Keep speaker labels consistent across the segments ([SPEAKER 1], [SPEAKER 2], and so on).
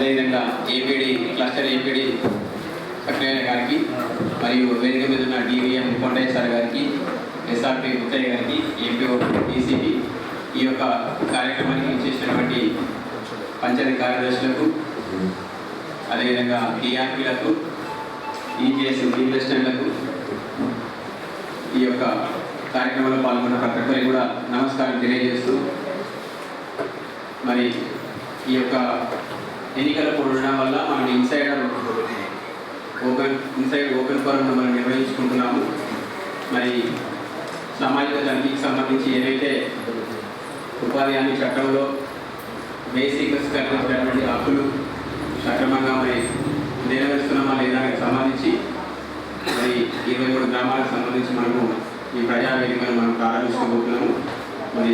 [SPEAKER 1] అదేవిధంగా APD cluster APD సక్రేయ గారికి మరియు వేదిక మీద ఉన్న డివిఎం కొండయ్య సార్ గారికి, ఎస్ఆర్పి ముత్తయ్య గారికి, ఎంపీఓ డీసీపీ, ఈ యొక్క కార్యక్రమానికి చేసినటువంటి పంచాయతీ కార్యదర్శులకు, అదేవిధంగా టీఆర్పీలకు, ఈజీఎస్ ఇన్వెస్టర్లకు, ఈ యొక్క కార్యక్రమంలో పాల్గొన్న ప్రతి ఒక్కరికి కూడా నమస్కారం తెలియజేస్తూ, మరి ఈ యొక్క ఎన్నికల ఉండడం వల్ల మనం ఇన్సైడ్ ఓపెన్ ఫోరం మనం నిర్వహించుకుంటున్నాము. మరి సామాజిక తనిఖీకి సంబంధించి ఏదైతే ఉపాధి హామీ చట్టంలో బేసిక్స్ కల్పించినటువంటి హక్కులు సక్రమంగా మరి నెరవేరుస్తున్నామా లేదా సంబంధించి మరి 23 గ్రామాలకు సంబంధించి మనము ఈ ప్రజావేదికను మనం ప్రారంభించుకోబోతున్నాము. మరి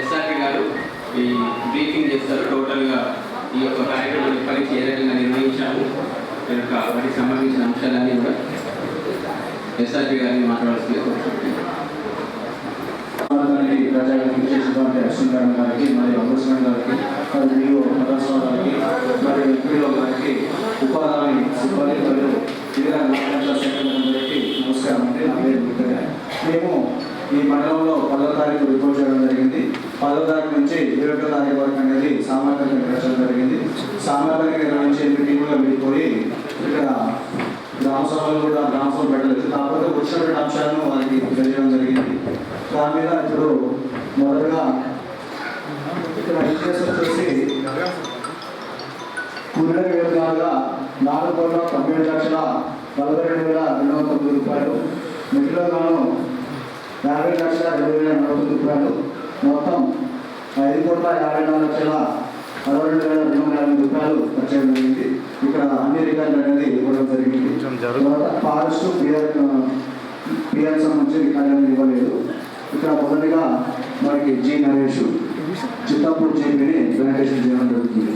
[SPEAKER 1] ఎస్ఆర్పి గారు ఈ బ్రీఫింగ్ చేస్తారు. టోటల్గా ఈ యొక్క కార్యక్రమాన్ని ఎప్పటి నుంచి ఏ రకంగా నిర్వహించాము కనుక వాటికి సంబంధించిన అంశాలన్నీ కూడా ఎస్ఆర్పి గారిని మాట్లాడుతుంది.
[SPEAKER 2] ప్రజావేదిక చేసినటువంటి అశ్విన్ గారికి, మరియు అంబుస్మాన్ గారికి, మరియు నరసింహ గారికి, మరియు ఎంపీలో గారికి, ఉపాధి సిబ్బంది మరియు ఇతర సెక్రటరీకి నమస్కారం అండి. నా పేరు గుర్తుగా మేము ఈ మండలంలో 10వ తారీఖు రిపోర్ట్ చేయడం జరిగింది. 10వ తారీఖు నుంచి 21వ తారీఖు వరకు అనేది సామాజికంగా నిర్వహించడం జరిగింది. సామాజికంగా నిర్వహించి 8 టీములుగా విడిపోయి ఇక్కడ గ్రామ సభలు పెట్టలేదు. కాకపోతే వచ్చినటువంటి అంశాలను వారికి తెలియజేయడం జరిగింది. దాని మీద ఇప్పుడు మొదటగా ఇక్కడ ఇంట్రెస్ట్ వచ్చేసి కూడిన విధాలుగా 4,97,42,209 రూపాయలు, మిగిలిన గాను 50,02,049 రూపాయలు, మొత్తం 5,54,62,240 రూపాయలు ఖర్చు జరిగింది. ఇక్కడ అన్ని రికార్డులు అనేది ఇవ్వడం జరిగింది. ఫారెస్ట్ పిఆర్ సంబంధించి రికార్డు అనేది ఇవ్వలేదు. ఇక్కడ మొదటిగా మనకి జి నరేష్ చిత్తపూర్ జేపీని వెంకటేశ్వర చేయడం జరుగుతుంది.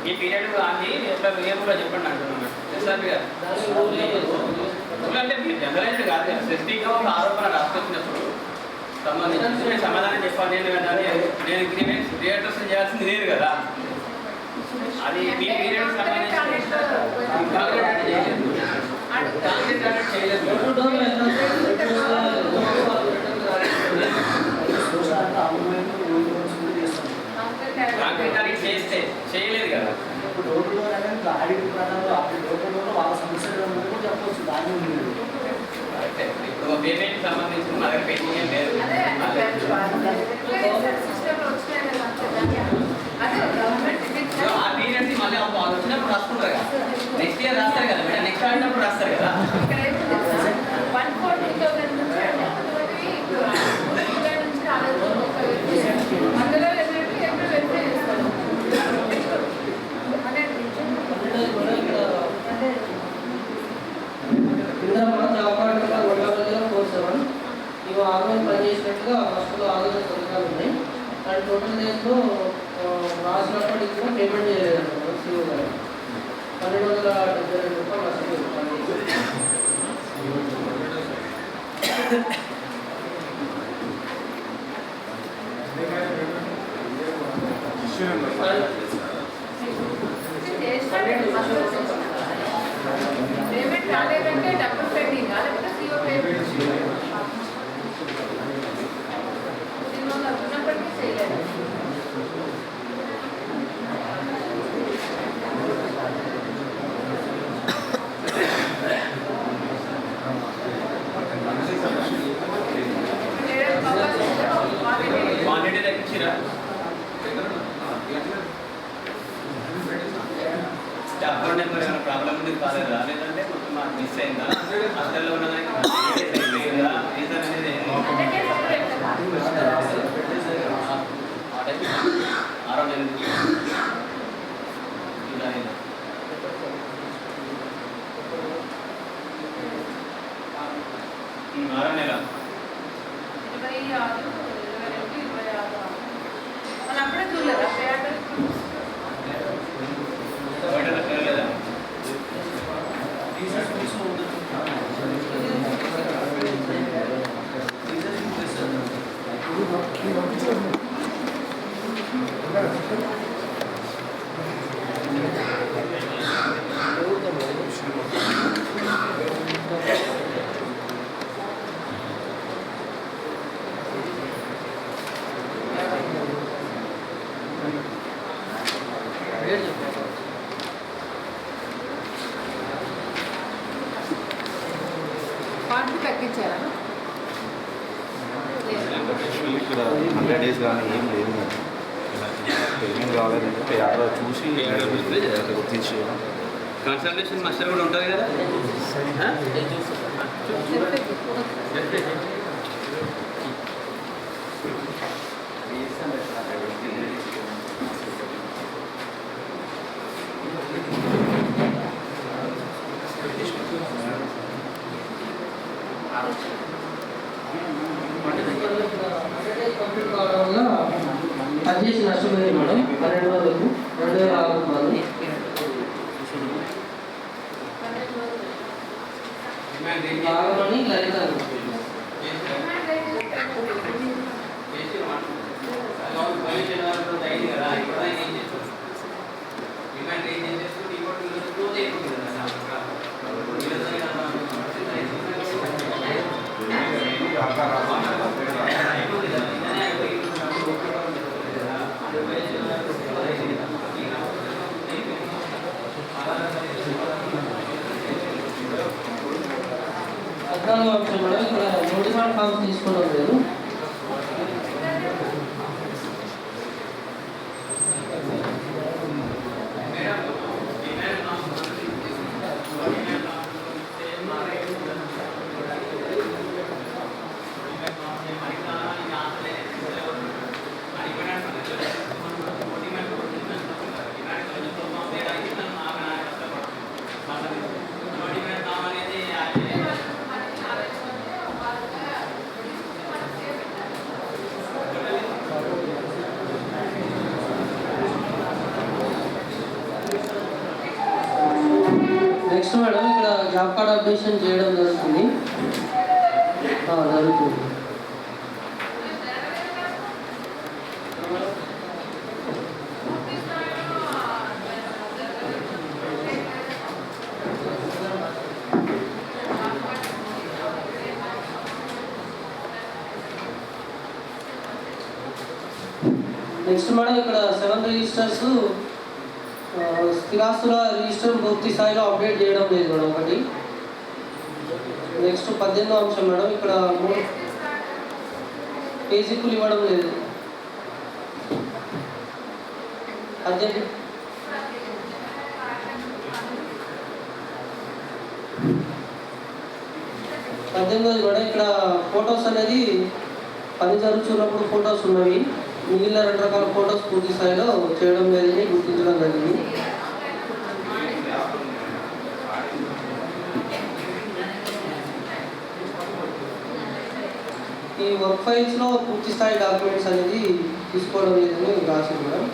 [SPEAKER 1] ఈ పీరియడ్ కానీ ఎట్లా ఏమో చెప్పండి అంటున్నాను ఎస్ఆర్పి గారు. అంటే మీరు జనరలైజ్ కాదు, స్పెసిఫిక్గా ఒక ఆరోపణ రాసుకొచ్చినప్పుడు సంబంధించి సమాధానం చెప్పాలి. నేను క్రియేటర్స్ చేయాల్సింది లేదు కదా, అది మీ పీరియడ్ సంబంధించి చేస్తే చేయలేదు కదా. ఇప్పుడు పేమెంట్ సంబంధించి మా దగ్గర పెండింగ్ ఏం లేదు. ఆడినప్పుడు రాసుకుంటారు కదా, నెక్స్ట్ ఇయర్ రాస్తారు కదా మేడం, నెక్స్ట్ ఆడినప్పుడు రాస్తారు కదా.
[SPEAKER 3] ఇవి ఆన్లైన్ పనిచేసినట్టుగా ఫస్ట్లో ఆన్లైన్ పథకాలు ఉన్నాయి. అండ్ టోటల్ డేస్లో రాసినప్పటికీ కూడా పేమెంట్ చేయలేదు సీఓ గారు. 1272 రూపాయలు వస్తుంది.
[SPEAKER 4] పేమెంట్ రాలేదంటే డబ్బులు పెండింగ్ లేకపోతే సీఓ పేమెంట్ ఉన్నప్పటికీ చేయలేదు.
[SPEAKER 1] క్వాంటిటీ తగ్గించిరా, అకౌంట్ నెంబర్ ఏమైనా ప్రాబ్లం ఉంది కాలేదా, లేదంటే మొత్తం మాకు మిస్ అయిందా, హాస్టల్లో ఉన్నదానికి రీజన్ అనేది ఆరో నెల ఆరో నెల
[SPEAKER 4] 26, 22, 26 మనం అప్పుడే చూడలేదా పేమెంట్
[SPEAKER 1] లేదా
[SPEAKER 4] క్వాంటిటీ తగ్గించారా?
[SPEAKER 5] ఇక్కడ 100 days కానీ ఏం లేదు పేమెంట్ కాలేదంటే అక్కడ చూసి గుర్తించి
[SPEAKER 1] కన్సల్టేషన్ మాస్టర్ కూడా ఉంటుంది కదా.
[SPEAKER 3] కంప్లీట్ కావడం వల్ల పనిచేసి నష్టపోయింది మేడం. 12 వరకు 2006 రూపాయలు. బాగమని లలిత పద్నాలుగు అంశం మేడం. ఇక్కడ నోటిఫైడ్ ఫామ్స్ తీసుకోవడం లేదు. నెక్స్ట్ మేడం ఇక్కడ జాబ్ కార్డ్ అప్డేషన్ చేయడం జరుగుతుంది. నెక్స్ట్ మేడం ఇక్కడ 7 రిజిస్టర్స్ స్థిరాస్తుల రిజిస్టర్ పూర్తి స్థాయిలో అప్డేట్ చేయడం లేదు మేడం ఒకటి. నెక్స్ట్ 18వ అంశం మేడం ఇక్కడ 3 పేజీకులు ఇవ్వడం లేదు. 18 18వ కూడా ఇక్కడ ఫొటోస్ అనేది పని జరుగుతున్నప్పుడు ఫొటోస్ ఉన్నవి, మిగిలిన 2 రకాల ఫొటోస్ పూర్తి స్థాయిలో చేయడం లేదని గుర్తించడం జరిగింది. ఈ వర్క్ ఫైల్స్లో పూర్తి స్థాయి డాక్యుమెంట్స్ అనేది తీసుకోవడం లేదని రాసింది మేడం.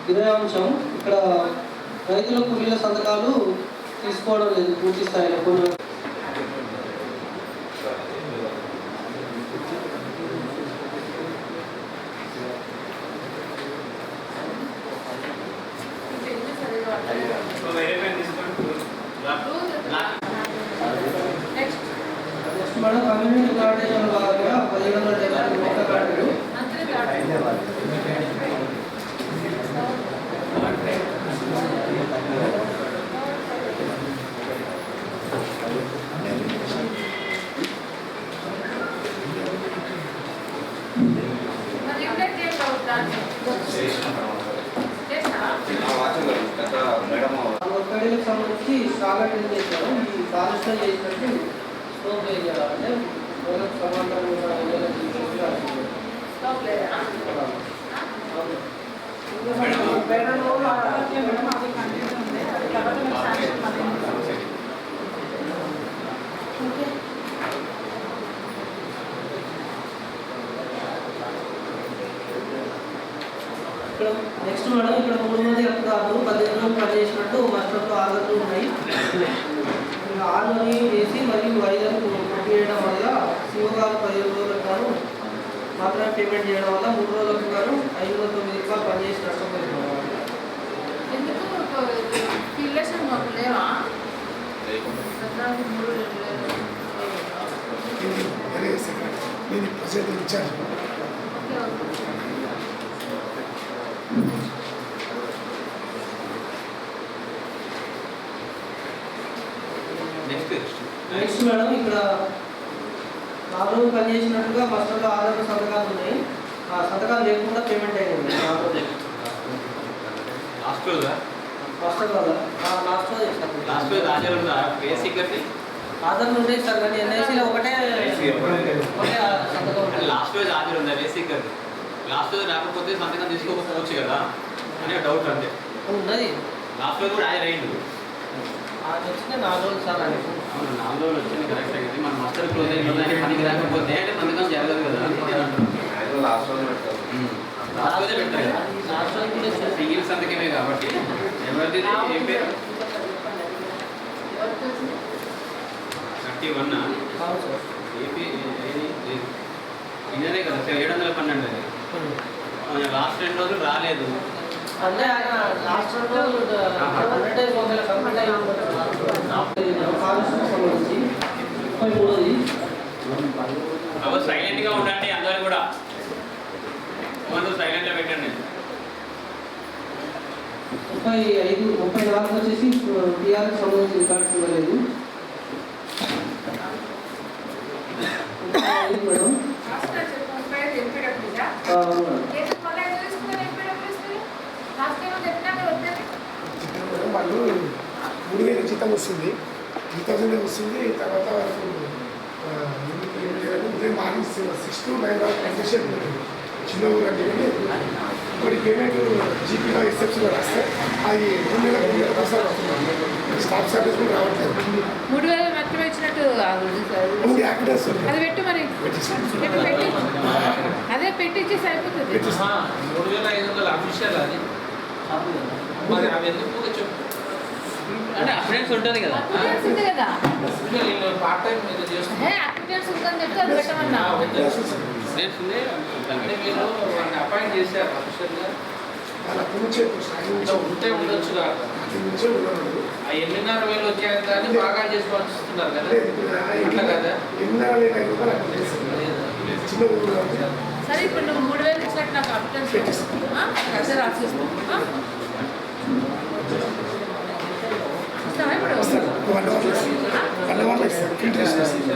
[SPEAKER 3] 20వ అంశం ఇక్కడ రైతుల కూలీల సంతకాలు తీసుకోవడం లేదు పూర్తి స్థాయిలో. కొన్ని
[SPEAKER 4] next
[SPEAKER 3] next madam community coordination భాగంగా 1770 కొత్త కార్డులు
[SPEAKER 4] మంత్రి గారు మరి ఇంటర్ చేస్తా
[SPEAKER 3] వర్క్ సంబంధించి చాలా ట్రీట్ చేశారు. ఈ కాలుష్యం చేసినట్టు స్టోర్ చేయాలి అంటే వాళ్ళకి సమాంతరంగా
[SPEAKER 4] స్టాప్ లేదా
[SPEAKER 3] ఇక్కడ నెక్స్ట్ మేడం ఇక్కడ 3 మంది రక్తదారులు 15 రోజులు పనిచేసినట్టు మాస్టర్లో ఆధారాలు ఉన్నాయి. ఆరుని వేసి మరియు 5 కొట్టి వేయడం వల్ల సిఓ గారు 15 రోజులకు గాను మాత్రమే పేమెంట్ చేయడం వల్ల 3 రోజులకు గాను 509 రూపాయలు పనిచేసి నష్టపోయింది.
[SPEAKER 4] ఎందుకు ఫిల్లెషన్ మాకు లేవా
[SPEAKER 6] నేను ప్రజెంట్ ఇన్ఛార్జ్.
[SPEAKER 3] నెక్స్ట్ మేడం ఇక్కడ 4 రోజులు పనిచేసినట్టుగా మాస్టర్లో ఆధార్ సంతకాలు ఉన్నాయి. ఆ సంతకాలు లేకుండా పేమెంట్ అయ్యింది.
[SPEAKER 1] లాస్ట్ రోజు
[SPEAKER 3] మాస్టర్ వల్ల
[SPEAKER 1] లాస్ట్ రోజు ఆధార్ ఉందా బేసిక్
[SPEAKER 3] ఆధార్లు ఉంటాయి సార్, కానీ ఎన్ఐసీలో ఒకటే సంతకం ఉంటుంది.
[SPEAKER 1] లాస్ట్ రోజు ఆధార్ ఉందా బేసిక్ లాస్ట్ రోజు రాకపోతే సంతకం తీసుకోకపోవచ్చు కదా అనే డౌట్ అంతే.
[SPEAKER 3] ఉన్నది
[SPEAKER 1] లాస్ట్ రోజు కూడా ఆధార్ అయ్యింది.
[SPEAKER 3] అది వచ్చింది 4 రోజులు సార్ అని.
[SPEAKER 1] అవును 4 రోజులు వచ్చింది కరెక్ట్ అయింది. మన మాస్టర్ క్లోజ్ అయిపోయిందని పనికి రాకపోతే అంటే సంతకం జరగదు కదా.
[SPEAKER 5] లాస్ట్ రోజు పెడతారు.
[SPEAKER 1] లాస్ట్ రోజే పెడతారు కదా.
[SPEAKER 3] లాస్ట్ రోజు కూడా వచ్చేసి
[SPEAKER 1] సింగిల్ సంతకమే కాబట్టి ఎవరిది ఏం పేరు 31
[SPEAKER 3] కావు సార్.
[SPEAKER 1] ఏపీ ఇదే కదా 712 అది లాస్ట్ 2 రోజులు రాలేదు.
[SPEAKER 3] అంటే ఆయన లాస్ట్ రోజు 100 డేస్ ఒకవేళ కంప్లీట్ అయ్యి కాలుష్యం సంబంధించి 33ది
[SPEAKER 1] అవి సైలెంట్గా ఉండండి అందరు కూడా. సైలెంట్గా పెట్టండి.
[SPEAKER 3] 34 వచ్చేసి టీఆర్కి సంబంధించి రికార్డ్స్ ఇవ్వలేదు. 35 మేడం.
[SPEAKER 4] మాస్టర్ చెప్పు 35 ఎంపీడబ్ల్యూడా
[SPEAKER 3] అవును.
[SPEAKER 4] ఏదో మళ్ళీ ఎందుకు తీసుకున్నారు ఎంపీడబ్ల్యూస్ లాస్ట్ టైం చెప్పినాక వచ్చేది
[SPEAKER 6] వాళ్ళు 3000 జీతం వస్తుంది, 3000 వస్తుంది. తర్వాత ఉదయం మార్నింగ్ 6 to 9 వరకు పనిచేసేది చిన్న ఊరు అంటే. ఇంకోటి పేమెంట్ జీపీలో ఎస్ఎఫ్సీలో రాస్తే అది 2 నెలలకు ఒకసారి వస్తుంది. స్టాఫ్ సర్వీస్ కూడా రావట్లేదు.
[SPEAKER 4] 3000 మాత్రమే ఇచ్చినట్టు
[SPEAKER 6] ముందు యాక్టివ్స్
[SPEAKER 4] అది పెట్టు మరి పెట్టి అదే పెట్టిచ్చేసి అయిపోతుంది.
[SPEAKER 1] 3500 అఫీషియల్ అది. మరి అవి ఎందుకు చెప్పు అంటే అఫిడెన్స్ ఉంటుంది కదా.
[SPEAKER 4] అక్విటెన్స్ ఉంది కదా,
[SPEAKER 1] పార్ట్ టైం మీరు చేస్తున్నారు.
[SPEAKER 4] అక్విటెన్స్ ఉందని చెప్తే అది పెట్టమన్నా.
[SPEAKER 1] అఫిడెన్స్ ఉంది అంటే మీరు వాడిని అపాయింట్ చేశారు అఫీషియల్గా.
[SPEAKER 6] వాళ్ళ నుంచే
[SPEAKER 1] ఉంటే ఉండొచ్చు కదా.
[SPEAKER 6] నుంచే ఉన్నాను.
[SPEAKER 1] ఆ 8,500 వచ్చాయి కానీ బాగా చేసి పంపిస్తున్నారు కదా అట్లా కదా.
[SPEAKER 6] 8,500 రూపాయలు అక్కడ చేస్తుంది. చిన్న ఊరు కాబట్టి
[SPEAKER 4] సరే ఇప్పుడు నువ్వు 3000 ఇచ్చినట్టు నాకు అక్విటెన్స్ అదే రాసిస్తావు. ఇస్తావా ఇప్పుడు?
[SPEAKER 6] వస్తారు 1 అవర్ ఇస్తారు. ఇంట్రెస్ట్ వస్తుంది.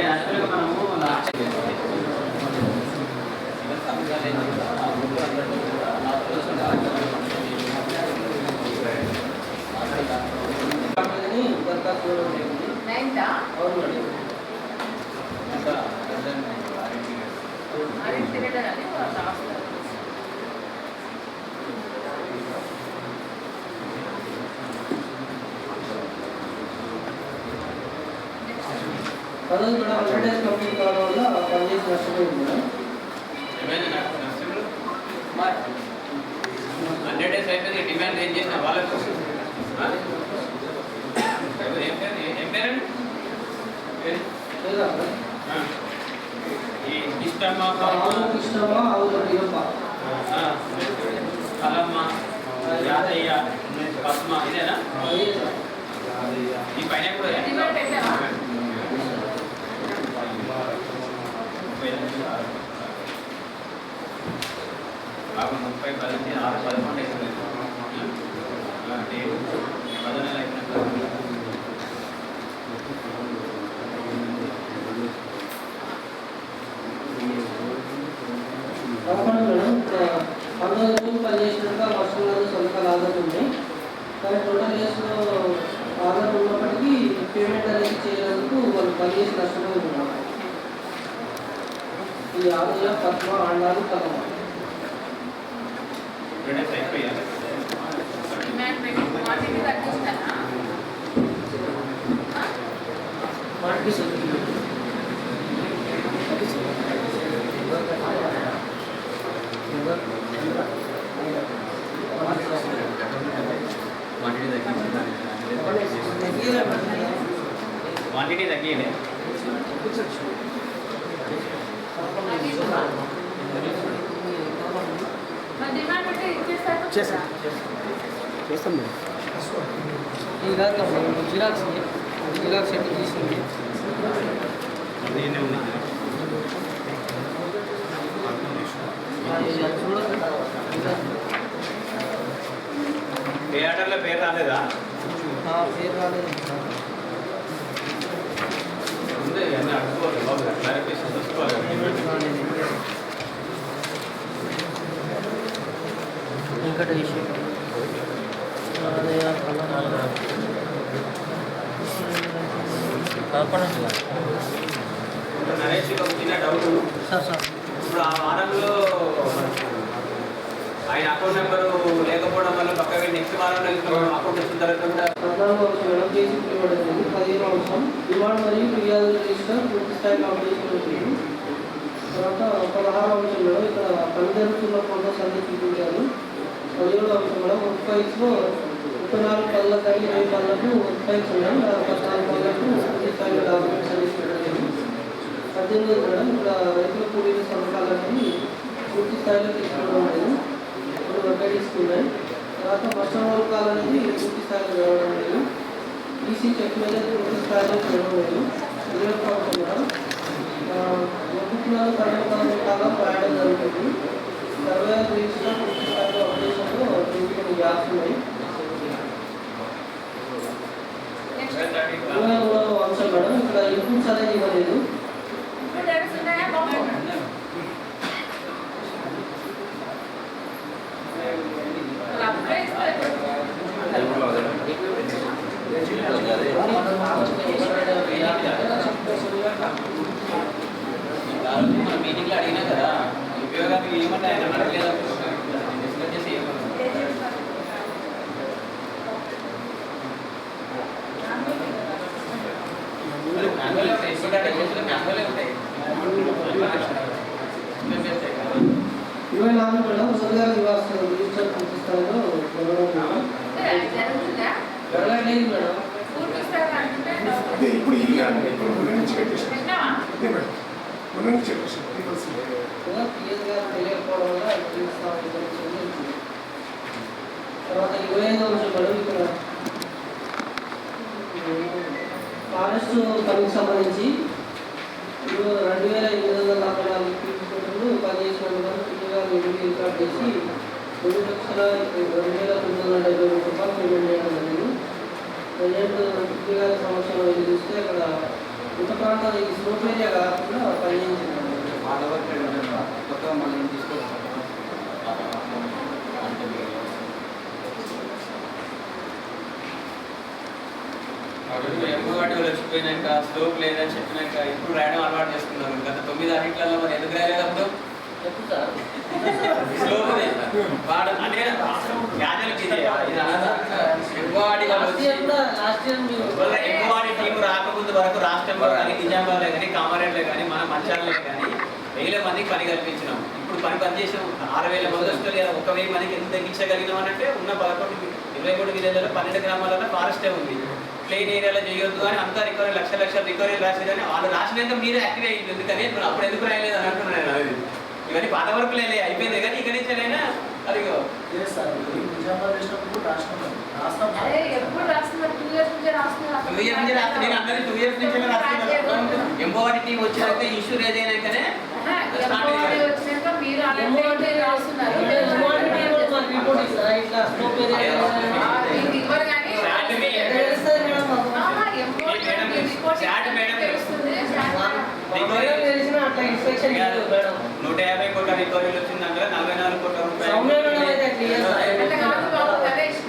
[SPEAKER 1] యాక్చువల్గా మనము
[SPEAKER 3] అదే కూడా 100 days కంప్లీట్ కావడం వల్ల పనిచేసి నష్టపోయింది మేడం.
[SPEAKER 1] ఏమైనా నష్టములు 100 days అయిపోయింది. డిమాండ్ ఏం చేసిన వాళ్ళకు ఏం పేరండి
[SPEAKER 3] లేదా
[SPEAKER 1] ఈ ఇష్టమా
[SPEAKER 3] ఇష్టమా అవుతుందప్ప
[SPEAKER 1] కలమ్మ యాదయ్య పద్మ ఇదేనా ఈ పైన కూడా
[SPEAKER 4] డిమాండ్ పెట్టావా?
[SPEAKER 1] బాగా 30 10 6 11 అవుతుంది. 10 నెలలు అయిపోయినట్టు.
[SPEAKER 3] చెప్పండి మేడం. 19 రోజులు పనిచేసినాక వర్షంలో సొంత ఆధార్ ఉంది. కానీ టోటల్ డేస్లో ఆధార్ ఉన్నప్పటికీ పేమెంట్ అనేది చేయనందుకు వాళ్ళు పనిచేసి నష్టపోతున్నారు. ఈ ఆదాయ పద్మ ఆండాలు కలమ
[SPEAKER 1] 2 days అయిపోయాలి.
[SPEAKER 4] డిమాండ్ పెట్టి క్వాంటిటీ తగ్గిస్తానా?
[SPEAKER 3] వాటికి
[SPEAKER 1] క్వాంటిటీ తగ్గిలే
[SPEAKER 4] మరి డిమాండ్ పెట్టి ఇచ్చేస్తారు
[SPEAKER 7] చేస్తాం మేడం.
[SPEAKER 3] ఈ కాదు జిరాక్స్ జిరాక్స్ ఎట్టి తీసుకుంది
[SPEAKER 1] అదేనే ఉన్నది. ఏ ఆర్డర్లో పేరు రాలేదా?
[SPEAKER 3] పేరు రాలేదు.
[SPEAKER 1] ఉంది అన్నీ అడుకోవాలి బాబు, క్లారిఫికేషన్ చూసుకోవాలి.
[SPEAKER 3] వెంకటేష్
[SPEAKER 1] నరేష్ ఒక చిన్న డౌట్.
[SPEAKER 3] సార్
[SPEAKER 1] ఇప్పుడు ఆ వారంలో ఆయన అకౌంట్ నెంబరు లేకపోవడం వల్ల పక్కగా నెక్స్ట్ వారంలో ఇంకా మనం అకౌంట్ వచ్చిన తర్వాత కూడా
[SPEAKER 3] 14వ అంశం మేడం కేసు ఇవ్వబడింది. 15వ అంశం డిమాండ్ మరియు ఫిర్యాదు రిజిస్టర్ పూర్తి స్థాయిలో అప్డేషన్ ఉంటుంది. తర్వాత 16వ అంశం మేడం ఇక్కడ పని జరుగుతున్న ఫోటోస్ అన్ని చూపించారు. 17వ అంశం మేడం వర్క్ ఫైల్స్లో 34 పనులకు కానీ 20 పనులకు వర్క్ ఫైల్స్ ఉన్నాయి. 14 పనులకు పూర్తి స్థాయిలో డాక్యుమెంట్స్ అన్ని పెట్టలేదు. 18వ మేడం ఇక్కడ రైతుల కూలీల సంతకాలు అనేది పూర్తి స్థాయిలో తీసుకోవడం లేదు. ఇప్పుడు వెంకటేస్తున్నాయి. తర్వాత వర్షాలు అనేది పూర్తి స్థాయిలో జరగడం లేదు. ఈసీ చెక్ మీద పూర్తి స్థాయిలో జరగడం లేదు. 21వ మేడం ప్రభుత్వాలు కర్ణాటక ప్రయాణం జరుగుతుంది. 26 రిజిస్టర్ పూర్తి స్థాయిలో అప్డేషన్లో కొన్ని గ్యాప్స్ ఉన్నాయి. 23వ అంశం మేడం ఇక్కడ ఇన్పుట్స్ అనేది ఇవ్వలేదు.
[SPEAKER 4] ఉన్నాయా బాబు? అప్పుడే ఇస్తారు.
[SPEAKER 1] మన మీటింగ్లో అడిగినా కదా ఉపయోగాలు ఏమంటే ఆయన అడగలేదు డిస్కస్ చేసి మ్యాంగోలే ఉంటాయి. ఎప్పుడంటే చేతులు మ్యాంగోలే ఉంటాయి.
[SPEAKER 3] 24 మేడం సరిగారి నివాస రిజిస్టర్ పూర్తి స్థాయిలో జరగడం
[SPEAKER 4] జరుగుతుందా?
[SPEAKER 3] జరగలేదు మేడం.
[SPEAKER 4] పూర్తి స్థాయిలో అంటే
[SPEAKER 6] అదే ఇప్పుడు ఈ ఇప్పుడు మొన్న నుంచి చెక్ చేసాం.
[SPEAKER 4] పెట్టావా?
[SPEAKER 6] అదే మేడం మొన్న నుంచి చెక్ చేసాం.
[SPEAKER 3] కూడా పిఎస్ గారు తెలియకపోవడం వల్ల తర్వాత 25వ అంశం మేడం ఇక్కడ ఫారెస్ట్ పనికి సంబంధించి 2844 ఫీజు పనిచేసినట్టుగా పిల్లలు రికార్డ్ చేసి 2,02,970 రూపాయలు పేమెంట్ చేయడం జరిగింది. ప్రజెంట్ పిల్లల సంవత్సరం వెళ్ళి చూస్తే అక్కడ ఇంత ప్రాంతాలు ఈ స్లోప్ ఏరియా కాకుండా పనిచేసింది.
[SPEAKER 1] ఎంబువాటి వాళ్ళు వచ్చిపోయినాక స్లోప్ లేదని చెప్పినాక ఇప్పుడు రాయడం అలవాటు చేసుకున్నారు. గత 9 అన్నింటిలో మరి ఎందుకు రాయలేదు అప్పుడు?
[SPEAKER 3] చెప్తారు
[SPEAKER 1] స్లోగా చేస్తారు. వాడు అంటే యాజలకి ఇది ఎక్కువాడి
[SPEAKER 3] లాస్ట్ ఇయర్ కూడా లాస్ట్ ఇయర్ మీరు
[SPEAKER 1] ఎక్కువాడి టీం రాకముందు వరకు రాష్ట్రంలో కానీ నిజామాబాద్లో కానీ కామారెడ్డిలో కానీ మన మంచాలలో కానీ 1000 మందికి పని కల్పించినాం. ఇప్పుడు పని చేసాం 6000 మంది వస్తారు కదా. 1000 మందికి ఎంత తగ్గించగలిగినాం అంటే ఉన్న 23 విలేజ్లలో 12 గ్రామాలలో ఫారెస్టే ఉంది. ప్లెయిన్ ఏరియాలో చేయొద్దు అని అంతా రికవరీ లక్షల రికవరీ రాసి కానీ వాళ్ళు రాసినాక మీరే యాక్టివ్ అయ్యింది. ఎందుకని అప్పుడు ఎందుకు రాయలేదు అని అంటున్నాను. అది ఇవన్నీ పాత వర్కులు అయిపోయింది కానీ ఇక నుంచి అయినా అది
[SPEAKER 4] అదే ఎప్పుడు రాస్తున్నారు 2 years నుంచే రాస్తున్నారు
[SPEAKER 1] 2 years నుంచి రాస్తే నేను అందరినీ 2 years నుంచి రాస్తున్నాను. ఎంబోడి టీం వచ్చినాక ఇష్యూ రేజ్ అయినాకనే
[SPEAKER 4] ఎంఓడి వచ్చినాక మీరు అలాంటి రాస్తున్నారు
[SPEAKER 3] రిపోర్ట్ ఇస్తారా ఇట్లా స్కోప్ ఏరియా
[SPEAKER 4] మీకు ఇవ్వరు కానీ
[SPEAKER 3] తెలుస్తుంది మేడం మాకు తెలిసిన అట్లా ఇన్స్పెక్షన్ మేడం
[SPEAKER 1] 150 కోట్ల రికవరీలు వచ్చింది. అందులో 44 కోట్ల
[SPEAKER 3] సౌమ్య మేడం అయితే క్లియర్
[SPEAKER 4] అంటే కాదు బాబు నరేష్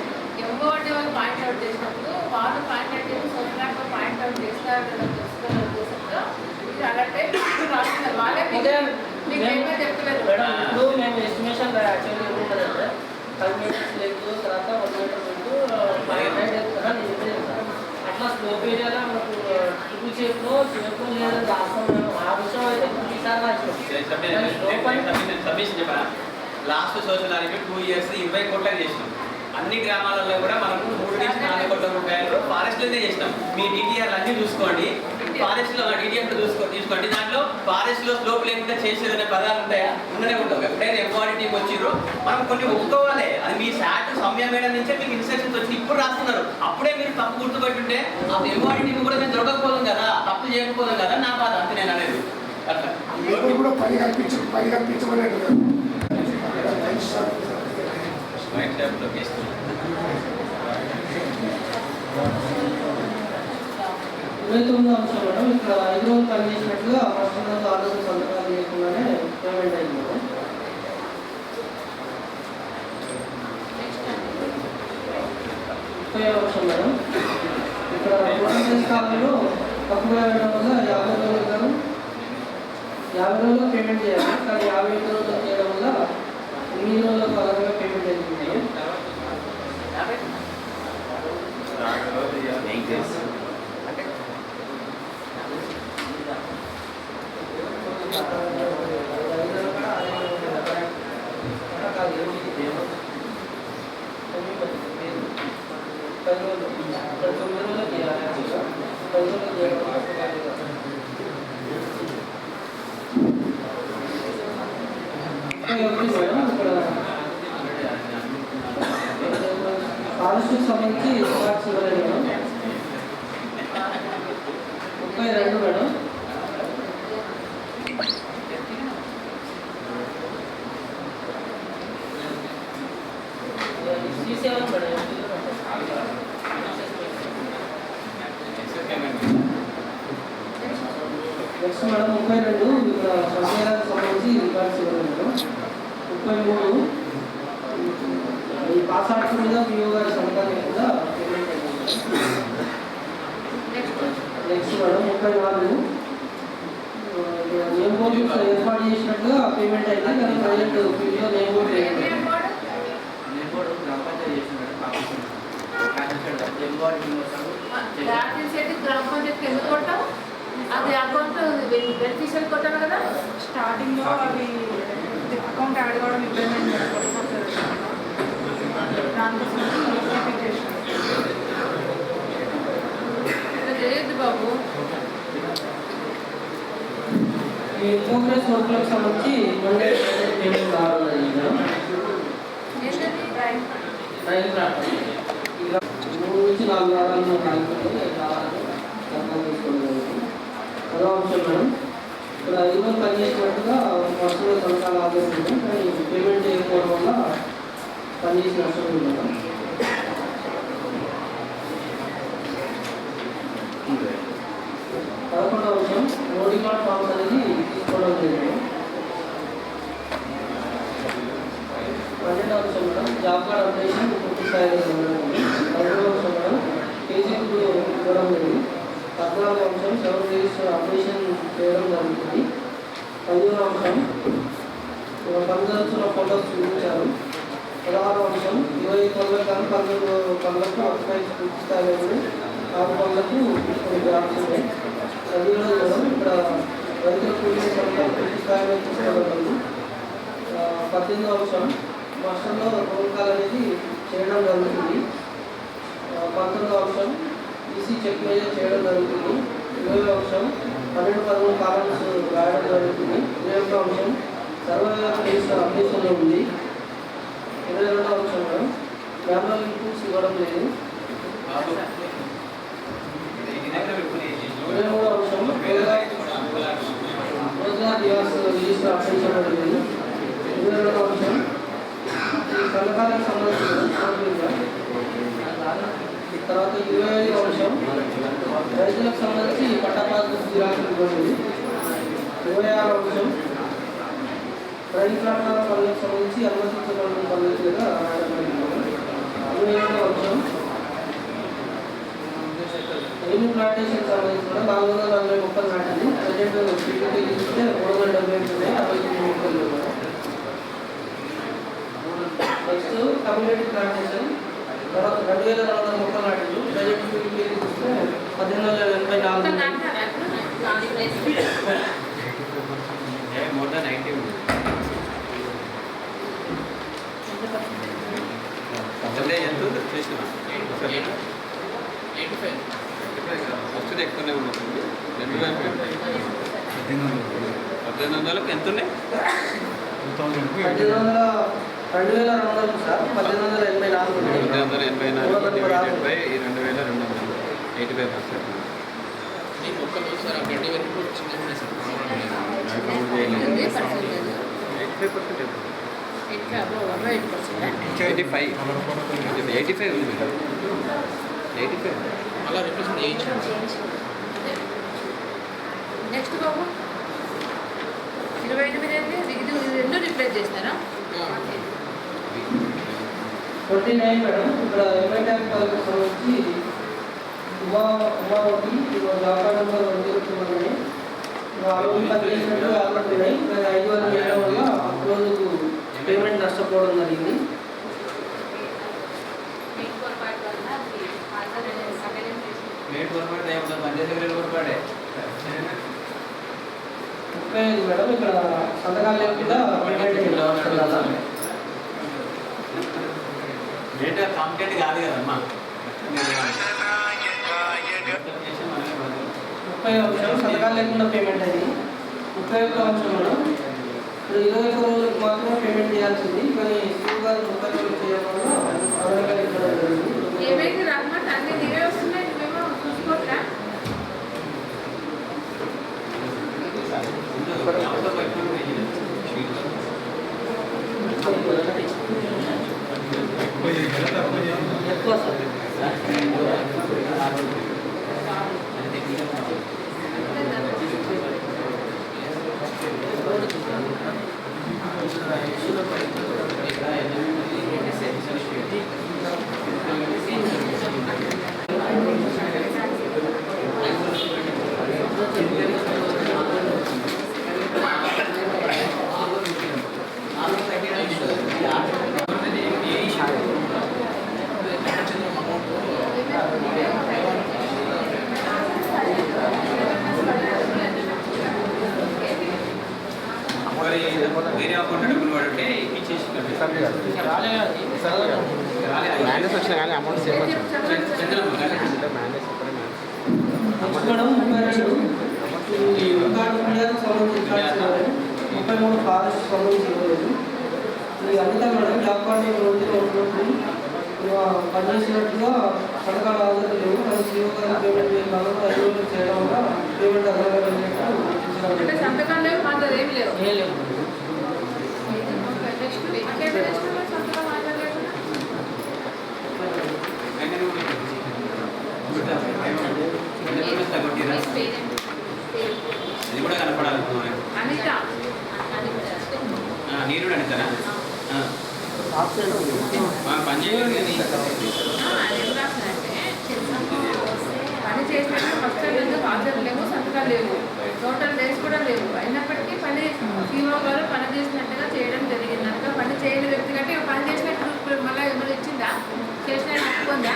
[SPEAKER 4] ఎంఓడి వాళ్ళు పాయింట్ అవుట్ చేసినప్పుడు వాళ్ళు పాయింట్ అవుట్ చేసి సోమనాథ్ పాయింట్ అవుట్ చేస్తారు కదా తెలుసుకునే ఉద్దేశంతో మీరు అలాంటి రాస్తున్నారు వాళ్ళే మీకు ఏమో చెప్తలేదు
[SPEAKER 3] మేడం ఇప్పుడు మేము ఎస్టిమేషన్ యాక్చువల్లీ ఏముంటుందంటే 10 మీటర్స్ లేదు తర్వాత 1 మీటర్ ముందు 5 హైట్ చెప్తారా నేను చెప్తాను అట్లా స్లోప్ ఏరియాలో మనకు ట్రిపుల్ షేప్లో లేదని రాస్తాం మేము ఆ విషయం అయితే ఈసారి
[SPEAKER 1] సబ్మిషన్ చెప్పాను. లాస్ట్ సోషల్ ఆర్మీ 2 years 20 కోట్లకు చేసినాం. అన్ని గ్రామాలలో కూడా మనము 3 నుంచి 4 కోట్ల రూపాయలు ఫారెస్ట్లోనే చేసినాం. మీ డిటిఆర్ అన్ని చూసుకోండి. ఫారెస్ట్లో డిటిఆర్ తీసుకోండి. దాంట్లో ఫారెస్ట్లో స్లోప్ లేకుండా చేసేదనే పదాలు ఉంటాయా? ఉండనే ఉండవు. ఎప్పుడైనా ఎంఓడి టీం వచ్చిర్రో మనం కొన్ని ఒప్పుకోవాలి. అది మీ శాట్ సౌమ్య మేడం నుంచే మీకు ఇన్స్ట్రక్షన్స్ వచ్చి ఇప్పుడు రాస్తున్నారు. అప్పుడే మీరు తప్పు గుర్తుపెట్టుంటే ఆ ఎంఓడి టీం కూడా నేను దొరకకపోదాం కదా, తప్పు చేయకపోదాం కదా నా బాధ. అంతే నేను అనేది అట్లా
[SPEAKER 6] ఇప్పుడు కూడా పని కల్పించమని
[SPEAKER 1] వైట్ ట్యాబ్లో వేస్తుంది.
[SPEAKER 3] 29వ అంశం మేడం ఇక్కడ 5 రోజులు పనిచేసినట్టుగా ఫస్ట్ రోజు 6 రోజులు సంతకాలు చేయకుండానే పేమెంట్ అయింది మేడం. 30వ అంశం మేడం ఇక్కడ టోటల్ కాలంలో తప్పుగా వేయడం వల్ల 50 రోజులు గాను 50 రోజులు పేమెంట్ చేయాలి. కానీ 51 రోజులు చేయడం వల్ల 8 రోజులకు అదనంగా పేమెంట్ అవుతుంది. ఫారెస్ట్కి సంబంధించి రికార్డ్స్ ఇవ్వలేదు madam. 32 madam. C7 madam. Next madam 32 ఇక్కడ సంఖ్యలకు సంబంధించి రికార్డ్స్ ఇవ్వలేదు మేడం. 33 ఈ పాస్ ఆర్ట్స్ మీద పిఓ గారి సంతకాలు కూడా పేమెంట్ అయింది. నెక్స్ట్ మేడం 34 నేమ్ బోర్డు ఏర్పాటు చేసినట్టుగా పేమెంట్ అయింది. కానీ ప్రజెంట్ పిఓ నేమ్ బోర్డు
[SPEAKER 4] గ్రామ పంచాయతీకి ఎందుకు కొట్టావు? అది అకౌంట్ బెనిఫిషియల్ కొట్టాను కదా.
[SPEAKER 8] స్టార్టింగ్లో అది అకౌంట్ యాడ్ కావడం ఇబ్బంది
[SPEAKER 4] లేదు బాబు
[SPEAKER 3] ఈ ప్రోగ్రెస్ వర్క్లకు సంబంధించి మండే పేమెంట్ రావాలని
[SPEAKER 4] ఏంటది
[SPEAKER 3] ట్రైన్ రావడం ఇలా 3 నుంచి 4 వారాల్లో కాలిపోతే కావాలని అర్థం తీసుకోవడం. మరో అంశం మేడం ఇక్కడ 5 రోజులు పనిచేసినట్టుగా పర్సనల్ సంతకాలు ఆదేశించాం. కానీ పేమెంట్ చేయకపోవడం వల్ల పనిచేసిన అవసరం ఉంది మేడం. 11వ అంశం నో డిమాండ్ ఫార్మ్స్ అనేది తీసుకోవడం లేదు. 12వ అంశం మేడం జాబ్ కార్డ్ అప్డేషన్ పూర్తి స్థాయిలో ఇవ్వడం. 13వ అంశం మేడం కేజీకు ఇవ్వడం లేదు. 14వ అంశం 7 days అప్డేషన్ చేయడం జరుగుతుంది. 15వ అంశం బంధువుల ఫోటోస్ చూపించారు. 16వ అంశం 20 పనుల కాలం 11 పనులకు ఆక్యుపైజ్ పూర్తి స్థాయిలో 4 పనులకు కొన్ని గ్రాఫ్స్ ఉన్నాయి. అది కూడా చూడడం ఇక్కడ రైతుల కూలీల సంఖ్య పూర్తి స్థాయిలో తీసుకోగలరు. 18వ అంశం వర్షంలో రోల్ కాల్ అనేది చేయడం జరుగుతుంది. 19వ అంశం ఈసీ చెక్ మేజర్ చేయడం జరుగుతుంది. 20వ అంశం 12-13 కాలమ్స్ రాయడం జరుగుతుంది. 21వ అంశం సర్వైవల్ కేసు అప్డేషన్లో ఉంది. 22వ అంశం మేడం మాన్యువల్ ఇన్పుట్స్ ఇవ్వడం లేదు. 23వ అంశం రోజ్గార్ దివాస్ రిజిస్టర్ అప్డేట్ చేయడం లేదు. 22వ అంశం ఈ సంఘాలకు సంబంధించిన తర్వాత 25వ అంశం రైతులకు సంబంధించి పట్టా పాస్ జిరాక్స్ ఇవ్వండి. 26వ అంశం రైతు ప్లాట్ఫార పనులకు సంబంధించి అనుమతించబడిన పద్ధతిగా రాయడం. 27వ అంశం రెవెన్యూ ప్లాంటేషన్ సంబంధించి 440 మొక్కలు నాటింది. ప్రజెంట్ సిటీ తీసుకుంటే 370 ఉన్నాయి. 69 మొక్కలు. నెక్స్ట్ కమ్యూనిటీ ప్లాంటేషన్ తర్వాత 2400 మొక్కలు నాటింది. ప్రజెంట్ సిటీ తీసుకుంటే 1884
[SPEAKER 1] మోర్ దాన్ 90 ఉంది. ఫస్ట్ ఎక్కువనే ఉంటుంది. 1800కి ఎంత ఉన్నాయి?
[SPEAKER 3] 2200 సార్ 1884
[SPEAKER 1] 1884 డివైడెడ్ బై 2200 85%.
[SPEAKER 4] అలా రిప్లేస్మెంట్ చేయించండి. నెక్స్ట్ బాబు 28 ఇది రెండు రిప్లేస్ చేస్తారా?
[SPEAKER 3] 29 మేడం ఇక్కడ ఎంఐ ట్యాంక్ పథకం సంబంధించి ఉమావతి వ్యాపార నెంబర్ 109 ఆరోగ్యం పనిచేసినట్టు ఆల్రెడీ ఉన్నాయి. 500 వేయడం వల్ల రోజుకు పేమెంట్ నష్టపోవడం జరిగింది.
[SPEAKER 1] మేట్ పొరపాటు పంచాయతీ పొరపాటే
[SPEAKER 3] 35 మేడం ఇక్కడ సంతకాలు లేకుండా పేమెంట్ చేయాలి.
[SPEAKER 1] డేటా కాంపిటేట్ కాదు కదమ్మా.
[SPEAKER 3] 30వ అంశం సంతకాలు లేకుండా పేమెంట్ అయింది. 31వ అంశం మేడం ఇప్పుడు 21 రోజులకు మాత్రమే పేమెంట్ చేయాల్సింది. కానీ స్కూల్ గారు 30 రోజులు చేయడం వల్ల అదనంగా ఇవ్వడం జరిగింది.
[SPEAKER 4] ఏమైంది రహమత్ అన్ని నీవే వస్తున్నాయి, నువ్వేమో చూసుకోవట్రా?
[SPEAKER 3] ఎక్కువ సార్
[SPEAKER 1] వేరే అకౌంట్ డబ్బులు పడుంటే ఇచ్చేసి
[SPEAKER 7] మేనేజ్ వచ్చినా కానీ అమౌంట్ సేవ్ వచ్చింది. మేనేజ్
[SPEAKER 3] ఈ రికార్డు మీడియాకు సంబంధించిన 33 ఫారెస్ట్ సంబంధించి ఈ అంతా మేడం జాబ్ కార్డు రోజులు పనిచేసినట్టుగా పథకాలు ఆధారం లేవు. కానీ సీఓ గారి పేమెంట్ చేయడం 5 రోజులు చేయడం వల్ల పేమెంట్
[SPEAKER 4] అంటే సంతకాలు లేవు, మాత్రం ఏమి లేవు.
[SPEAKER 3] ఏం లేవు.
[SPEAKER 4] సంతకం మాట్లాడలేకుండా
[SPEAKER 1] ఇది కూడా కనపడాలి.
[SPEAKER 4] అనిత
[SPEAKER 1] నీరు అనితనా పని చేయాలి.
[SPEAKER 4] ఏం రాసినంటే పని చేసినట్టు ఫస్ట్ ఎందుకు హాజరు లేవు, సంతకాలు లేవు, టోటల్ డేస్ కూడా లేవు. అయినప్పటికీ పని సీఓ గారు పని చేసినట్టుగా చేయడం జరిగింది. చేయని వ్యక్తి కంటే ఇక పని చేసినట్టు మళ్ళీ ఏమైనా ఇచ్చిందా చేసిన ఒప్పుకుందా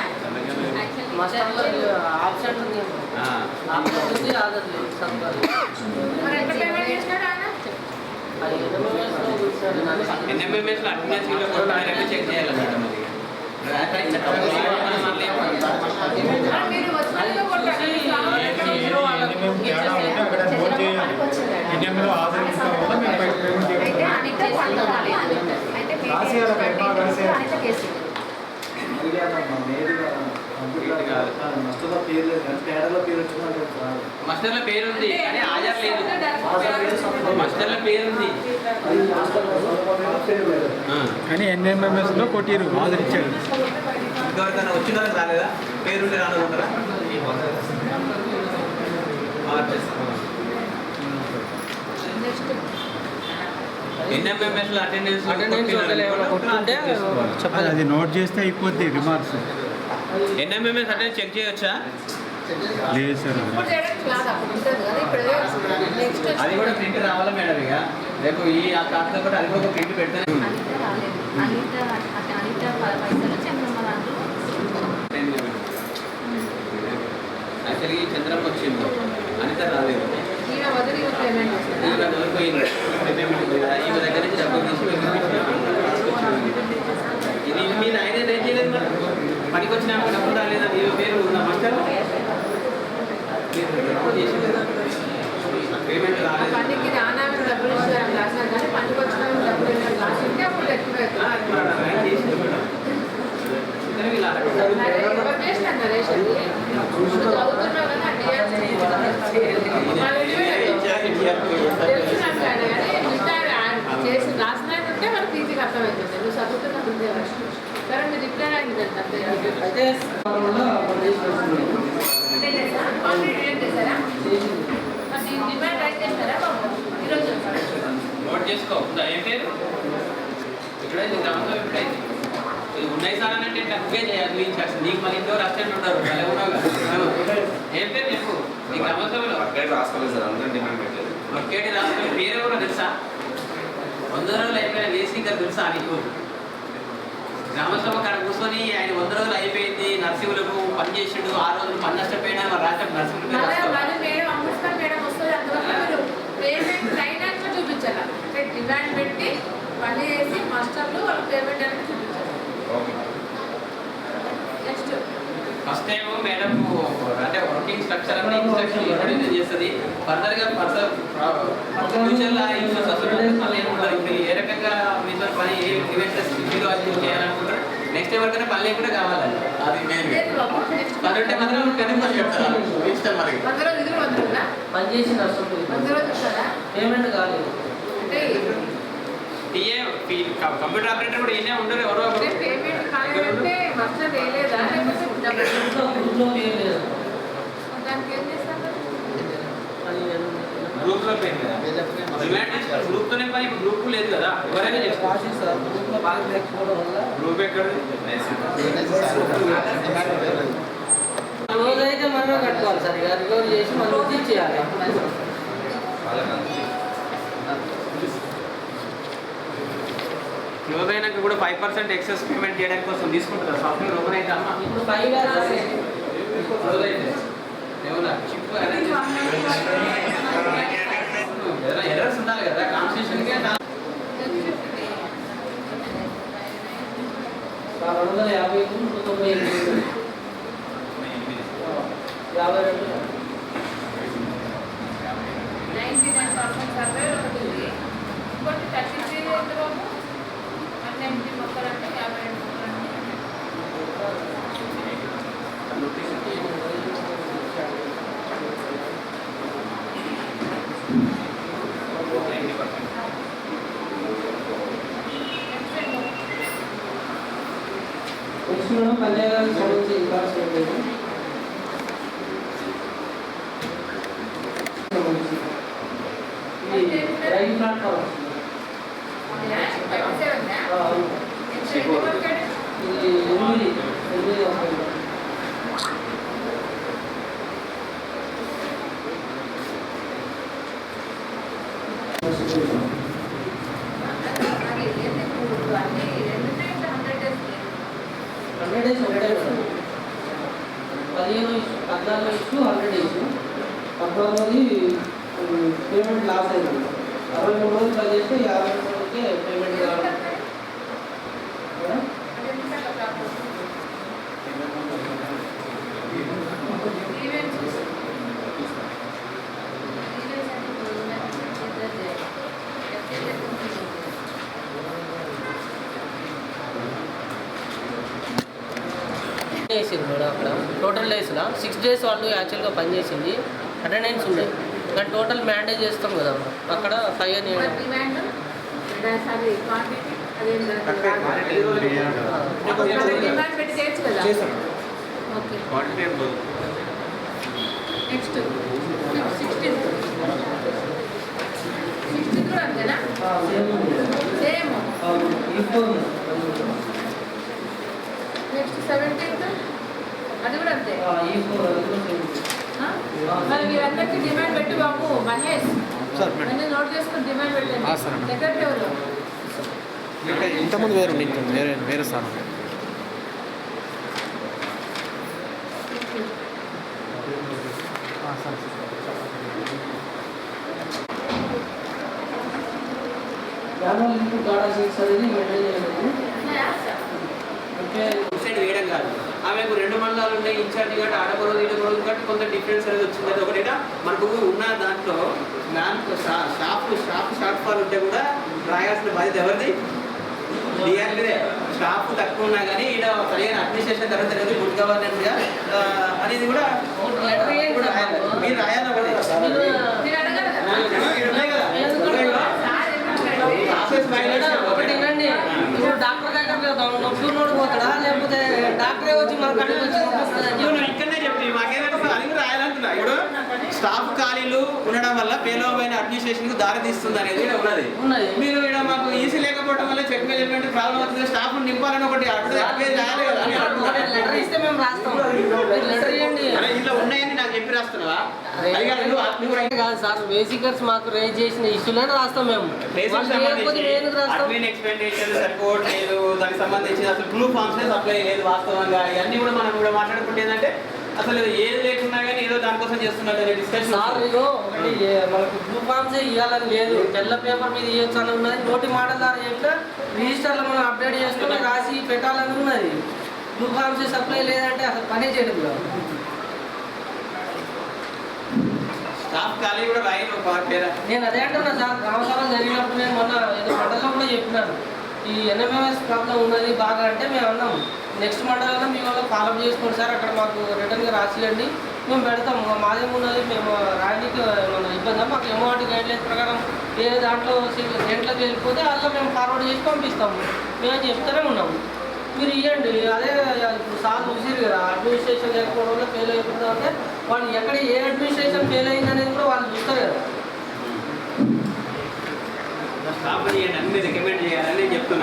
[SPEAKER 3] ఆబ్సెంట్ ఉంది ఆబ్సెంట్ ఉంది ఆదర్ లేదు సంపాలి
[SPEAKER 4] మరి ఎంత పేమెంట్ చేసినాడు ఆయన
[SPEAKER 1] ఎన్ఎంఎంఎస్లో అటెండెన్స్ కూడా కొట్టాలని చెక్ చేయాలి మేడం అది
[SPEAKER 4] మీరు వచ్చినట్టుగా కొట్టాలి
[SPEAKER 1] మస్టర్ల పేరు ఉంది కానీ హాజరు లేదు మస్టర్ల పేరు ఉంది
[SPEAKER 7] కానీ ఎన్ఎంఎంఎస్లో కొట్టిరు హాజరు ఇచ్చాడు.
[SPEAKER 1] ఇంతవరకు వచ్చిన రాలేదా పేరు రానుకుంటారా ఎన్ఎంఎంఎస్లో అటెండెన్స్
[SPEAKER 3] కొట్టుంటే
[SPEAKER 7] చెప్పాలి, అది నోట్ చేస్తే అయిపోద్ది రిమార్క్స్.
[SPEAKER 1] ఎన్ఎంఎంఎస్ అటెండెన్స్ చెక్ చేయొచ్చా?
[SPEAKER 7] లేదు సార్,
[SPEAKER 4] ఇప్పుడు చేయడానికి క్లాస్ అప్పుడు ఉంటుంది కదా ఇప్పుడు నెక్స్ట్
[SPEAKER 1] అది కూడా ప్రింట్ రావాలా మేడం? ఇక రేపు ఈ ఆ కార్డులో కూడా అది కూడా ఒక ప్రింట్ పెడతాను. యాక్చువల్గా ఈ చంద్రమ్మ వచ్చింది, అనిత రాలేదు.
[SPEAKER 4] ఈయన వదిలి పేమెంట్ చేస్తారా
[SPEAKER 1] ఈమె వదిలిపోయింది. ఈమె దగ్గర నుంచి డబ్బులు తీసి ఇది మీరు ఆయన ఏం చేయలేదు మరి పనికి వచ్చినా డబ్బులు రాలేదు. అది పేరు నా మాస్టర్ పేమెంట్ రాలేదు.
[SPEAKER 4] పనికి రానామే డబ్బులు ఇస్తారని రాసినా కానీ పనికి వచ్చిన డబ్బులు ఏమైనా రాసింటే అప్పుడు ఎక్కువ ఎవరు చేసినారు నరేష్ అది చదువుతున్నావు కదా తెలుసు నాకు ఆయన కానీ చేసి రాసిన ఉంటే మనకి ఈజీగా అర్థమవుతుంది. నువ్వు చదువుతున్నప్పుడు ఉందే సరే మీరు రిప్లైర్ అయిందంట అంతే
[SPEAKER 3] అయితే
[SPEAKER 4] కాంట్రిబ్యూట్ చేశారా మరి డిమాండ్ రైట్ చేస్తారా బాబు ఈరోజు
[SPEAKER 1] నోట్ చేసుకో. ఏం పేరు ఎక్కడైతే గ్రామంలో ఎప్పుడైతే ఉన్నాయి సార్ అని అంటే తక్కువే చేయాలి. నీకు మళ్ళీ ఇంట్లో అసిస్టెంట్ ఉంటారు అలా ఉన్నావు కదా. ఏం పేరు చెప్పు నీ గ్రామసభలో
[SPEAKER 5] రాసుకోలేదు సార్, అందరూ డిమాండ్ పెట్టలేదు.
[SPEAKER 1] ఒకేటి రాసుకుని పేరు ఎవరో తెలుసా? 100 రోజులు అయిపోయిన వేసి ఇంకా తెలుసా నీకు? గ్రామసభ కాడ కూర్చొని ఆయన 100 రోజులు అయిపోయింది నర్సింహులకు పని చేసిండు, 6 రోజులు పని నష్టపోయినా మరి రాష్ట్ర నర్సింహులు
[SPEAKER 4] మేడం అంబేద్కర్ మేడం వస్తుంది అందువల్ల మీరు పేమెంట్ అయినాక చూపించాలి. డిమాండ్ పెట్టి పని చేసి మాస్టర్లు వాళ్ళు పేమెంట్ అనేది చూపించాలి. నెక్స్ట్
[SPEAKER 1] ఫస్ట్ టైం మేడం అంటే వర్కింగ్ స్ట్రక్చర్ అంటే ఇన్స్ట్రక్షన్ ఇంట్రడ్యూస్ చేస్తుంది. ఫర్దర్గా ఫ్యూచర్లో ఇష్యూస్ అసలు మళ్ళీ ఏముండదు. ఇప్పుడు ఏ రకంగా మీతో పని ఏ ఈవెంట్స్ మీరు అది చేయాలనుకుంటారు నెక్స్ట్ ఎవరికైనా పని లేకుండా కావాలి. అది మెయిన్ పనుంటే మాత్రం కనిపించి చెప్తారు ఇష్టం మనకి.
[SPEAKER 4] 100 రోజులు ఇది 100 రోజులా
[SPEAKER 3] పని చేసిన అసలు
[SPEAKER 4] 100 రోజులు వస్తుందా
[SPEAKER 3] పేమెంట్ కాలేదు
[SPEAKER 4] అంటే
[SPEAKER 1] టీఏ కంప్యూటర్ ఆపరేటర్ కూడా ఈయనే ఉండరు ఎవరో ఒకరు.
[SPEAKER 4] పేమెంట్ కాలేదంటే మాస్టర్ వేయలేదా లేకపోతే
[SPEAKER 3] గ్రూప్లో పేరు లేదు
[SPEAKER 4] దానికి ఏం చేస్తారు?
[SPEAKER 1] గ్రూప్లో పేరు కదా గ్రూప్తోనే పని. ఇప్పుడు గ్రూప్ లేదు కదా, ఎవరైనా చేసుకోవచ్చు.
[SPEAKER 3] గ్రూప్లో బాగా లేకపోవడం వల్ల
[SPEAKER 1] గ్రూప్ ఎక్కడ
[SPEAKER 3] రోజైతే మనమే కట్టుకోవాలి సార్. ఇక రికవర్ చేసి మనం ఇచ్చేయాలి.
[SPEAKER 1] క్లోజ్ అయినాక కూడా 5% ఎక్సెస్ పేమెంట్ చేయడానికి కోసం తీసుకుంటారు. సాఫ్ట్వేర్ ఓపెన్ అయితే అమ్మ
[SPEAKER 3] ఇప్పుడు 5
[SPEAKER 1] క్లోజ్ అయితే ఏమన్నా చిప్ ఎర్రర్స్ ఉండాలి కదా కాన్స్టిట్యూషన్కి.
[SPEAKER 3] 250 198 52
[SPEAKER 4] 99% సర్వే ఒకటి ఉంది. ఇంకోటి 33 ఎంత బాబు 190 మొక్కలు అంటే 52 మొక్కలు అంటే
[SPEAKER 3] వచ్చిన కళ్యాణ్ సంబంధించి రికార్డ్స్ పెట్టలేదు. రైతు ప్లాట్ఫామ్ ఇది 8
[SPEAKER 4] అది
[SPEAKER 3] 100 days ఉంటాయి మేడం. 14 ఇష్యూ 100 ఇష్యూ 14ది పేమెంట్ లాస్ అయింది. 63 రోజులు పని చేస్తే 50 రోజులకే పేమెంట్ కావాలి. చేసింది మేడం. అక్కడ టోటల్ డేస్లో 6 days వాళ్ళు యాక్చువల్గా పనిచేసింది. అటెండెన్స్ ఉన్నాయి కానీ టోటల్ మ్యాండేజ్ చేస్తాం కదా అక్కడ 5 అని
[SPEAKER 4] నెక్స్ట్ 16 కూడా అంతేనా? సేమ్. నెక్స్ట్ 17 అది కూడా అంతే. మరి మీరందరికీ డిమాండ్ పెట్టి బాబు మహేష్ అన్నీ నోట్ చేసుకుని డిమాండ్ పెట్టండి. సెక్రటరీ ఎవరు?
[SPEAKER 7] ఇంతకుముందు వేరే సార్
[SPEAKER 3] గాడా సీట్స్ అనేది మెయింటైన్ చేయలేదు.
[SPEAKER 1] సైడ్ వేయడం కాదు. ఆమెకు 2 మండలాలు ఉన్నాయి ఇన్ఛార్జ్ కాబట్టి ఆడకూడదు ఈడకూడదు కాబట్టి కొంత డిఫరెన్స్ అనేది వచ్చింది. అది ఒకటి మనకు ఉన్న దాంట్లో షార్ట్ ఫాల్ ఉంటే కూడా రాయాల్సిన బాధ్యత ఎవరిది? డిఆర్లే. స్టాఫ్ తక్కువ ఉన్నా కానీ ఈడ సరైన అడ్మినిస్ట్రేషన్ జరుగుతుంది గుడ్ గవర్నెన్స్గా అనేది కూడా మీరు రాయాలి.
[SPEAKER 3] ఇప్పుడు డాక్టర్ దగ్గర నొప్పున్నోడు పోతాడా లేకపోతే డాక్టరే వచ్చి మన కడుపు వచ్చి
[SPEAKER 1] ఇక్కడనే చెప్పి మాకేదైనా అది కూడా రాయాలంటున్నా. ఇప్పుడు స్టాఫ్ ఖాళీలు ఉండడం వల్ల పేలవమైన అడ్మినిస్ట్రేషన్ కు దారి తీస్తుంది అనేది ఉన్నది. మీరు ఇక్కడ మాకు ఈసీ లేకపోవడం వల్ల చెక్ మేనేజ్మెంట్ ప్రాబ్లం అవుతుంది. స్టాఫ్ నింపాలని ఒకటి రాయాలి కదా.
[SPEAKER 3] లెటర్ ఇస్తే మేము రాస్తాం. లెటర్ ఇవ్వండి.
[SPEAKER 1] ఇంట్లో ఉన్నాయని నాకు చెప్పి రాస్తున్నావా?
[SPEAKER 3] కాదు సార్, బేసికర్స్ మాకు రేజ్ చేసిన ఇష్యూలను రాస్తాం మేము.
[SPEAKER 1] అడ్మిన్ ఎక్స్పెండిచర్ సరిపోవట్లేదు, దానికి సంబంధించిన అసలు బ్లూ ఫామ్స్ సప్లై లేదు వాస్తవంగా. ఇవన్నీ కూడా మనం కూడా మాట్లాడుకుంటే ఏంటంటే అసలు ఏది లేకున్నా కానీ ఏదో దానికోసం చేస్తున్నారు డిస్కషన్.
[SPEAKER 3] సార్ మనకు బ్లూ ఫామ్సే ఇవ్వాలని లేదు, తెల్ల పేపర్ మీద ఇవ్వచ్చు అని ఉన్నది. నోటి మాట ద్వారా చెప్తే రిజిస్టర్లో మనం అప్డేట్ చేసుకుని రాసి పెట్టాలని ఉన్నది. బ్లూ ఫామ్స్ సప్లై లేదంటే అసలు పనే చేయడం కాదు.
[SPEAKER 1] స్టాఫ్ ఖాళీ కూడా రాయను.
[SPEAKER 3] నేను అదే అంటున్నా సార్, గ్రామసభలు జరిగినప్పుడు నేను మొన్న ఏదో మండలంలో కూడా చెప్పినాను ఈ ఎన్ఎంఎంఎస్ ప్రాబ్లం ఉన్నది బాగా అంటే మేము అన్నాం నెక్స్ట్ మండలంలో మీ వాళ్ళు ఫాలోఅప్ చేసుకోండి సార్, అక్కడ మాకు రిటర్న్గా రాసియండి మేము పెడతాం. మాదేమున్నది మేము రాయడానికి మన ఇబ్బంది, మాకు ఎంఓఆర్టీ గైడ్లైన్స్ ప్రకారం ఏ దాంట్లో దేంట్లోకి వెళ్ళిపోతే అందులో మేము ఫార్వర్డ్ చేసి పంపిస్తాము. మేము చెప్తూనే ఉన్నాము, మీరు ఇవ్వండి. అదే ఇప్పుడు సార్ చూసారు కదా అడ్మినిస్ట్రేషన్ లేకపోవడం వల్ల ఫెయిల్ అయిపోతుంది అంటే వాళ్ళు ఎక్కడ ఏ అడ్మినిస్ట్రేషన్ ఫెయిల్ అయింది అనేది కూడా వాళ్ళు చూస్తారు కదా.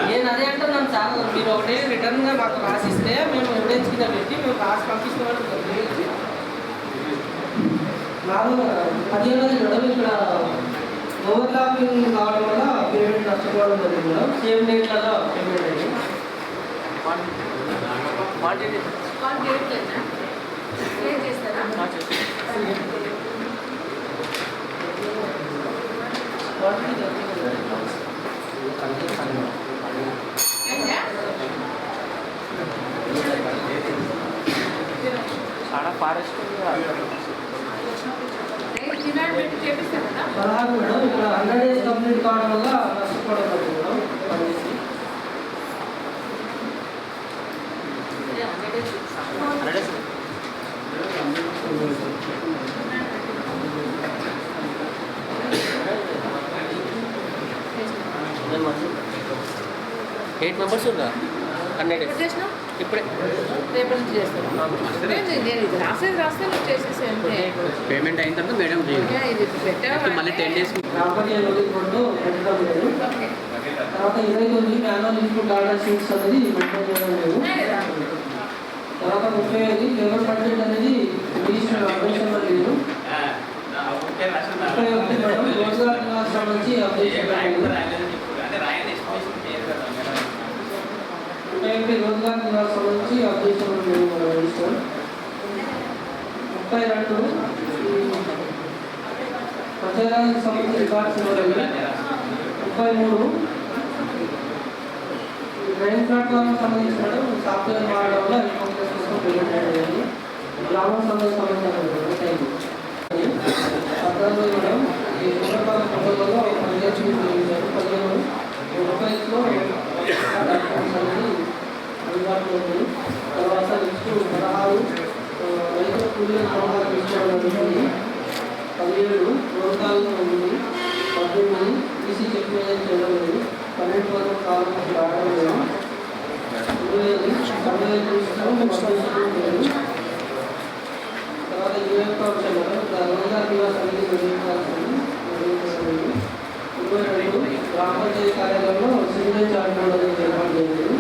[SPEAKER 3] నేను అదే అంటున్నాను సార్, మీరు ఒకటి రిటర్న్గా మాకు రాసిస్తే మేము ఎవిడెన్స్ కింద పెట్టి మేము రాసి పంపిస్తున్నాం. నాకు 15 రోజులు ఇక్కడ ఓవర్లాపింగ్ కావడం వల్ల పేమెంట్ నష్టపోవడం జరిగింది మేడం. సేమ్ డేట్లలో పేమెంట్ అయ్యింది.
[SPEAKER 4] Forest
[SPEAKER 3] 16 madam. ఇక్కడ 100 days కంప్లీట్ కావడం వల్ల నష్టపోవడం జరుగుతుంది మేడం.
[SPEAKER 1] ఎయిట్ మెంబర్స్ ఉందా 100 ఇప్పుడే
[SPEAKER 4] రేపటి నుంచి చేస్తాను. నేను ఇది రాసేది రాస్తే నువ్వు చేసేసి
[SPEAKER 1] పేమెంట్ అయిన తర్వాత మేడం
[SPEAKER 4] ఇది పెట్టావు
[SPEAKER 1] మళ్ళీ 10 days
[SPEAKER 3] కాబట్టి పెట్టడం లేదు. తర్వాత 29 మ్యానువల్ ఇన్పుట్ ఆర్డర్ షీట్స్ అనేది మెయింటైన్ చేయడం లేదు. తర్వాత 35 లేబర్ బడ్జెట్ అనేది రిజిస్టర్ అప్డేషన్లో లేదు. 31 మేడం రోజ్గార్ నివాస్ సంబంధించి అప్డేషన్ లేదు. रोजगार निवास संबंधी अध्यक्षులు రిజిస్టర్ 32 ప్రజారాజ్య సమితి రికార్డ్స్ 33 డ్రైన్ ప్లాట్ఫామ్ సంబంధించిన సాఫ్ట్వేర్ వాడడం వల్ల ఇన్ఫర్మేషన్ కోసం పేమెంట్ అయ్యింది గ్రామ సంబంధించిన పత్రాలు ఇవ్వడం ఈ పుస్తకాల ఫోటోలలో పనిచేసి 15 రూపాయలతో అందుబాటులో ఉంది. తర్వాత నెక్స్ట్ 16 రైతు కూలీల సలహాలు తీసుకోవడం జరుగుతుంది. 17 ప్రోత్సాహాలు ఉంది. 18 ఈసీ చెక్ మీద చేయడం లేదు. 12 వరకు కాలం రావడం లేదు. 25 సర్వే చూసుకోవడం లేదు. తర్వాత 21 అంశం రోజుగా నివాస అనేది నిర్వహించాల్సింది. 22 గ్రామ పంచాయతీ కార్యాలయంలో సివిల్ చార్ట్ అనేది ఏర్పాటు చేయాలి.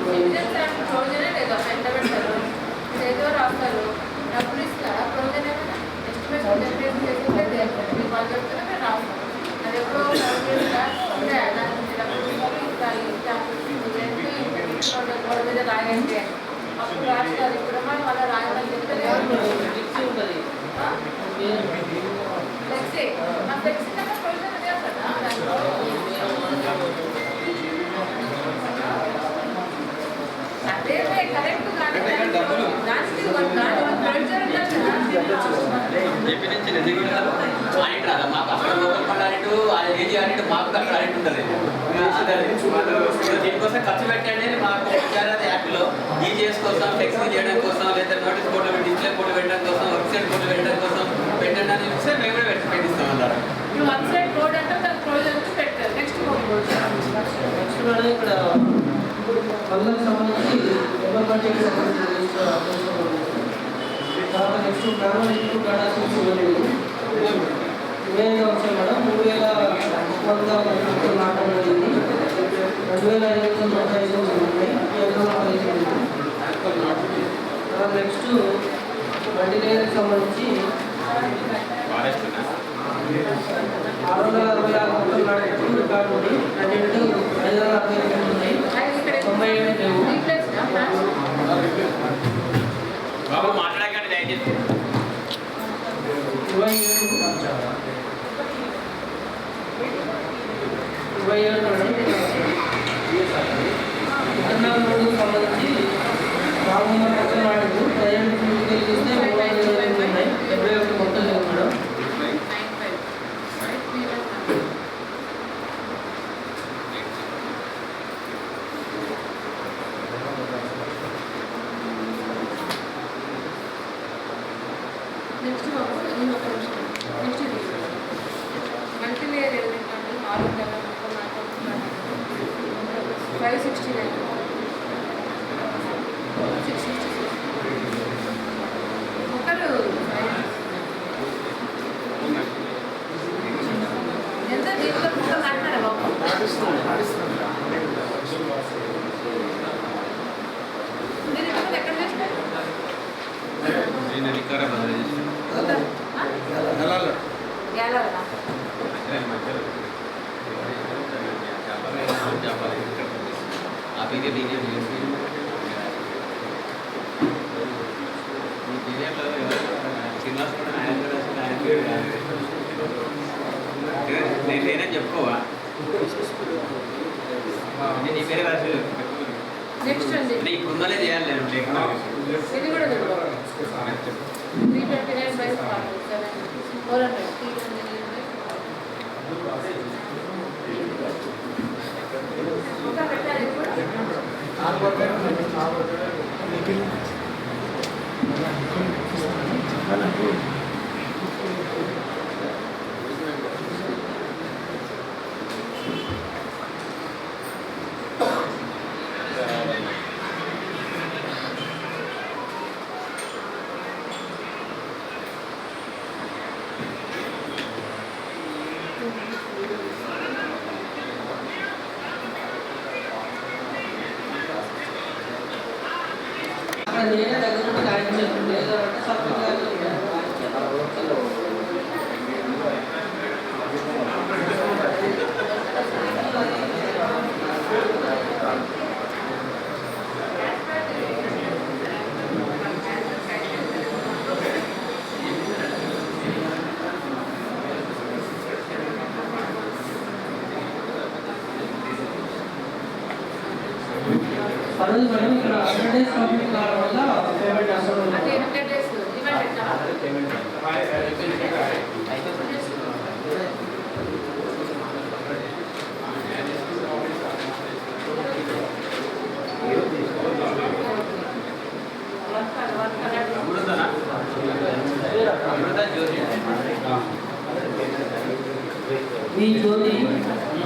[SPEAKER 4] ప్రయోజనే లేదా పెట్టబెడతారు ఏదో రాస్తారు డబ్బులు ఇస్తారా ప్రయోజనం ఏమైనా ఎస్టిమేషన్ జనరేట్ చేసుకుంటే మీరు వాళ్ళు చెప్తున్నా మేము రాస్తాం అది ఎప్పుడో ఉంటే దానికి డబ్బులు గోడ మీద రాయండి అని అప్పుడు రాస్తారు ఇప్పుడు మనం అలా రాయమని చెప్తే ఫ్లెక్సీ ఆ ఫ్లెక్సీ కన్నా ప్రయోజనం అదే కదా దాంట్లో అదే కరెక్ట్ కానీ దానికి
[SPEAKER 1] మాకు అక్కడ లోకల్ ఫండ్ అన్నట్టు ఏజీ అన్నట్టు మాకు అక్కడ అన్నట్టు ఉంటుంది. దీనికోసం ఖర్చు పెట్టండి మాకు పంచాయతీ యాక్ట్లో ఈజీఎస్ కోసం ఫ్లెక్సీ చేయడం కోసం లేదా నోటీస్ బోర్డు డిస్ప్లే బోర్డు పెట్టడం కోసం వెబ్సైట్ బోర్డు పెట్టడం కోసం పెట్టండి అని చెప్తే మేము కూడా పెట్టిస్తాం అన్నారు.
[SPEAKER 4] నువ్వు వెబ్సైట్ బోర్డు అంటే దానికి ప్రయోజనం పెట్టారు నెక్స్ట్
[SPEAKER 3] నెక్స్ట్ ఇక్కడ పనులకు సంబంధించి ఎవరి బడ్జెట్ సంబంధించి తర్వాత నెక్స్ట్ గ్రామ ఇన్పుట్ కడాల్సి ఇవ్వలేదు. ఇవేగా వచ్చాయి మేడం 3000 నాటం జరిగింది. 2535 ఉన్నాయి. తర్వాత నెక్స్ట్ బండి లేయర్కి సంబంధించి 666 మొత్తం నాటు రికార్డు ఉంది. 562 ఉన్నాయి. 97 లేవు.
[SPEAKER 1] బాబు మాట్లాడకండి దయచేసి.
[SPEAKER 3] 27 సంబంధించి 400 మొత్తం నాటు 15 చూస్తే 325 ఉన్నాయి. 71 మొత్తం లేవు మేడం.
[SPEAKER 4] నెక్స్ట్ బాబు నేను ఒక నిమిషం నెక్స్ట్ ఇది మల్టీ లేయర్ ఎలిమెంట్ అండి 600 569 666 ఒకరు ఎంత దీంట్లో మొక్కలు నాటినారా బాబు మీరు ఇప్పుడు ఎక్కడ చేసినారు గ్యాలరీనా
[SPEAKER 1] నేనే చెప్పుకోవా నీ పేరే రాసి
[SPEAKER 4] నెక్స్ట్ అండి
[SPEAKER 1] ఇప్పుడున్నలే చేయాలి నేను
[SPEAKER 4] ఇది కూడా చూడండి 329/7 400 ఇంకా పెట్టాలి ఇప్పుడు
[SPEAKER 3] నేనే దగ్గర నుండి రాయించాను లేదంటే సబ్జెక్ట్ పర్లేదు మేడం, ఇక్కడ 100 days కంప్లీట్ కావడం వల్ల పేమెంట్ అసలు
[SPEAKER 4] అంటే 100 days డిమాండ్ ఎట్లా?
[SPEAKER 3] ఈ జ్యోతి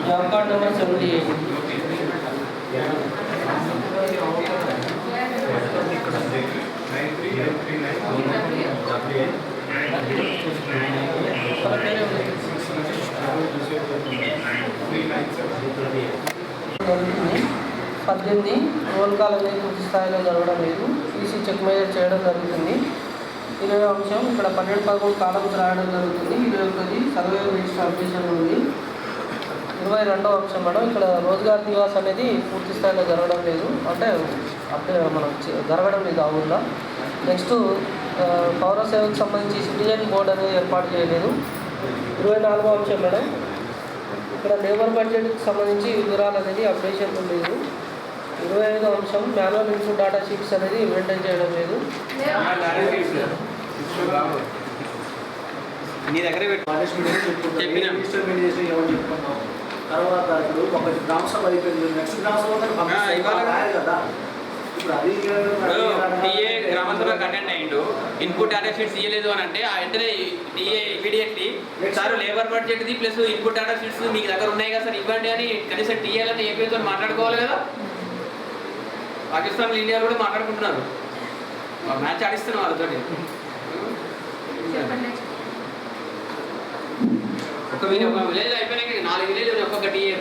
[SPEAKER 3] జాబ్ కార్డ్ నెంబర్ 78. జరుగుతుంది 18 రోల్ కాల్ అనేది పూర్తి స్థాయిలో జరగడం లేదు. ఈసీ చెక్ మేజర్ చేయడం జరుగుతుంది. 20 అంశం ఇక్కడ 12-11 కాలమ్స్ రాయడం జరుగుతుంది. 21 సర్వే రిజిస్టర్ అప్డేషన్ ఉంది. 22వ అంశం మేడం, ఇక్కడ రోజ్గార్ దివాస్ అనేది పూర్తి స్థాయిలో జరగడం లేదు, అంటే మనం జరగడం లేదు ఆ ఊళ్ళో. నెక్స్ట్ పౌర సేవకు సంబంధించి సిటిజన్ బోర్డు అనేది ఏర్పాటు చేయలేదు. 24వ అంశం మేడం, ఇక్కడ లేబర్ బడ్జెట్కి సంబంధించి వివరాలు అనేది అప్డేషన్ లేదు. 25వ అంశం మాన్యువల్ ఇన్పుట్ డేటా షీట్స్ అనేది మెయింటైన్ చేయడం లేదు.
[SPEAKER 1] నీ దగ్గర
[SPEAKER 2] తర్వాత ఇప్పుడు ఒక గ్రామ సభ అయిపోయింది, నెక్స్ట్ గ్రామ సభ కదా. ఇప్పుడు అది
[SPEAKER 1] టీఏ గ్రామ సభకు అటెండ్ అయ్యిండు, ఇన్పుట్ డేటా షీట్స్ ఇవ్వలేదు అని అంటే వెంటనే టీఏ ఇమీడియట్లీ సార్ లేబర్ బడ్జెట్ది ప్లస్ ఇన్పుట్ డేటా షీట్స్ మీకు దగ్గర ఉన్నాయి కదా సార్ ఇవ్వండి అని కనీసం టీఏలని ఏపీతో మాట్లాడుకోవాలి కదా. పాకిస్తాన్ ఇండియాలో కూడా మాట్లాడుకుంటున్నారు, మ్యాచ్ ఆడిస్తున్నాం వాళ్ళతో. ఒక విలేజ్ అయిపోయినాక 4 విలేజ్ ఒక్కొక్క టీఏ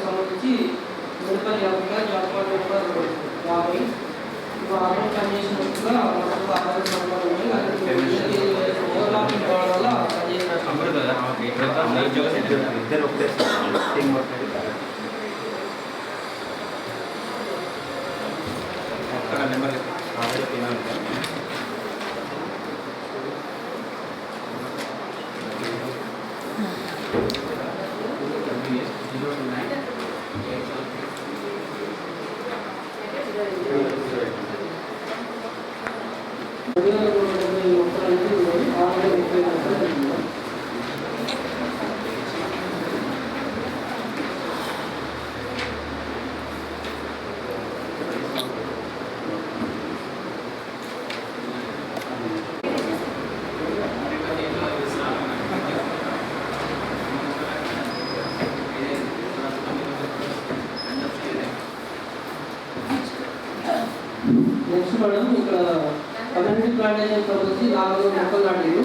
[SPEAKER 3] సంబంధించి municipal job card number 50 order పనిచేసినట్టుగా ఆధార్ సంబంధం ఓవర్లాపింగ్ కావడం వల్ల
[SPEAKER 1] నెంబర్
[SPEAKER 3] నెక్స్ట్ మేడం, ఇక్కడ కమ్యూనిటీ ప్లాంటేషన్ సంబంధించి 400 మొక్కలు నాటారు.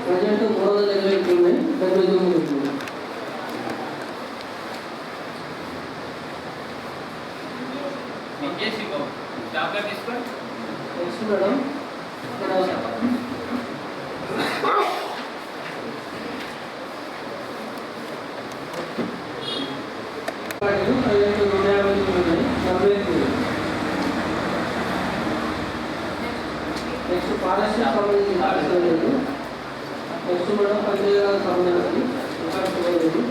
[SPEAKER 3] ప్రజెంట్ 320 ఉన్నాయి, 79 ఉన్నాయి. నెక్స్ట్ మేడం, ఇక్కడ ప్రజెంట్ 150 ఉన్నాయి, 40 ఉన్నాయి. నెక్స్ట్ ఫారెస్ట్ సంబంధించి లేదు. నెక్స్ట్ మేడం పంచాయతీరాజ్ సంబంధించి లేదు.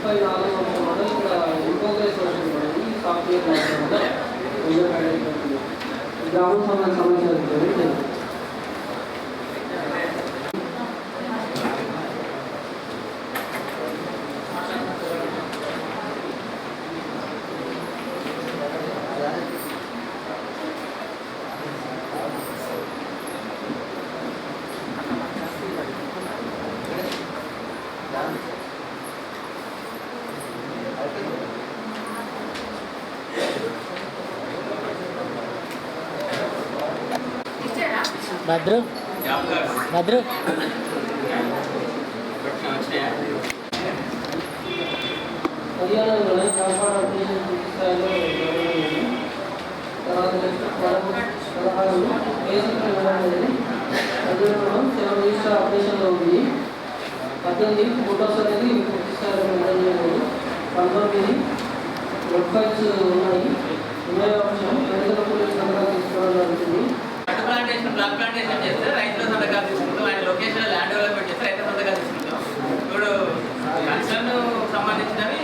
[SPEAKER 3] 34వ అంశం మేడం, ఇక్కడ ఇన్ఫోగ్రెస్ వర్షన్ మేడం, ఈ సాఫ్ట్వేర్ గ్రామం సంబంధించిన
[SPEAKER 9] భద్రు భద్రు
[SPEAKER 3] హర్యానాలో జాబ్కార్డ్ అప్డేషన్ పూర్తి స్థాయిలో తర్వాత నెక్స్ట్ 16 బేసిక్ ఇవ్వడం అనేది సెవెన్ రిజిస్టర్ అప్డేషన్లో ఉంది. 18 ఫోటోస్ అనేది పూర్తి స్థాయిలో ఇవ్వడం లేదు. 19 వెబ్ ఫైల్స్ ఉన్నాయి. 20వ అంశం రైతుల పోలీస్ సంతకాలు తీసుకోవడం జరుగుతుంది.
[SPEAKER 1] బ్లాక్ ప్లాంటేషన్ చేస్తే రైతుల సంతకాలు తీసుకుంటాం, ఆయన లొకేషన్ ల్యాండ్ డెవలప్మెంట్ చేస్తే రైతుల సంతకాలు తీసుకుంటాం. ఇప్పుడు కన్సర్న్ సంబంధించినవి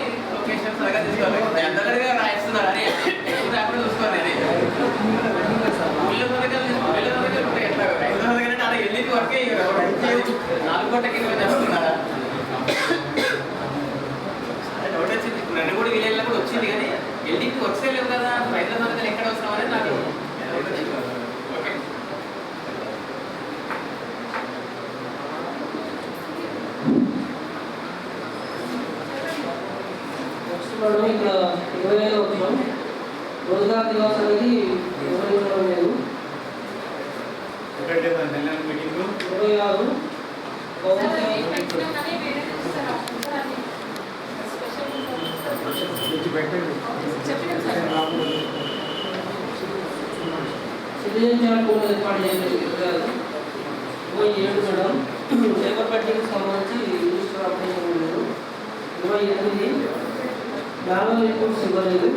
[SPEAKER 1] జనరల్గా రాయిస్తున్నాడు అని అప్పుడు చూసుకోండి ఎట్లా 5,000 కంటే అలా వెళ్ళింది వరకే 4 కోట్లకి చేస్తున్నారా డౌట్ వచ్చింది. నన్ను కూడా విలేజ్లో కూడా వచ్చింది కానీ వెళ్ళింది వర్క్సే లేవు కదా 5,000 ఎక్కడ వస్తున్నాం అనేది నాకు ఓకే.
[SPEAKER 3] మేడం ఇక్కడ 25 వచ్చాం. రోజుగార్ దివాస్ అనేది వివరించడం లేదు. 26 సిటిజన్ చార్ట్ కూడా ఏర్పాటు చేయలేదు. 27 మేడం లేబర్ పెట్టింగ్కి సంబంధించి రిజిస్టర్ ఆపరేషన్ లేదు. 28 మాన్యువల్ రిపోర్ట్స్ ఇవ్వలేదు.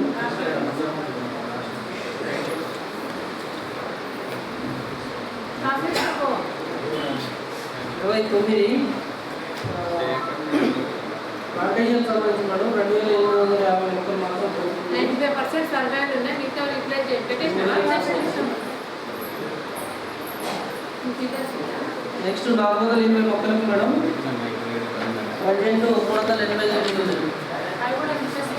[SPEAKER 3] 29 ప్లాంటేషన్ సంబంధించి మేడం 2,750 మొక్కలు మాత్రం
[SPEAKER 4] 95% సర్వేలు ఉన్నాయి. మిగతా రిప్లై
[SPEAKER 3] నెక్స్ట్ 480 మొక్కలకు మేడం 12,389
[SPEAKER 4] అవి కూడా మిస్సెస్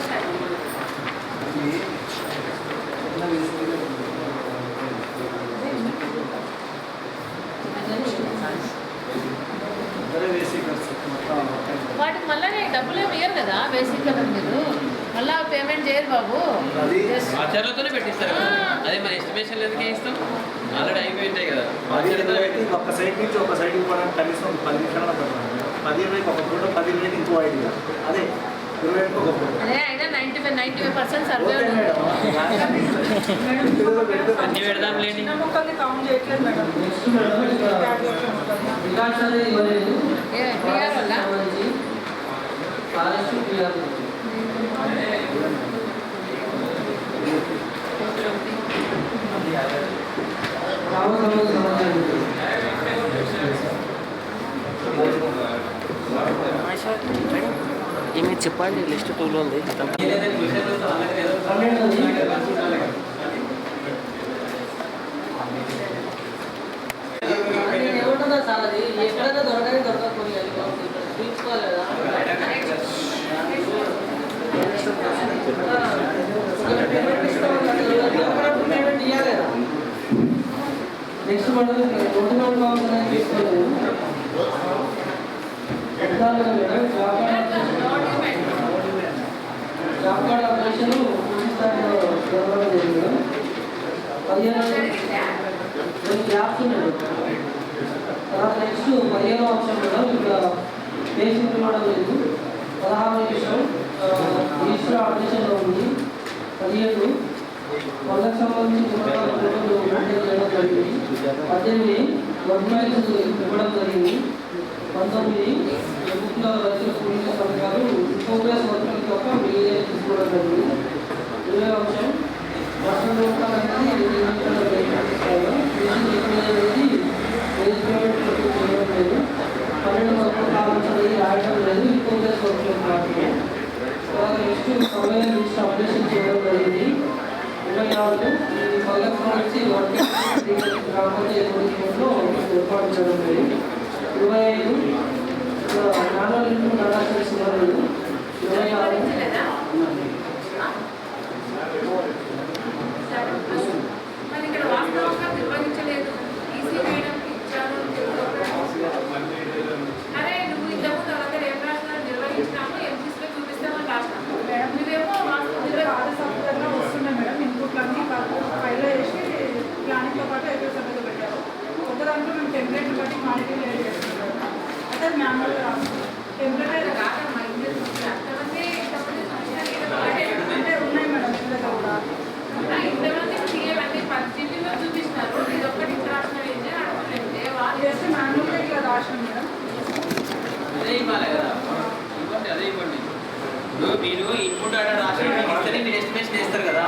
[SPEAKER 4] వాటికి మళ్ళీ డబ్బులు ఏమి ఇయ్యరు కదా బేసిక్ కదా మీరు మళ్ళీ పేమెంట్ చేయరు బాబు.
[SPEAKER 1] ఆచారాలతోనే పెట్టిస్తారు కదా. అదే మరి ఎస్టిమేషన్ ఎందుకే ఇస్తాం ఆల్రెడీ అయిపోయి ఉంటాయి కదా.
[SPEAKER 2] ఒక సైడ్ నుంచి ఒక సైడ్ ఇవ్వడానికి కనీసం 10 నిమిషాలు పడుతుంది. 10 ఒక ఫోటో 10 ఇంకో ఐడియా అదే 20 ఒక ఫోటో
[SPEAKER 4] అదే అయినా 95% సర్వే
[SPEAKER 1] అన్ని పెడదాం లేని
[SPEAKER 8] చిన్న మొక్కల్ని కౌంట్ చేయట్లేదు మేడం.
[SPEAKER 3] నెక్స్ట్ మేడం రికార్డ్స్ అనేది ఇవ్వలేదు.
[SPEAKER 4] క్లియర్ వల్ల
[SPEAKER 3] ఫారెస్ట్ క్లియర్
[SPEAKER 9] ఏమి చెప్పండి లిస్ట్ 2లో ఉంది.
[SPEAKER 3] ఏముంటుందా సార్ అది ఎక్కడైనా దొరకకపోయాలి తీసుకోవాలి కదా. పేమెంట్ ఇవ్వాలి కదా. నెక్స్ట్ మనం ఒరిజినల్ కావాలని తీసుకోలేదు. జాబ్ కార్డ్ ఆపరేషన్ పూర్తి స్థాయిలో జరగడం జరిగింది. 15 గ్యాప్స్ ఉన్నాయి. తర్వాత నెక్స్ట్ 15వ అంశం కూడా ఇక్కడ బేసిక్ ఇవ్వడం లేదు. 16వ విషయం రిజిస్టర్ ఆపరేషన్లో ఉంది. 17 వాళ్ళకి సంబంధించి చేయడం జరిగింది. 18 వర్క్మైల్స్ ఇవ్వడం జరిగింది. 19 బుక్లో రైతుల కూలీల సంఘాలు ప్రోగ్రెస్ వర్కుల యొక్క మిగిలిన తీసుకోవడం జరిగింది. 20వ అంశం పర్సనల్ రూపాయలు అనేది చేయడం లేదు. 12 వర్కులు కావాల్సింది రాయడం లేదు. ప్రోగ్రెస్ వర్కులు మాత్రమే. తర్వాత నెక్స్ట్ సర్వే లిస్ట్ అప్డేషన్ చేయడం జరిగింది. 24 ఈ పల్లెకు సంబంధించి వర్కింగ్ కాకపోతే ఏర్పాటు చేయడం జరిగింది. 25 మాన్యువల్ రిపోర్ట్ అడాప్షన్ ఇవ్వలేదు. 26
[SPEAKER 4] మరి ఇక్కడ వాస్తవంగా నిర్వహించలేదు. ఈసీ మేడంకి ఇచ్చారు. అరే నువ్వు ఇంతకుముందు వాళ్ళ ఏం రాసినా నిర్వహించినాము ఎంసీస్లో చూపిస్తామని రాసినాము. నువ్వేమో
[SPEAKER 8] సాఫ్ట్వేర్లో వస్తున్నాయి మేడం. ఇన్పుట్లన్నీ ఫైల్లో వేసి ప్లానింగ్తో పాటు ఎక్కువ సభ్యులు పెట్టారు. ఒక దాంట్లో మేము టెంప్లెట్ని బట్టి మానిటరింగ్ ఏం చేస్తున్నాం. అయితే మ్యాన్యువల్గా రాస్తున్నాం. టెంప్లెట్
[SPEAKER 4] కాదమ్మా ఇంతమంది
[SPEAKER 8] అంటే ఉన్నాయి మేడం ఇందులో కూడా.
[SPEAKER 4] ఇంతమంది అన్ని 10 జిల్లాలో చూపిస్తున్నారు. ఇది ఒక్కటి ఇక్కడ రాసినారు ఏంటి అడుగుతుంటే వాళ్ళు
[SPEAKER 8] చేస్తే మ్యాన్యువల్గా ఇట్లా రాసినాం మేడం.
[SPEAKER 1] అదే ఇవ్వాలి కదా. ఇవ్వండి అదే ఇవ్వండి. మీరు ఇన్పుట్ ఆర్డర్ రాసి ఇస్తేనే మీరు ఎస్టిమేషన్ వేస్తారు కదా.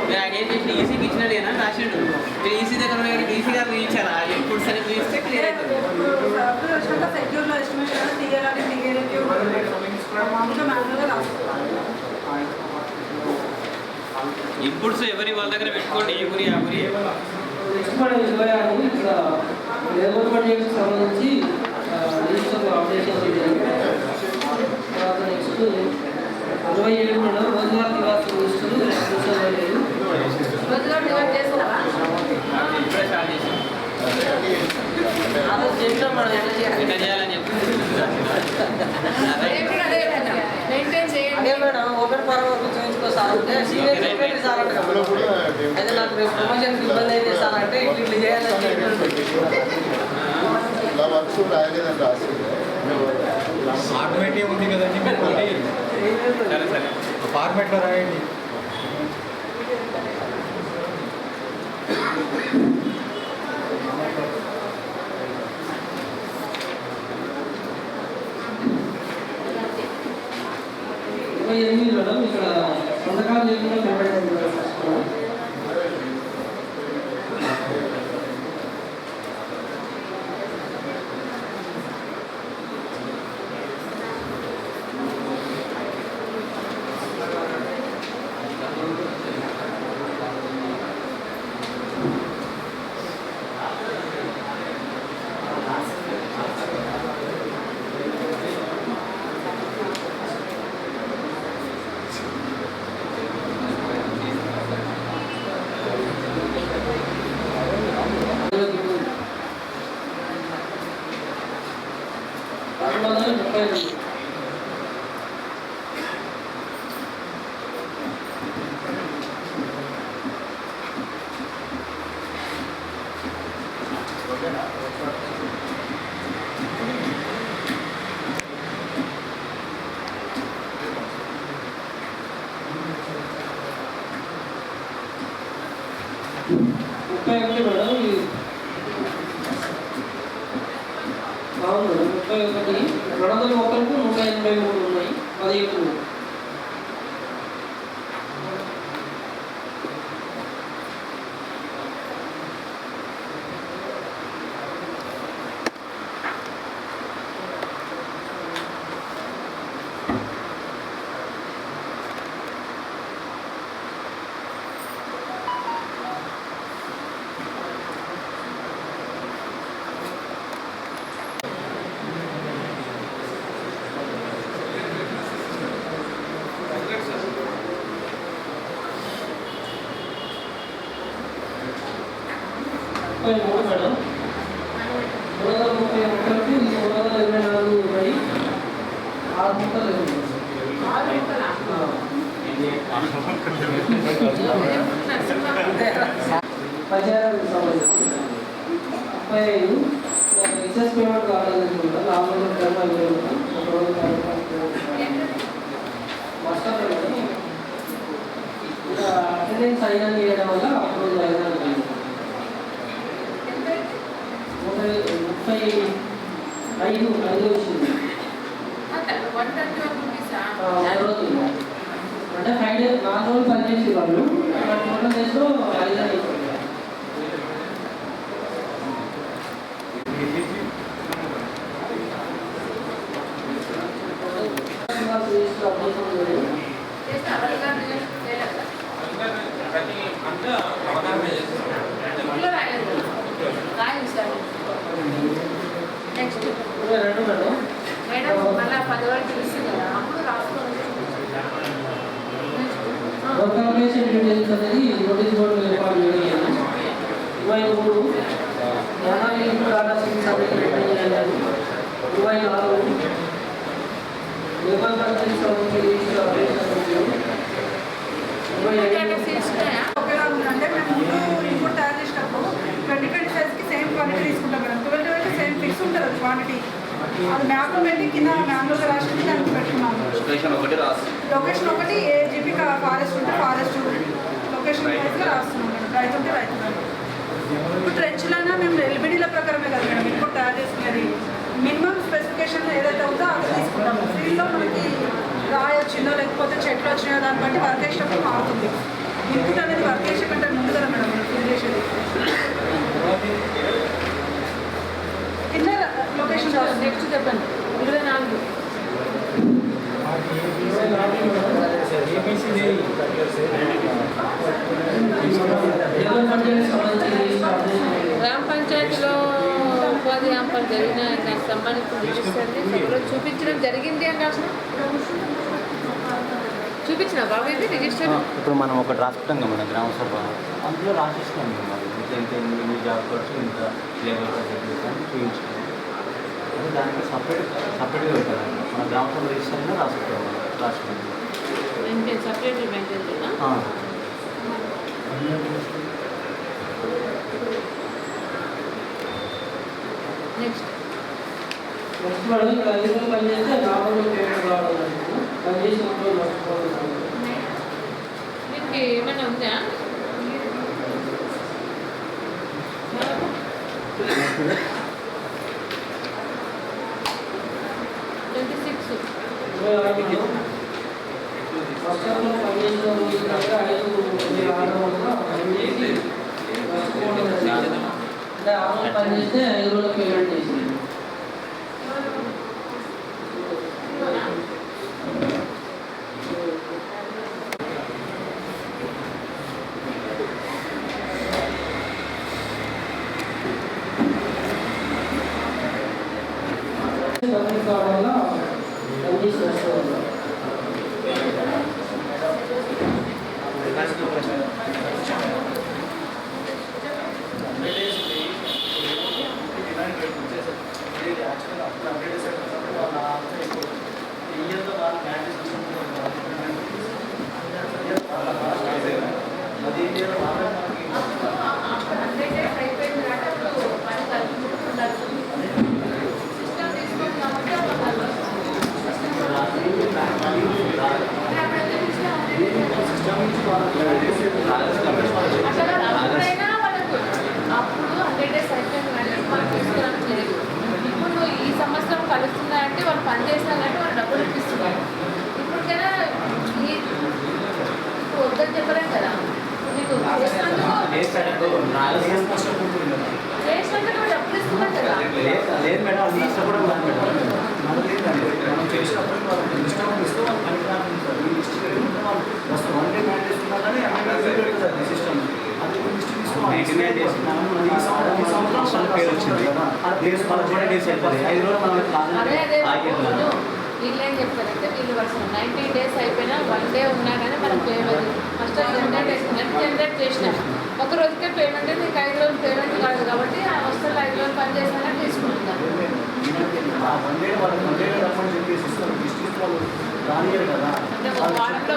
[SPEAKER 1] మీరు ఆయన ఏం చేసిన ఈసీకి ఇచ్చినట్టు రాసిండు. మీరు ఈసీ దగ్గర ఈసీ గారు చూపించారా ఇన్పుట్స్ అని చూపిస్తే క్లియర్ అవుతుంది.
[SPEAKER 8] వచ్చినాక సెక్యూర్లో ఎస్టిమేషన్ తీయాలని మామూలుగా మ్యాన్యువల్గా రాస్తాం.
[SPEAKER 1] ఇన్పుట్స్ ఎవరి వాళ్ళ దగ్గర పెట్టుకోండి, ఏ ఊరి ఆ ఊరి.
[SPEAKER 3] నెక్స్ట్ మనం 26 ఇక్కడ లేబర్ బడ్జెట్కి సంబంధించి రిజిస్టర్ అప్డేషన్ చేయాలి. తర్వాత నెక్స్ట్ 27 మేడం రోజువారీ నివాసం లిస్టులు చూసుకోలేదు.
[SPEAKER 4] రోజుగా డివైడ్ చేస్తావా?
[SPEAKER 1] ఇప్పుడే స్టార్ట్ చేసాం.
[SPEAKER 3] అదే చేస్తాం మేడం,
[SPEAKER 1] ఎట్లా చేయాలని చెప్పి
[SPEAKER 4] మెయింటైన్
[SPEAKER 3] అదే
[SPEAKER 4] చేయండి.
[SPEAKER 3] మేడం ఓపెన్ ఫారం వరకు చూపించుకో సార్ అంటే సీనియర్ సెక్రటరీ సార్ అంటే అయితే నాకు రేపు ప్రమోషన్కి ఇబ్బంది అయితే సార్ అంటే ఇట్లా చేయాలని
[SPEAKER 7] ఫార్మేట్ ఉంది కదండి, మీరు కొట్టేయండి.
[SPEAKER 1] సరే సరే
[SPEAKER 7] ఫార్మేట్లో రాయండి.
[SPEAKER 3] మేడం ఇక్కడ సంతకాలు లేకుండా పెట్టండి. అవును 31 201కు 183 ఉన్నాయి 17. మేడం 331కు 324 ఉన్నాయి 6 ముక్కలు లేవు. పంచాయతీకి సంబంధించి 35 రిసెస్ పేమెంట్ కావాలనుకుంటా లాభంలో టర్మ్ అయిపోయింది. ఒక రోజు మాస్టర్ ఇంకా అటెండెన్స్ అయినా చేయడం వల్ల అప్రూవల్ అయినా 35 వచ్చింది. అంటే 5 days 4 రోజులు పనిచేసి వాళ్ళు 4 డేస్లో 5 అయిపోయింది.
[SPEAKER 4] నెక్స్ట్
[SPEAKER 3] 22 మేడం
[SPEAKER 4] మేడం మళ్ళీ 10 వరకు తెలుస్తుంది కదా, అప్పుడు రాసుకోండి.
[SPEAKER 3] లొకేషన్ డీటెయిల్స్ అనేది నోటీస్ బోర్డు ఏర్పాటు చేయాలి. 23 యానాలి డాటా సిక్స్ అనేది రిటైన్ చేయాలి. 24 లేబర్ కన్సెంట్ సంబంధించి
[SPEAKER 8] ఒకేలా ఉందంటే మేము ముందు ఇంకోటి తయారు చేసినప్పుడు 2025కి సేమ్ క్వాంటిటీ తీసుకుంటాం మేడం. 12 సేమ్ ఫిక్స్ ఉంటుంది అది క్వాంటిటీ. అది మ్యాప్ పెట్టి కింద మ్యాప్లో రాసి దానికి పెట్టుకున్నాము. లొకేషన్ ఒకటి ఏ జీపీ ఫారెస్ట్ ఉంటే ఫారెస్ట్ లొకేషన్ వైజ్గా రాస్తున్నాం మేడం. రైతు ఉంటే రైతు. ఇప్పుడు ట్రెంచ్లైనా మేము ఎల్బిడీల ప్రకారమే కదా మేడం ఇంకోటి తయారు చేసుకునేది. మినిమం స్పెసిఫికేషన్ ఏదైతే ఉందో అది తీసుకుంటాము. ఫీల్డ్లో మనకి రాయి వచ్చిందో లేకపోతే చెట్లు వచ్చినాయో దాన్ని బట్టి వర్క్ చేసేటప్పుడు మారుతుంది. ఇన్పుట్ అనేది వర్క్ చేసే కంటే ముందు కదా మేడం మనం ఫీల్ చేసేది. కింద లొకేషన్
[SPEAKER 4] నెక్స్ట్ చెప్పండి 24
[SPEAKER 7] ఏబిసిడి
[SPEAKER 4] రాసిన చూపించిన బాబు ఇది రిజిస్టర్
[SPEAKER 7] ఇప్పుడు మనం ఒకటి రాసుకుంటాం కదా మన గ్రామ సభ అందులో రాసిస్తాం మరి ఇంత ఇంత జాబ్ కార్డ్స్ ఇంత లేబర్ కార్డ్స్ అని చూపించుకోవాలి అది దానికి సపరేట్గా పెట్టాలి మన గ్రామ సభ రిజిస్టర్ రాసుకుంటాం రాసుకుంటాం
[SPEAKER 4] maintain separate maintain next
[SPEAKER 3] madam ఇక్కడ 5 రోజులు పనిచేస్తే 4 రోజులు పేమెంట్ రావాలి పనిచేసినప్పుడు నష్టపోవాలి
[SPEAKER 4] దీనికి ఏమైనా ఉందా
[SPEAKER 3] ఫస్ట్ టైంలో పనిచేసిన రోజు కనుక 5 అంటే 6 రోజులు పనిచేస్తే 5 రోజులు పేమెంట్ చేసింది కావడం వల్ల కండిషన్ వస్తుంది
[SPEAKER 4] అప్పుడు 100 days అయిపోయింది కానీ మనం తీసుకోవడానికి లేదు. ఇప్పుడు ఈ సంవత్సరం కలుస్తున్నాయంటే వాళ్ళు పని చేసినారంటే వాళ్ళు డబ్బులు ఇప్పిస్తున్నారు. ఇప్పటికైనా ఈ వద్దని చెప్పలేం కదా నీకు చేసినందుకు డబ్బులు ఇస్తున్నారు కదా.
[SPEAKER 2] లేదు మేడం నష్టపడం కాదు మేడం మనం చేసినప్పుడు వాళ్ళు డిస్టర్బ్ ఇస్తూ వాళ్ళు పనికి రాకుండా ఈ లిస్ట్ ఫస్ట్ 1 డే మ్యాన్ చేస్తున్నా కానీ అన్ని సిస్టమ్ అది లిస్ట్ తీసుకున్నాం ఈ సంవత్సరం పేరు వచ్చింది డేస్ మనకు కూడా డేస్ అయిపోయింది 5 రోజులు మనం
[SPEAKER 4] వీళ్ళు ఏం చెప్తారంటే వీళ్ళు వర్షం 90 days అయిపోయినా 1 day ఉన్నా కానీ మనం పేమెంట్ ఫస్ట్ జనరేట్ చేసినట్టు జనరేట్ చేసినాం ఒక రోజుకే పేమెంట్ అయితే ఇంకా 5 రోజులు పేమెంట్ కాదు కాబట్టి ఆ వస్తువులు 5 రోజులు పని చేసినా తీసుకుంటున్నాం. అంటే ఒక వారంలో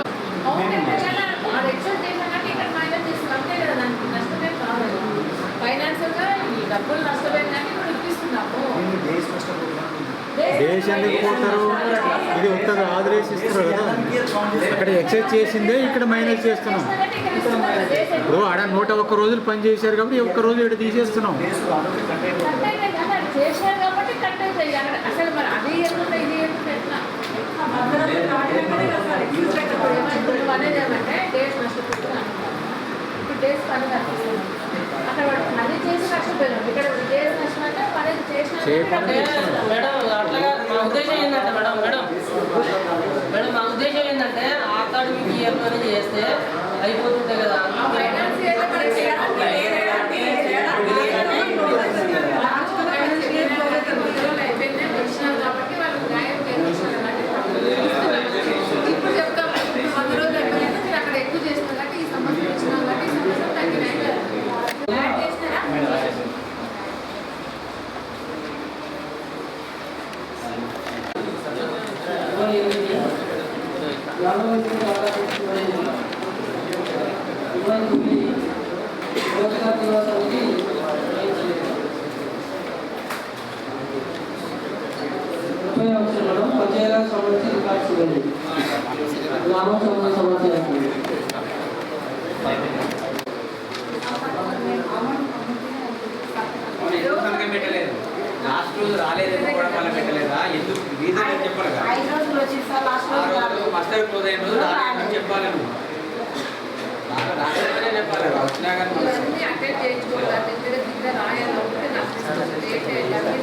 [SPEAKER 4] అవునంటే అది ఎక్సెప్ట్ చేసినట్టు ఇక్కడ మైనస్ చేస్తున్నాం అంతే కదా దానికి నష్టమే కావాలి. ఫైనాన్షియల్గా ఈ డబ్బులు నష్టపోయిందంటే ఇప్పుడు ఇప్పిస్తున్నాము.
[SPEAKER 7] డేస్ ఎందుకు పోతారు ఇది ఒక్క ఆదరేసి ఇస్తారు కదా అక్కడ ఎక్సైజ్ చేసిందే ఇక్కడ మైనస్ చేస్తున్నాం. ఇప్పుడు ఆడ 101 రోజులు పని చేశారు కాబట్టి ఒక్క రోజు ఇక్కడ తీసేస్తున్నాం.
[SPEAKER 4] చేశారు కాబట్టి కట్ అవుతాయి అసలు మరి అది ఏముంటే ఇది ఏముంటే ఎట్లా ఇప్పుడు అనేది ఏమంటే డేస్ నష్టపోతుంది అంటున్నారు. ఇప్పుడు డేస్ పని కనిపిస్తుంది అక్కడ పని చేసి నష్టపోయినాం ఇక్కడ డేస్ నష్టం అంటే పని చేసిన
[SPEAKER 3] మేడం అట్లాగా మా ఉద్దేశం ఏంటంటే మేడం మా ఉద్దేశం ఏంటంటే అకాడమిక్ ఇయర్ లోనే చేస్తే అయిపోతుంటాయి కదా.
[SPEAKER 4] కాబట్టి వాళ్ళు న్యాయం ఇప్పుడు చెప్తాం 100 రోజులు అయిపోయినా మీరు అక్కడ ఎక్కువ చేస్తున్నారు కాబట్టి ఈ సంవత్సరం ఇచ్చినాం కాబట్టి ఈ సంవత్సరం తగ్గినాయి చేసినారా
[SPEAKER 3] రోజ్గార్ దివస్ అనేది మేడం పంచాయతీరాజ్ సంబంధించి రికార్డ్స్ ఇవ్వండి గ్రామ సంబంధించిన సమాచారం
[SPEAKER 1] పెట్టలేదు లాస్ట్ రోజు రాలేదని కూడా మళ్ళీ పెట్టలేదా ఎందుకు రీజన్ ఏం చెప్పాలి కదా
[SPEAKER 8] 5 రోజులు వచ్చి సార్ లాస్ట్ రోజు
[SPEAKER 1] మస్టర్ క్లోజ్ అయిన రోజు రాలేదని చెప్పాలి నువ్వు రాలేదనే చెప్పాలి వచ్చినా కానీ
[SPEAKER 4] ఇవన్నీ అటెండ్ చేయించుకోవాలి దగ్గర రాయాలి ఒకటి నాకు డేట్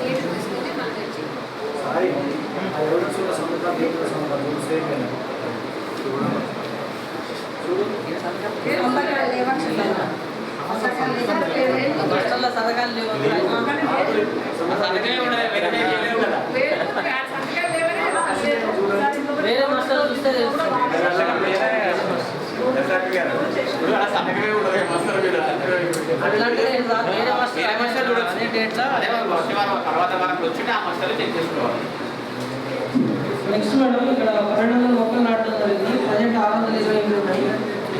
[SPEAKER 4] నీట్ తీసుకొని నాకు తెచ్చి
[SPEAKER 3] సదకాలు లేవు
[SPEAKER 1] సంతకమే ఉండదు వెరిఫై చేయలేవు కదా
[SPEAKER 4] సంతకాలు లేవనే
[SPEAKER 1] అప్పుడు వచ్చి ఆ మసాలా చెక్ చేసుకోవాలి.
[SPEAKER 3] నెక్స్ట్ మేడం ఇక్కడ 1200 మొక్కలు నాటడం జరిగింది. ప్రజెంట్ 628 ఉన్నాయి.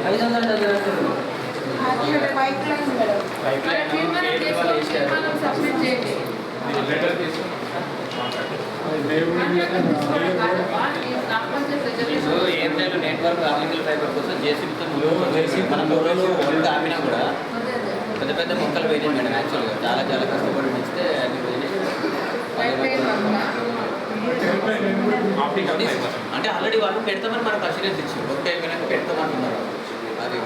[SPEAKER 3] 500 డజన్లు
[SPEAKER 4] pipeline madam.
[SPEAKER 1] Pipeline
[SPEAKER 4] తీర్మానం చేసుకొని తీర్మానం సబ్మిట్ చేయండి.
[SPEAKER 1] లెటర్ తీసుకుని ఇప్పుడు ఏర్టెల్ నెట్వర్క్ ఆప్టికల్ ఫైబర్ కోసం జేసీబీతో మనం 3 రోజులు వరకు ఆపినా కూడా పెద్ద పెద్ద మొక్కలు పోయినాయి మేడం. యాక్చువల్గా చాలా చాలా కష్టపడి ఇస్తే అన్ని పోయినాయి. అంటే ఆల్రెడీ వాళ్ళు పెడతామని మనకు అష్యూరెన్స్ ఇచ్చింది. ఓకే అయిపోయినాక పెడతామంటున్నారు. అది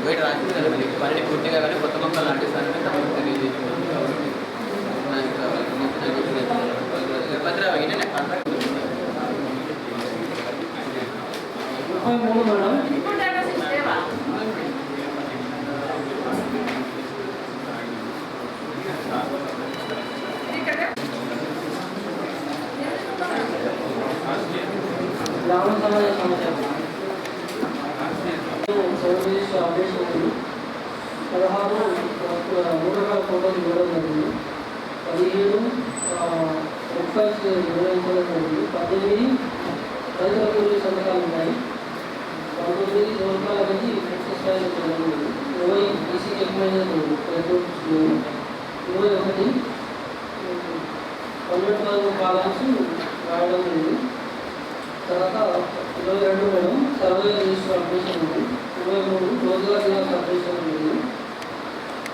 [SPEAKER 1] వెయిట్ రాసింది కదా మరి పని పూర్తిగా కానీ కొత్త మొక్కలు నాటిస్తానని తమకు తెలియజేస్తున్నాను. అయినా కాంట్రాక్ట్
[SPEAKER 3] 33 మేడం. గ్రామ సమాజ సమస్య సర్వీస్ అప్డేట్స్ ఉంది. 16 3 రకాల ఫోటోలు ఇవ్వడం జరిగింది. 17 ప్రొఫైల్స్ నిర్వహించడం జరిగింది. 18 రైతుల కూలీ సంతకాలు ఉన్నాయి. 19 దోర్కాల నుంచి ఎక్సర్సైజ్ జరిగింది. 20 ఈసీ చెక్ మేనేజ్ 21 12 కాలాన్స్ రాయడం జరిగింది. తర్వాత 22 మేడం సర్వే రిజిస్టర్ అప్డేషన్ ఉంది. 23 రోజువారీ దినాస్ అప్డేషన్ ఉంది.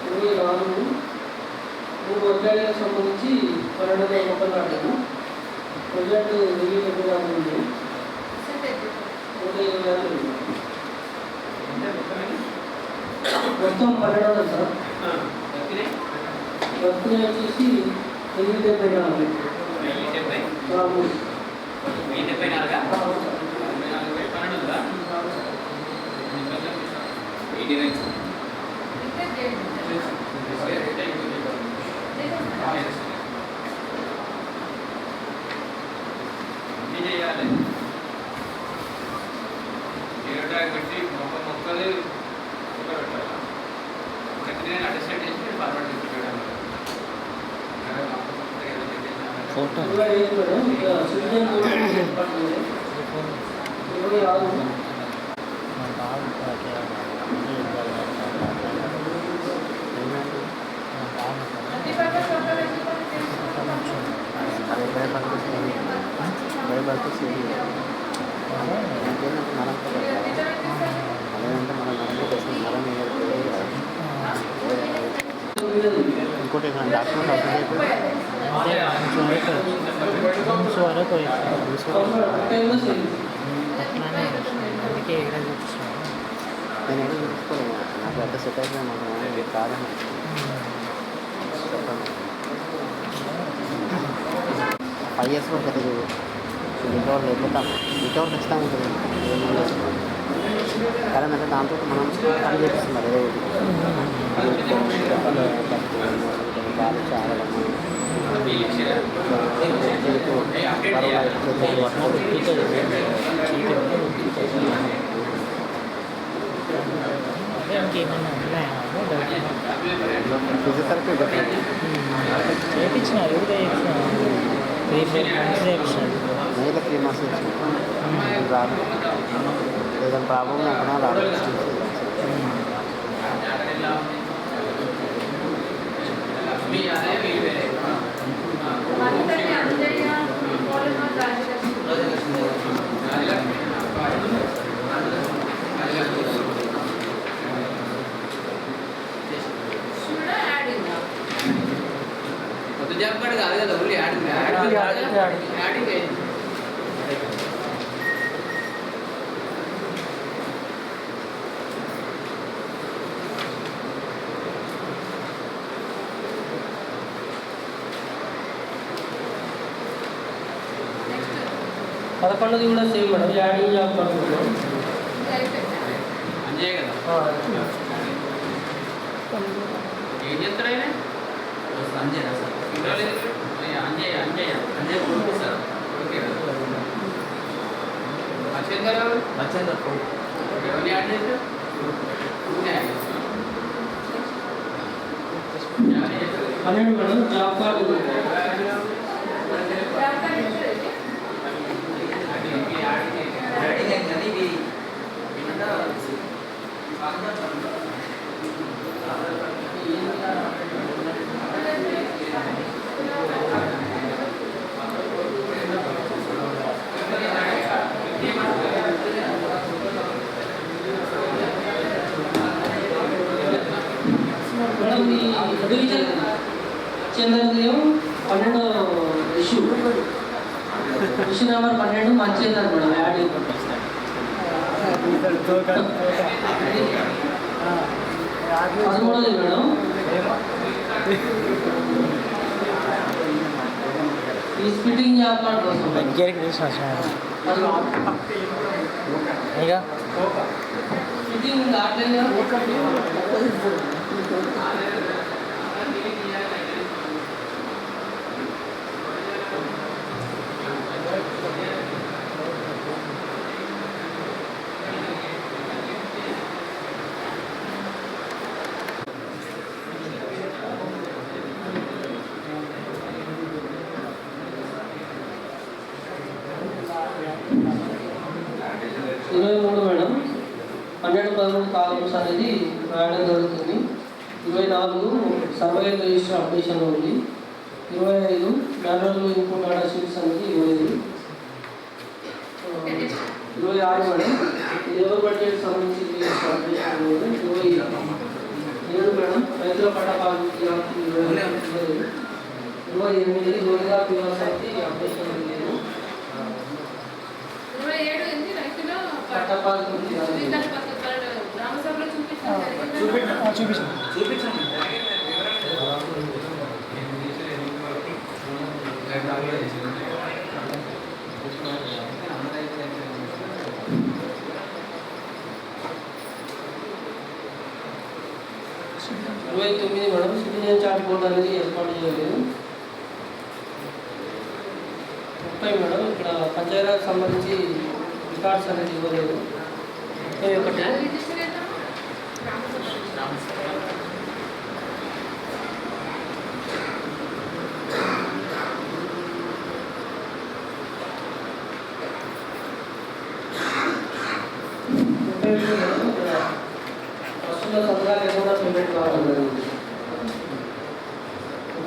[SPEAKER 3] 24 3 వర్గాలకు సంబంధించి 1200 మొక్కలు నాటాము. ప్రజెంట్ రివ్యూ పెట్టడానికి ఉంది. 126 మొత్తం 1200 సార్. వర్క్ వచ్చేసి 1074.
[SPEAKER 1] చేయాలి పెట్టి మొక్కలు పెట్టాలి. అండర్స్టాండ్ చేసి ఫార్వర్డ్ చేసుకోవడం
[SPEAKER 7] ఫోటో
[SPEAKER 3] 25 మేడం ఇక సిటిజన్ డిపార్ట్మెంట్ 26
[SPEAKER 7] ఇంకోటి డాక్యుమెంట్ నేను ఏదో చూసుకోలేదు. నాకు ఎంత సెట్ అయిపోయింది మనం కారణం చెప్పండి. 5 years వరకు అయితే చూడు రికవర్ లేకపోతాం. రికవర్ ఖచ్చితంగా ఉంటుంది. కానీ అంటే దాంతో మనం పని చేపిస్తున్నారు ఏదో బాగా చాలా ఫిజియోథెరపీ
[SPEAKER 10] చేయించిన ఎవరు చేయించిన 3 months చేయించాను.
[SPEAKER 7] నెల 3 months చేయించాను. రాదు ఏదైనా ప్రాబ్లం లేకుండా రాదు.
[SPEAKER 1] కొత్త జాబ్ కార్డు కాదు కదా ఓన్లీ యాడింగ్
[SPEAKER 3] పదకొండుది కూడా సేమ్ మేడం. యాడింగ్ జాబ్ పడుతున్నాం
[SPEAKER 1] అంజయ్ కదా ఏం చేస్తాడు ఆయన అంజయ్ అంజయ్ అంజయ్ అంజయ్ కొడుకు సార్ ఓకే అక్షయ్ గారు ఎవరిని యాడ్ చేశారు
[SPEAKER 3] 12 మేడం జాబ్ కార్డు మేడం ఈ డివిజన్ చంద్రదేవ్ 12 ఇష్యూ నెంబర్ 12 మంచిదన్నారు మేడం యాడ్ 13 మేడం ఈ స్పిట్టింగ్ జాబ్ కార్డ్ కోసం స్పిట్టింగ్ ఆన్లైన్ 23 మేడం 12-13 కాలమ్స్ అనేది రాయడం జరుగుతుంది. 24 సర్వే రిజిస్టర్ అప్డేషన్ ఉంది. 25 మాన్యువల్ ఇన్పుట్ డేటా షీట్స్ అనేది 26 మేడం లేబర్ బడ్జెట్ సంబంధించి అప్డేషన్ ఉంది. 27 మేడం రైతుల పంట పాలసీ 28 జోలిగా పిల్లలకి అప్డేషన్ లేదు.
[SPEAKER 4] 27 ఎన్ని రైతుల
[SPEAKER 3] పంట పాలసీ
[SPEAKER 4] గ్రామ సభలో చూపించండి.
[SPEAKER 3] మేడం సిటిజన్ చార్ట్ బోర్డు అనేది ఏర్పాటు చేయలేదు. 30 మేడం ఇక్కడ పంచాయతీరాజ్ సంబంధించి రికార్డ్స్ అనేది ఇవ్వలేదు. 31 ప్రస్తుత సంఘాలు ఏదైనా పేమెంట్ కావాలి.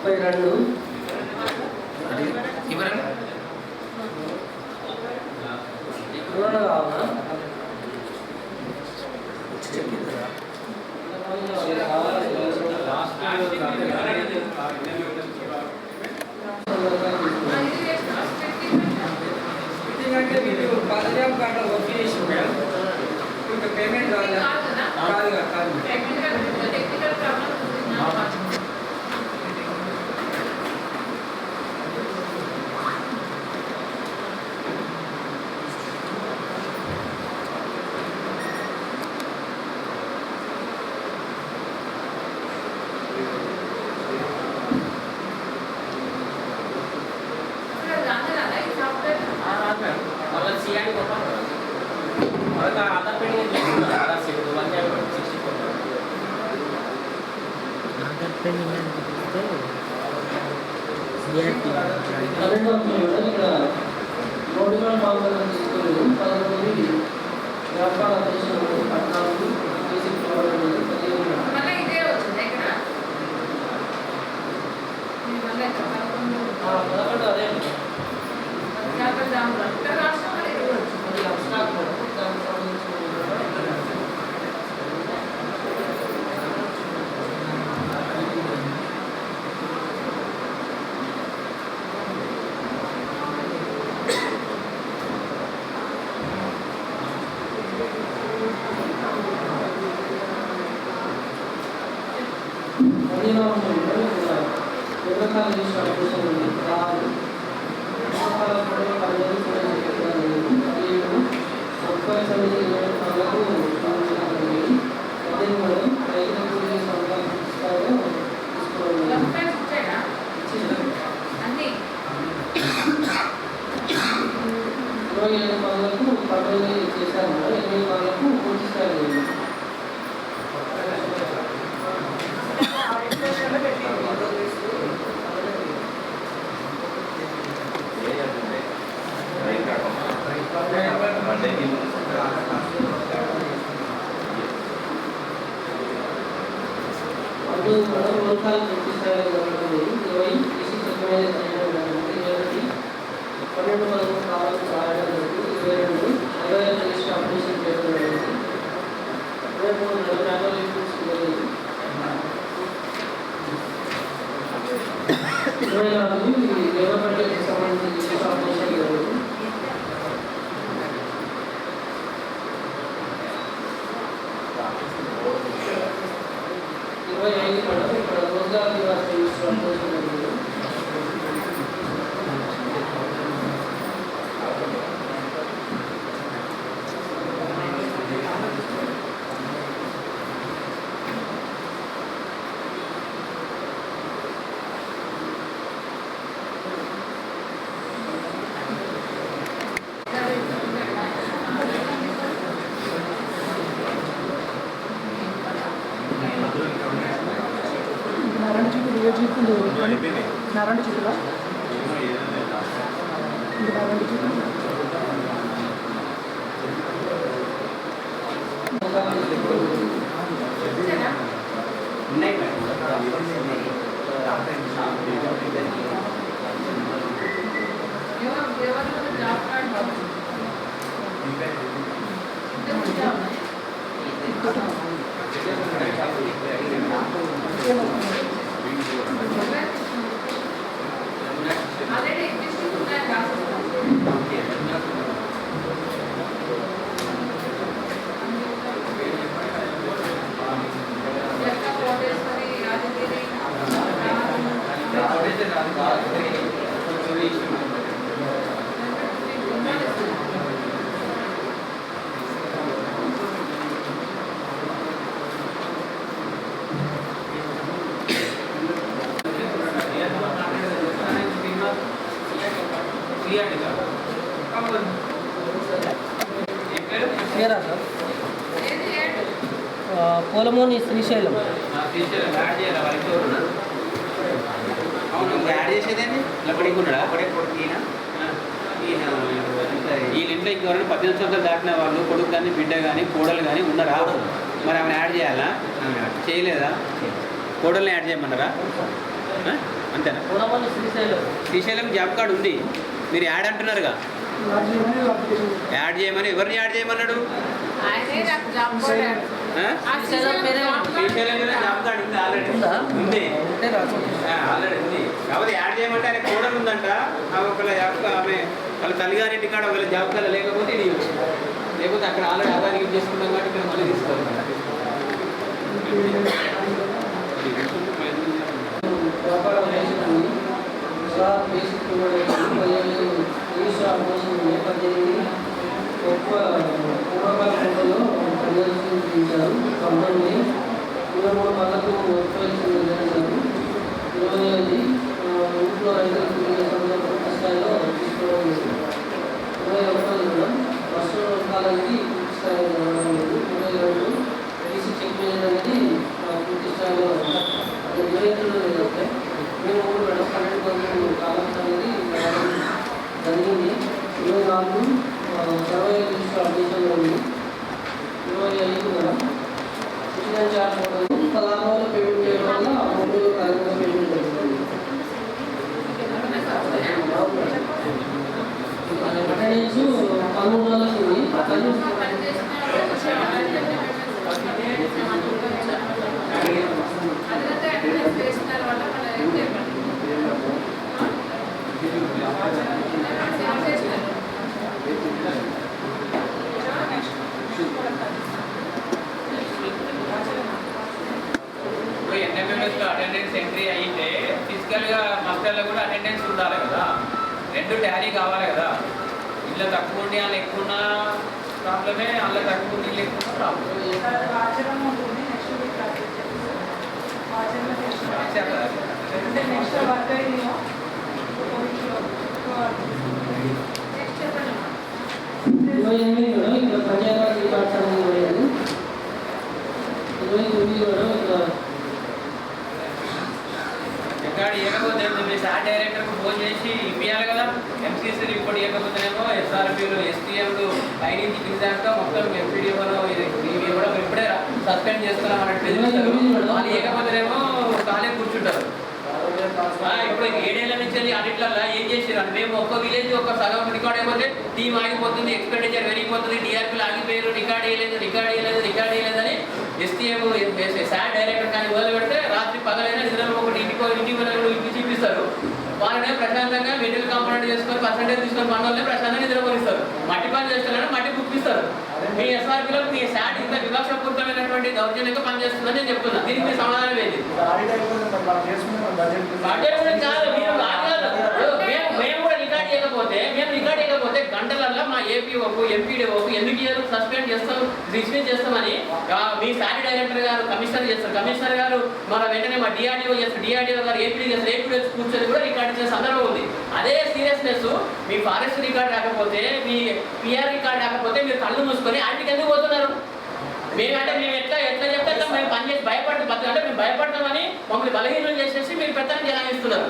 [SPEAKER 3] 32 వివరణ కావాలా అంటే మీరు పదజాబ్ కార్డు ఓకే చేసి మేడం ఇంకా పేమెంట్ కాదు
[SPEAKER 4] టెక్నికల్ ప్రాబ్లమ్
[SPEAKER 1] మళ్ళీ సిఆర్డి కొట్టాలి మళ్ళీ ఆధార్ పెయింటింగ్ చేసుకున్నారు ఆధార్ సీట్ 164
[SPEAKER 10] ఆధార్ పెయింటింగ్ అనిపిస్తే సిఆర్టీ
[SPEAKER 3] నోటిఫై ఫార్మర్ తీసుకోలేదు. 11 వ్యాపార అధ్యక్షులు 14 బేసిక్
[SPEAKER 4] మళ్ళీ ఇదే వచ్చింది ఇక్కడ
[SPEAKER 3] 11 అదే
[SPEAKER 4] రాష్ట్రంలో ఇది వచ్చింది.
[SPEAKER 3] అది అబ్స్ట్రాక్ట్ దానికి సంబంధించిన
[SPEAKER 4] అన్నీ
[SPEAKER 3] 27 పనులకు పనులు చేశారు. 8 పనులకు పూర్తి స్థాయి 24 ఈ లేబర్ బడ్జెట్కి సంబంధించి ఆపరేషన్ జరుగుతుంది. 25 మేడం ఇక్కడ రోజ్గార్ నివాస్ ఆపరేషన్ జరుగుతుంది.
[SPEAKER 6] నారాయణ చిత్తులా
[SPEAKER 4] జాబ్ కార్డ్ ఆల్రెడీ ఎగ్జిస్టింగ్ ఉన్నాయి కోటేశ్వరి రాజగిరి
[SPEAKER 3] పేరా సార్ పోలమోని శ్రీశైలం
[SPEAKER 1] అవును యాడ్ చేసేదండి ఇలా పడుకున్నాడా ఈ ఇంట్లో ఇంకెవరైనా 18 సంవత్సరాలు దాటిన వాళ్ళు కొడుకు కానీ బిడ్డ కానీ కోడలు కానీ ఉన్నారా? మరి ఆమెను యాడ్ చేయాలా? చేయలేదా? కోడల్ని యాడ్ చేయమన్నారా? అంతేనా?
[SPEAKER 3] పోలమోని శ్రీశైలం
[SPEAKER 1] శ్రీశైలం జాబ్ కార్డు ఉంది, మీరు యాడ్ అంటున్నారుగా. యాడ్ చేయమని ఎవరిని యాడ్ చేయమన్నాడు? శ్రీశైలం జాబ్ కార్డు ఉంది, ఆల్రెడీ ఉంది, ఆల్రెడీ ఉంది. కాబట్టి యాడ్ చేయమంటే ఆయన కోడలు ఉందంట, ఒకవేళ జాబ్ ఆమె వాళ్ళ తల్లిగారింటి కాడ ఒకవేళ జాబ్ కార్డు లేకపోతే ఇది లేకపోతే అక్కడ ఆల్రెడీ ఆదాయం చేసుకున్నాం కాబట్టి ఇక్కడ మళ్ళీ తీసుకోవాలి.
[SPEAKER 3] వ్యాపారం చేస్తుంది సార్ బేసిక్ ఆపరేషన్ 18 పూర్వకాల ఫోటోలో ప్రదర్శించారు. కంపెనీ 23 పనులకు ఉపయోగించారు. 25 ఇంట్లో రైతులకు పూర్తి స్థాయిలో తీసుకోవడం లేదు. 21 కూడా వర్షం కాలానికి పూర్తి స్థాయిలో జరగడం లేదు. 22 ఈసీ చెక్ చేయడం అనేది పూర్తి స్థాయిలో నివేదికలు లేదంటే మేము 12 మంది కాలం అనేది జరిగింది. 24 సర్వే రిజిస్టర్ ఆదేశంలో ఉంది. 25 కూడా ఇన్సూరెన్స్ చార్జ్ 16 రోజులు పేమెంట్ చేయడం వల్ల 3 రోజులు కార్యక్రమం పేమెంట్ జరుగుతుంది. అటెండెన్స్ 13 రోజులకు ఉంది.
[SPEAKER 1] ఎన్ఎంఎంఎస్లో అటెండెన్స్ ఎంట్రీ అయితే ఫిజికల్గా మాస్టర్లో కూడా అటెండెన్స్ ఉండాలి కదా, రెండు టాలీ కావాలి కదా. ఇళ్ళ తక్కువ ఉండి వాళ్ళు ఎక్కువ ఉన్న ప్రాబ్లమే, వాళ్ళ తక్కువ ఉండి ఇల్లు ఎక్కువ ప్రాబ్లం.
[SPEAKER 3] పంచాయతీ పాఠశాల 29
[SPEAKER 1] రికార్డు ఇవ్వకపోతే మీ సార్ డైరెక్టర్కు ఫోన్ చేసి ఇప్పించాలి కదా. ఎంసీసీ రిపోర్ట్ ఇవ్వకపోతేనేమో ఎస్ఆర్పీలు ఎస్టీఎంలు పై నుంచి కిందాక మొత్తం ఎంపీడీఓలో ఇవి కూడా ఇప్పుడే సస్పెండ్ చేస్తున్నాం అన్నట్టు. వాళ్ళు ఇవ్వకపోతేనేమో ఖాళీ కూర్చుంటారు. ఇప్పుడు 7 ఏళ్ల నుంచి అన్నిట్లల్లో ఏం చేసారు? మేము ఒక్క విలేజ్ ఒక సగం రికార్డ్ అయిపోతే టీం ఆగిపోతుంది, ఎక్స్పెండిచర్ పెరిగిపోతుంది, టీఆర్పీలు ఆగిపోయారు, రికార్డ్ చేయలేదని ఎస్టీఎం సార్ డైరెక్టర్ కానీ మొదలు పెడితే రాత్రి పగలైనా నిద్రలో ఒకటి ఇంటికి ఇంటి చూపిస్తారు. వాళ్ళనే ప్రశాంతంగా మెటీరియల్ కాంపోనెంట్ చేసుకొని పర్సెంటేజ్ తీసుకొని పనులనే ప్రశాంతంగా నిద్రపోనిస్తారు. మట్టి పని చేస్తారని మట్టి గుప్పిస్తారు. మీ ఎస్ఆర్పీలో మీ శాట్ ఇంత వివక్షపూరితమైనటువంటి దౌర్జన్యంగా పనిచేస్తుందని నేను చెప్తున్నా. దీనికి మీ సమాధానం ఏంటి? బడ్జెట్ గురించి కాదు, మీరు మేము కూడా రికార్డ్ చేయకపోతే గంటలల్లో మా ఏపీఓకు ఎంపీడీఓకు ఎందుకు ఇయర్ సస్పెండ్ చేస్తాం, డిస్మిస్ చేస్తామని మీ శాలరీ డైరెక్టర్ గారు కమిషనర్ చేస్తారు. కమిషనర్ గారు మన వెంటనే మా డిఆర్డీఓ చేస్తారు. డిఆర్డీఓ గారు ఏపీ చేస్తారు. ఏపీడీ కూర్చొని కూడా రికార్డ్ చేసే సందర్భం ఉంది. అదే సీరియస్నెస్ మీ ఫారెస్ట్ రికార్డ్ రాకపోతే, మీ పిఆర్ రికార్డ్ రాకపోతే మీరు కళ్ళు మూసుకొని ఆంటీకి ఎందుకు పోతున్నారు? మేమంటే మేము ఎట్లా చెప్తే మేము పనిచేసి భయపడతాం అంటే మేము భయపడతామని మమ్మల్ని బలహీనం చేసేసి మీరు పెత్తనం జనాయిస్తున్నారు.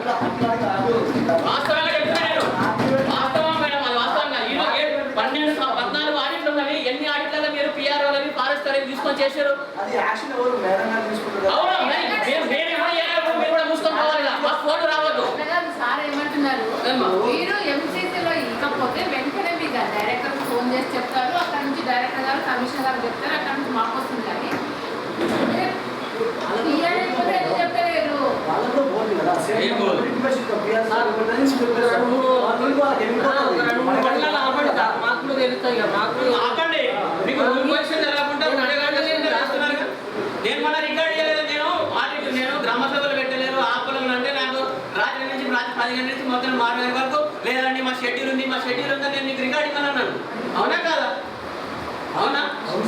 [SPEAKER 1] వాస్తవంగా చెప్తున్నా నేను, వాస్తవం మేడం, అది వాస్తవంగా. ఈరోజు 14 ఆడిట్లు ఉన్నవి. ఎన్ని ఆడిట్లలో మీరు పిఆర్ఓలని ఫారెస్ట్ వాళ్ళని తీసుకొని చేశారు? అవునా? మీరు కూడా మూసుకొని పోవాలి కదా, మా ఫోన్ రావద్దు.
[SPEAKER 4] సార్ ఏమంటున్నారు, మీరు ఎంసీసీలో ఇవ్వకపోతే వెంటనే మీకు డైరెక్టర్ ఫోన్ చేసి చెప్తారు. అక్కడ నుంచి డైరెక్టర్ గారు కమిషనర్ గారు చెప్తారు. అక్కడ నుంచి మాకు వస్తుంది. కానీ చెప్పలేరు.
[SPEAKER 1] నేను మన రికార్డ్ చేయలేదు. నేను గ్రామ సభలు పెట్టలేను. ఆపలను అంటే నాకు రాత్రి నుంచి 10 గంటల నుంచి మొత్తం 6 గంటల వరకు లేదండి మా షెడ్యూల్ ఉంది ఉందని నేను నీకు రికార్డింగ్ అని అన్నాను. అవునా కాదా? అవునా?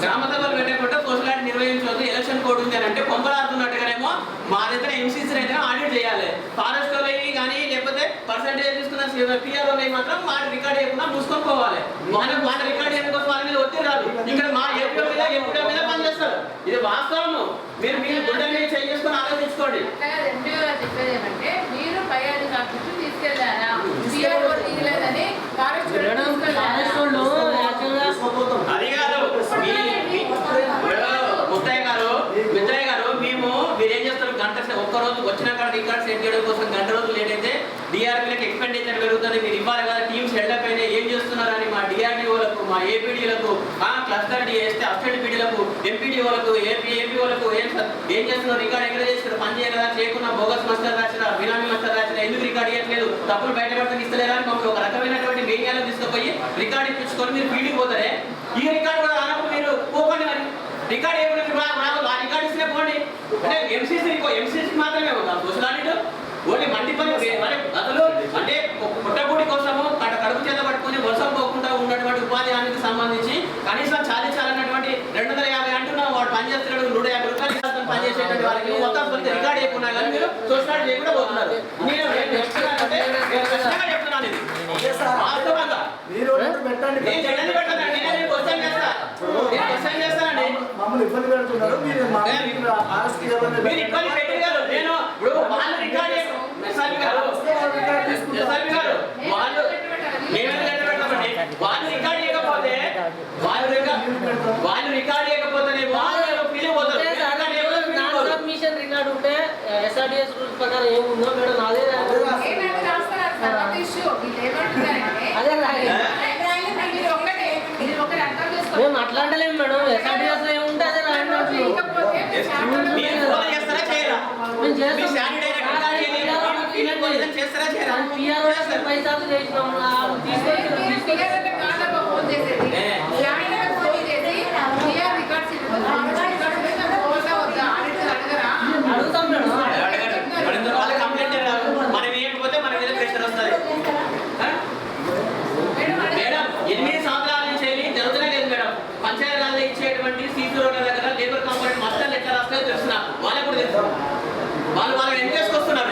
[SPEAKER 1] గ్రామ సభలు పెట్టకుండా సోషల్ ఆడిట్ నిర్వహించవద్దు, ఎలక్షన్ కోడ్ ఉంది అని అంటే పొంపలాడుతున్నట్టుగానేమో మా దగ్గర ఎంసీసీ అయితే ఆడిట్ చేయాలి. ఫారెస్ట్ వాళ్ళవి కానీ లేకపోతే పర్సెంటేజ్ తీసుకున్న పిఆర్ఓ మాత్రం వాటి రికార్డ్ చేయకుండా మూసుకొని పోవాలి. వాళ్ళ రికార్డ్ చేయడం కోసం వాళ్ళ మీద ఒత్తిడి రాదు. ఇక్కడ మా ఏపీఓ మీద పనిచేస్తారు. ఇది వాస్తవము. మీరు గుడ్డ మీద చేసుకొని ఆలోచించుకోండి.
[SPEAKER 4] చెప్పేది ఏమంటే మీరు పై అధికారులు తీసుకెళ్లారా, పిఆర్ఓ తీయలేదని
[SPEAKER 1] అది కాదు ముత్తయ్య గారు, మీరేం చేస్తారు? ఒక్కరోజు వచ్చిన కాడ రికార్డ్ సెట్ చేయడం కోసం గంట రోజులు లేట్ అయితే డిఆర్పీలకు ఎక్స్పెండిచర్ పెరుగుతుంది. మీరు ఇవ్వాలి కదా. టీమ్స్ హెల్డప్ అయినా ఏం చేస్తున్నారని మా డిఆర్డీఓలకు, మా ఏపీడీలకు, క్లస్టర్ డిఎస్టీ అసిస్టెంట్ పీడీలకు, ఎంపీడీఓలకు, ఏపీఓలకు ఏం చేస్తున్నారు? రికార్డ్ ఎక్కడ చేస్తారు? పని చేయలేదా? చేయకుండా బోగస్ మాస్టర్ రాసినా, బినామీ మాస్టర్ రాసినా, ఎందుకు రికార్డ్ చేయట్లేదు? తప్పులు బయటపడుతుంది ఇస్తలేరా అని మమ్మల్ని ఒక రకమైనటువంటి వేయాలను తీసుకుపోయి రికార్డ్ ఇప్పించుకొని మీరు ఫీల్డ్కి పోతారే. ఈ రికార్డు కూడా రానప్పుడు మీరు పోకండి. మరి రికార్డ్ ఏమైనా రాదు, ఆ రికార్డు ఇస్తే పోండి. అంటే ఎంసీసీ మాత్రమే ఉందా సోషల్ ఆడిట్? ఓన్లీ మట్టి పని అసలు అంటే పుట్టగూడి కోసము కడుపు చేత పట్టుకుని వర్షం పోకుండా ఉన్నటువంటి ఉపాధి హామీకి సంబంధించి కనీసం చాలించాలన్నటువంటి 250 అంటున్నా వాడు పనిచేస్తున్నాడు. 150 రూపాయలు పనిచేసేటువంటి వాళ్ళకి మొత్తం రికార్డ్ చేయకున్నా కానీ మీరు సోషల్ ఆడిట్ చేయకుండా పోతున్నారు. నేను చెప్తున్నానంటే చెప్తున్నాను ఇది వాస్తవంగా. నేను జగన్ పెట్టానండి, నేను క్వశ్చన్ చేస్తానండి. మీరు ఇబ్బంది పెట్టారు. నేను ఇప్పుడు వాళ్ళు రికార్డ్ వాళ్ళు రికార్డ్ చేయకపోతే
[SPEAKER 3] సబ్మిషన్ రికార్డు ఉంటే ఎస్ఆర్డిఎస్ రూల్స్ ప్రకారం ఏముందో మేడం అదే మేము అట్లా అంటలేము మేడం. ఎస్ఆర్డిఎస్ లో ఏముంటే అదే పైసలు చేసినాము అడుగుతాం మేడం.
[SPEAKER 1] మనం ఏకపోతే మన మీద ప్రెషర్ వస్తుంది. మేడం 8 సంవత్సరాల నుంచి జరుగుతూనే లేదు మేడం. పంచాయతీరాల్లో ఇచ్చేటువంటి సీసీ రోడ్ల దగ్గర లేబర్ కాంపోనెంట్ మొత్తాలు ఎట్లా రాస్తాయో తెలుసు నాకు. వాళ్ళకు కూడా తెలుసు. వాళ్ళు ఎంత చేసుకొస్తున్నారు.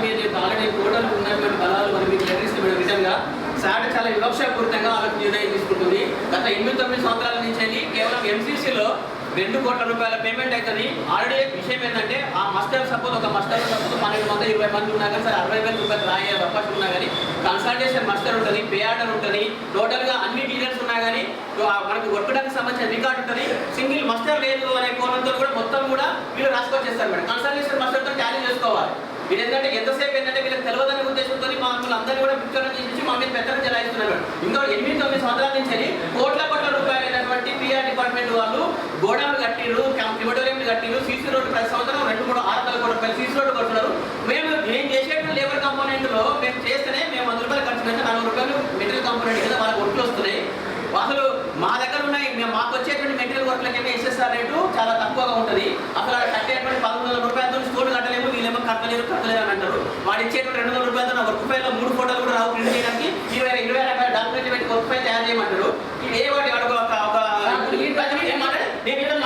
[SPEAKER 1] మీరు ఆల్రెడీ టోటల్ ఉన్నటువంటి బలాలు మనం మీకు లెటరిస్ట్ విధంగా శాట్ చాలా వివక్షపూరితంగా వాళ్ళకి నిర్ణయం తీసుకుంటుంది. గత 8-9 సంవత్సరాల నుంచి కేవలం ఎంసీసీలో 2 కోట్ల రూపాయల పేమెంట్ అవుతుంది. ఆల్రెడీ విషయం ఏంటంటే ఆ మస్టర్ సపోజ్ ఒక మస్టర్ సపోజ్ 12 మంది 20 మంది ఉన్నా కానీ సరే 60,000 రూపాయలు రాయే అవకాశం ఉన్నా కానీ కన్సల్టేషన్ మస్టర్ ఉంటుంది, పే ఆర్డర్ ఉంటుంది, టోటల్గా అన్ని డీటెయిల్స్ ఉన్నా కానీ మనకు వర్కడానికి సంబంధించిన రికార్డు ఉంటుంది. సింగిల్ మస్టర్ లేదు అనే కోణంతో కూడా మొత్తం కూడా వీళ్ళు రాసుకొచ్చేస్తారు మేడం. కన్సల్టేషన్ మస్టర్తో టాలీ చేసుకోవాలి. వీళ్ళు ఏంటంటే ఎంతసేపు ఏంటంటే వీళ్ళకి తెలియదనే ఉద్దేశంతో మమ్మల్ని అందరినీ కూడా పిక్చర్ చేసి మా మీద పెద్దగా చెలాయిస్తున్నారు. ఇంకా 8-9 సంవత్సరాల నుంచి కోట్ల రూపాయలైనటువంటి పిఆర్ డిపార్ట్మెంట్ వాళ్ళు గోడౌన్లు కట్టిరు, క్రిమటోరియంలు కట్టిరు, సీసీ రోడ్డు ప్రతి సంవత్సరం 2-3-6 కోట్ల రూపాయలు సీసీ రోడ్డు కడుతున్నారు. మేము చేసేటువంటి లేబర్ కాంపోనెంట్లో మేము చేస్తేనే మేము 100 రూపాయలు ఖర్చు పెడితే 40 రూపాయలు మెటీరియల్ కాంపోనెంట్ కింద వాళ్ళకి ఒట్లు వస్తున్నాయి. అసలు మా దగ్గర ఉన్నాయి మాకు వచ్చేటువంటి మెటీరియల్ వర్క్లకేమో ఎస్ఎస్ఆర్ రేటు చాలా తక్కువగా ఉంటుంది. అసలు కట్టేటువంటి 1,100 రూపాయలతో స్టోన్ కట్టలేము, వీళ్ళేమో కట్టలేరు అని అంటారు. వాడు ఇచ్చేటువంటి 200 రూపాయలతో నా వర్క్ ఫైల్లో 3 ఫోటోలు కూడా రావు ప్రింట్ చేయడానికి 20 డాక్యుమెంట్లు పెట్టి వర్క్ ఫైల్ తయారు చేయమంటారు. ఇది ఏ వాటి నేను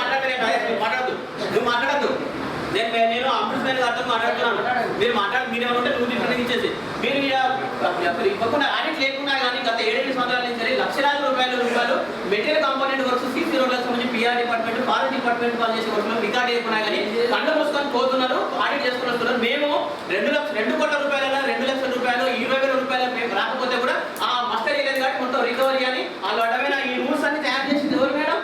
[SPEAKER 1] మాట్లాడదు నువ్వు మాట్లాడద్దు. నేను అమృతమైన గారితో మాట్లాడుతున్నాను. మీరు మీరేమో ఉంటే నువ్వు డిఫరెంట్ ఇచ్చేసి మీరు ఇవ్వకుండా ఆడిట్ లేకున్నా కానీ గత 7-8 సంవత్సరాల నుంచి లక్షలాది రూపాయలు మెటీరియల్ కాంపోనెంట్ వర్క్స్ సీసీ రోడ్లకు సంబంధించి పిఆర్ డిపార్ట్మెంట్ ఫారెస్ట్ డిపార్ట్మెంట్ పనిచేసే వర్క్లో రికార్డ్ చేయకున్నా కానీ కళ్ళు మూసుకొని పోతున్నారు, ఆడిట్ చేసుకుని వస్తున్నారు. మేము 2 కోట్ల రూపాయల 2 లక్షల రూపాయలు 20,000 రూపాయలు రాకపోతే కూడా ఆ మస్టర్ వేయలేదు కాబట్టి మొత్తం రికవరీ అని వాళ్ళు అడ్డమైన ఈ రూల్స్ అన్ని తయారు చేసింది ఎవరు మేడం?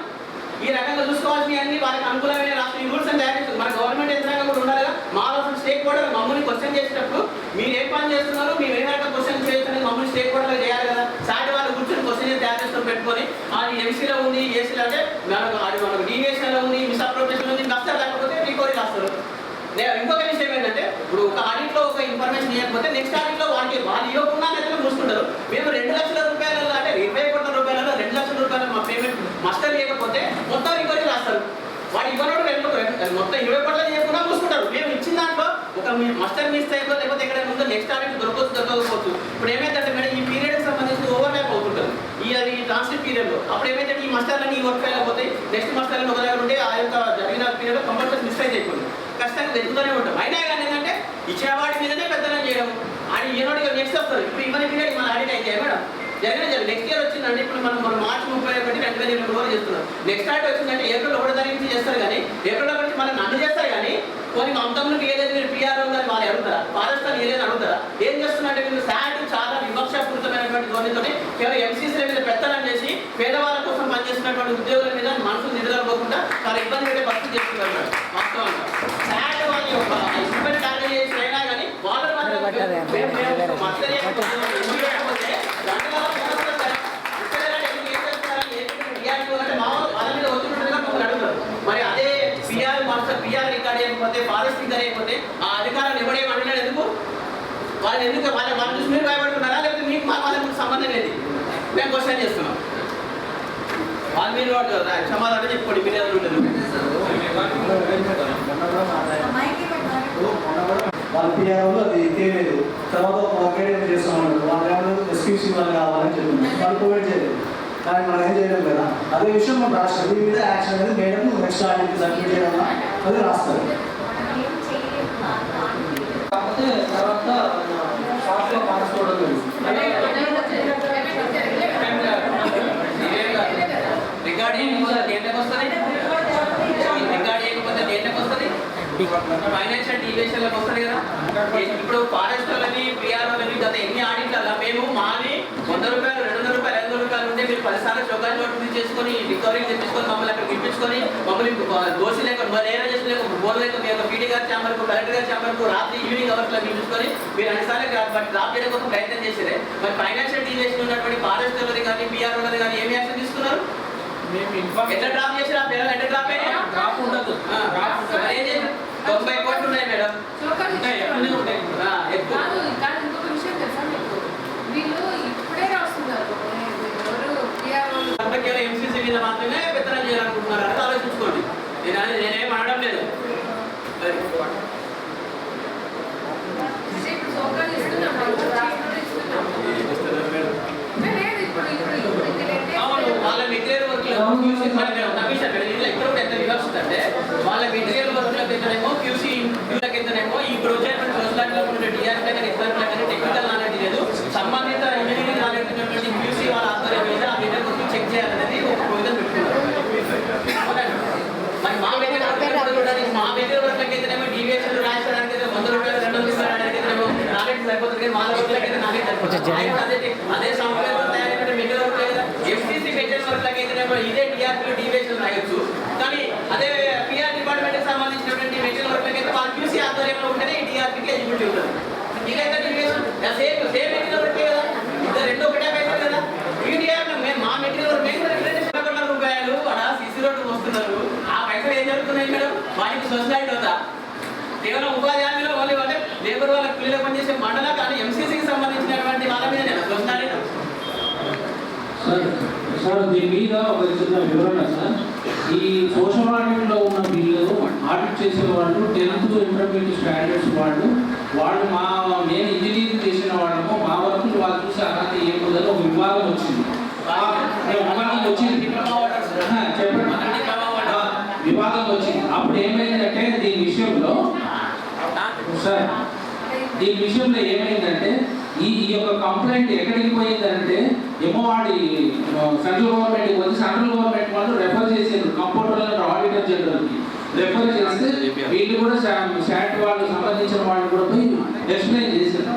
[SPEAKER 1] ఈ రకంగా చూసుకోవాల్సినవన్నీ వాళ్ళకి అనుకూలమైన రాష్ట్ర ఈ రూల్స్ అని తయారు చేస్తుంది. మన గవర్నమెంట్ యంత్రాంగం కూడా ఉండాలిగా. మా స్టేక్ హోల్డర్ మమ్మల్ని క్వశ్చన్ చేసేటప్పుడు మీరు ఏం పని చేస్తున్నారు, మీరు ఏ రకంగా క్వశ్చన్ చేయొచ్చు మమ్మల్ని స్టేక్ హోల్డర్ చేయాలి కదా. సాటి వాళ్ళు కూర్చొని క్వశ్చన్ తయారు చేసుకొని పెట్టుకొని అది ఎంసీలో ఉంది, ఏసీలో అంటే మనకు డీవియేషన్లో ఉంది, మిస్అప్రోప్రియేషన్ ఉంది, నష్టాలు లేకపోతే రికవరీ రాస్తారు. ఇంకొక విషయం ఏంటంటే ఇప్పుడు ఒక ఆడిట్లో ఒక ఇన్ఫర్మేషన్ ఇవ్వకపోతే నెక్స్ట్ ఆడిట్లో వాళ్ళు ఇవ్వకుండా అయితే మూసుకుంటారు. మేము 2 లక్షల రూపాయలు అంటే 20 కోట్ల రూపాయలలో 2 లక్షల రూపాయలు మా పేమెంట్ మస్టర్ చేయకపోతే మొత్తం రికవరీ రాస్తారు. వాడు ఇవ్వనోడు మొత్తం 20 కోట్ల చేయకుండా మూసుకుంటారు. మేము ఇచ్చిన దాంట్లో ఒక మస్టర్ మిస్ అయిపోతే లేకపోతే ఎక్కడైనా ఉందో నెక్స్ట్ ఆడిట్ దొరకపోవచ్చు. ఇప్పుడు ఏమైందంటే మేడం ఈ పీరియడ్కి సంబంధించి ఓవర్ ల్యాప్ అవుతుంటుంది అది ట్రాన్స్ఫర్ పీరియడ్లో. అప్పుడు ఏమైతే ఈ మస్టర్లని ఈ వర్క్ ఫైల్ అయిపోతాయి, నెక్స్ట్ మస్టర్లను ఒక దగ్గర ఉంటే ఆ యొక్క జరిగిన పీరియడ్లో కంపల్సరీ మిస్ అయిపోయింది. ఖచ్చితంగా వెతుకుతూనే ఉంటాం. అయినా కానీ ఏంటంటే ఇచ్చిన వాటి మీదనే పెద్దగా చేయడం అని ఈనాడు నెక్స్ట్ వస్తుంది. ఇప్పుడు ఇవన్నీ పీరియడ్ మన ఆడిట్ అయితే మేడం జరిగిన నెక్స్ట్ ఇయర్ వచ్చిందంటే ఇప్పుడు మనం మార్చి 31, 2022 చేస్తున్నాం. నెక్స్ట్ ఆడిట్ వచ్చిందంటే ఏప్రిల్ 1వ తారీఖు నుంచి చేస్తారు కానీ ఏప్రిల్ 1 నుంచి మనం నన్ను చేస్తారు కానీ కొన్ని మమతంలో ఏదైతే మీరు పిఆర్ ఉందని వాళ్ళు అడుగుతారా, ఫారెస్ట్ అని ఏదైనా అడుగుతారా? ఏం చేస్తున్నారంటే మీరు శాట్ చాలా వివక్షపూరితమైనటువంటి ధోరణితో కేవలం ఎంసీసీల మీద పెత్తనం చేసి పేదవాళ్ళ కోసం పనిచేస్తున్నటువంటి ఉద్యోగుల మీద మనసులు నిద్రపోకుండా చాలా ఇబ్బంది పెట్టే పరిస్థితి చేస్తున్నారు మేడం. వాస్తవంగా శాట్ వాళ్ళు ఇబ్బంది టార్గెట్ చేసి అయినా కానీ వాళ్ళు మరి అదే పిఆర్ రికార్డ్ చేయకపోతే ఫారెస్ట్ రికార్డ్ చేయకపోతే ఆ అధికారాన్ని ఎవడేమంటున్నాడు? ఎందుకు వాళ్ళు చూసి మీరు భయపడుతున్నారా లేకపోతే మీకు వాళ్ళకి సంబంధం లేదు? మేము క్వశ్చన్ చేస్తున్నాం. వాళ్ళు మీరు సమాధానం చెప్పుకోండి. మీరు ఏదో ఉండదు
[SPEAKER 2] వాళ్ళ పిఆర్ఓలో అది తెలియలేదు. తర్వాత ఒక వర్క్ చేస్తున్నాడు, వాళ్ళు ఎస్క్యూసీ వాళ్ళు కావాలని చెప్తున్నారు, వాళ్ళు ప్రొవైడ్ చేయలేదు. కానీ మనం ఏం చేయలేం కదా. అదే విషయం మనం రాష్ట్రం దీని మీద యాక్షన్ అనేది మేడం నెక్స్ట్ ఆడిట్ సబ్మిట్ చేయడం అది రాస్తారు.
[SPEAKER 3] కాకపోతే తర్వాత షాప్లో పాసుకోవడం
[SPEAKER 1] ఫైనాన్షియల్ డీవియేషన్లకు వస్తుంది కదా. ఇప్పుడు ఫారెస్ట్ వాళ్ళని పిఆర్ వాళ్ళని గత ఎన్ని ఆడిట్ల మేము మాది 100 రూపాయలు 200 రూపాయలు 500 రూపాయలు ఉంటే మీరు 10 సార్లు చౌకాన్ని నోటీస్ చేసుకొని రికవరీ తెప్పించుకొని మమ్మల్ని అక్కడికి ఇప్పించుకొని మమ్మల్ని దోషి లేక ఏదైనా చేసి లేక బోర్ లేక మీ యొక్క పీడీ గారి ఛాంబర్కు కలెక్టర్ గారి ఛాంబర్కు రాత్రి ఈవినింగ్ అవర్స్లో పిలుచుకొని మీరు అన్నిసార్లు డ్రాప్ చేయడం కోసం ప్రయత్నం చేసేదే. మరి ఫైనాన్షియల్ డీవియేషన్ ఉన్నటువంటి ఫారెస్ట్ వాళ్ళది కానీ పిఆర్ వాళ్ళది కానీ ఏమి యాక్షన్ తీసుకున్నారు? ఎట్లా డ్రాప్ చేసి ఆ పేరు ఎట్లా డ్రాప్ అయినా డ్రాప్ ఉండదు. 90 కోట్లు ఉన్నాయి మేడం.
[SPEAKER 4] ఇంకొక విషయం తెలుసా మీకు, వీళ్ళు ఇప్పుడే రాస్తున్నారు
[SPEAKER 1] కేవలం ఎంసీసీ మీద మాత్రమే పెత్తనం చేయాలనుకుంటున్నారు అనేది ఆలోచించుకోండి. నేనేం అనడం లేదు. వాళ్ళ మెటీరియల్ వర్క్ ఇక్కడ ఎంత వివక్షిత అంటే వాళ్ళ మెటీరియల్ వర్క్లకు అయితేనేమో క్యూసీ అయితేనేమో ఇప్పుడు వచ్చేటువంటి సొసైటీలో ఉండే డిఆర్పీ కానీ ఎగ్జాంపుల్ కానీ టెక్నికల్ నాలెడ్జ్ లేదు. సంబంధిత ఇంజనీరింగ్ నాలెడ్జ్ ఉన్నటువంటి క్యూసీ వాళ్ళ ఆధ్వర్యం మీద ఆ మెటీరియల్ వర్క్ చెక్ చేయాలనేది ఒక ప్రొవిజన్ పెట్టుకున్నారు. అదే సాంప్రదాయం తయారైన మెటీరియల్ వర్క్ లేదా ఎఫ్సీసీ మెటీరియల్ వర్క్ లాగా అయితే ఇదే టీఆర్పీ డీవియేషన్ రాయొచ్చు. కానీ అదే పిఆర్ డిపార్ట్మెంట్ కి సంబంధించినటువంటి మెటీరియల్ వర్క్ అయితే వాళ్ళు QC ఆధ్వర్యంలో ఉంటేనే ఈ టీఆర్పీకి ఎలిజిబిలిటీ ఉంటుంది. ఇదైతే డీవియేషన్ సేమ్ మెటీరియల్ వర్క్ కదా, ఇది రెండు ఒకటే పైసలు కదా. టీఆర్ మేము మా మెటీరియల్ వర్క్ మేము రూపాయలు అలా సిసి రోడ్డు వస్తున్నారు. ఆ పైసలు ఏం జరుగుతున్నాయి మేడం? వారికి సొసైటీ అవుతా కేవలం ఉపాధి హామీలో వాళ్ళు అంటే లేబర్ వాళ్ళ కూలీలో పనిచేసే మండల కానీ ఎంసీసీకి సంబంధించినటువంటి వాళ్ళ మీద నేను సొసైటీ.
[SPEAKER 2] సార్ దీని మీద ఒక చిన్న వివరణ సార్. ఈ సోషల్ ఆడిట్లో ఉన్న బిల్లు ఆడిట్ చేసే వాళ్ళు 10th ఇంటర్మీడియట్ స్టాండర్డ్స్ వాళ్ళు నేను ఇంజనీరింగ్ చేసిన వాళ్ళము మా వరకు వాళ్ళు చూసి అర్హత ఏముందని ఒక విభాగం వచ్చింది. వివాదం వచ్చింది. అప్పుడు ఏమైందంటే దీని విషయంలో ఏమైందంటే ఈ యొక్క కంప్లైంట్ ఎక్కడికి పోయిందంటే ఎమ్మవాడి సెంట్రల్ గవర్నమెంట్కి పోతే సెంట్రల్ గవర్నమెంట్ వాళ్ళు రెఫర్ చేసారు కంప్యూటర్ ఆడిటర్ జనరల్కి. రెఫర్ చేస్తే వీళ్ళు కూడా శాట్ వాళ్ళు సంబంధించిన వాళ్ళు కూడా పోయి ఎక్స్ప్లెయిన్ చేశారు.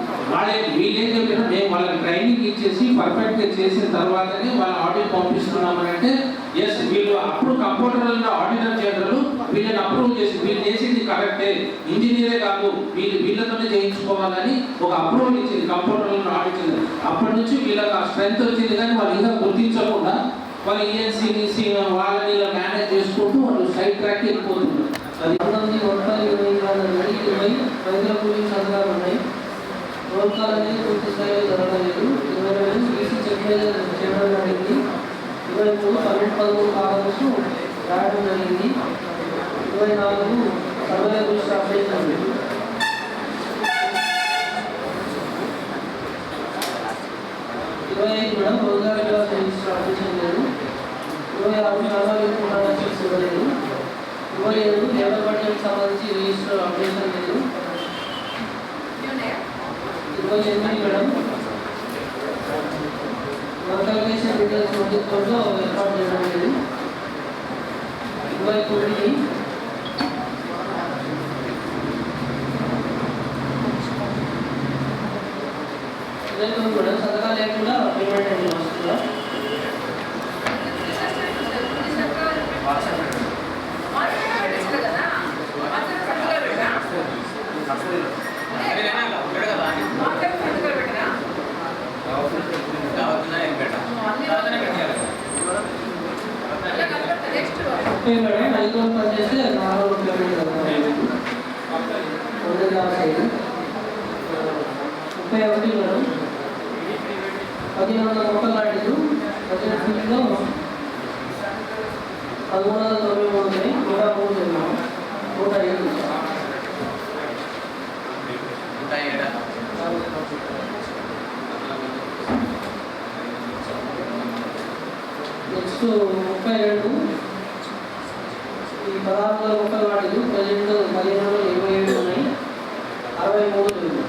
[SPEAKER 2] వీళ్ళు ఏం చెప్పారు, మేము వాళ్ళకి ట్రైనింగ్ ఇచ్చేసి పర్ఫెక్ట్గా చేసిన తర్వాతనే వాళ్ళ ఆడిట్ పంపిస్తున్నామని అంటే ఎస్ వీళ్ళు అప్పుడు కంప్యూటర్లో ఆడిటర్ జనరల్ వీళ్ళని అప్రూవ్ చేసి వీళ్ళు చేసింది కరెక్టే, ఇంజనీరే కాదు వీళ్ళతోనే చేయించుకోవాలని ఒక అప్రూవల్ ఇచ్చింది కంప్యూటర్లో ఆడిట్. అప్పటి నుంచి వీళ్ళకి ఆ స్ట్రెంత్ వచ్చింది కానీ వాళ్ళు ఇంకా గుర్తించకుండా వాళ్ళు ఈఎన్సీ వాళ్ళని ఇలా మేనేజ్ చేసుకుంటూ వాళ్ళు సైడ్ ట్రాక్ వెళ్ళిపోతున్నారు.
[SPEAKER 3] అది 19 రైతుల కూలీ సంఘాలు ఉన్నాయి. రోడ్కాలు అనేది పూర్తి స్థాయిలో జరగలేదు. 20 సీసీ చేయడం జరిగింది. 23 కాలమ్స్ రాయడం జరిగింది. 24 సర్వేలు స్టార్ట్ చేశారు. 25 మేడం రోజుగారి స్టార్ట్ చేసేది. 26 సర్వేలు ఇవ్వలేదు. 27 లేబర్ బడ్జెట్ సంబంధించి రిజిస్టర్ అప్డేషన్ లేదు. 28 మేడం వర్కలైజేషన్ డీటెయిల్స్ నోటిఫికేషన్లో ఏర్పాటు చేయడం లేదు. 29 మేడం సంతకాలు లేకుండా పేమెంట్ అనేది వస్తుందా? మేడం 5 రోజులు పనిచేస్తే 4 రోజులు పేమెంట్ కదా. 31 మేడం 1500 మొక్కలు నాటిలు. బడ్జెట్ ఫీల్డ్లో 1393 ఉన్నాయి. 103 జరిగినాం. 105 నెక్స్ట్ 32 ఈ 1600 మొక్కలు నాటిలు. ప్రజెంట్ 1527 ఉన్నాయి. 63 జరిగింది.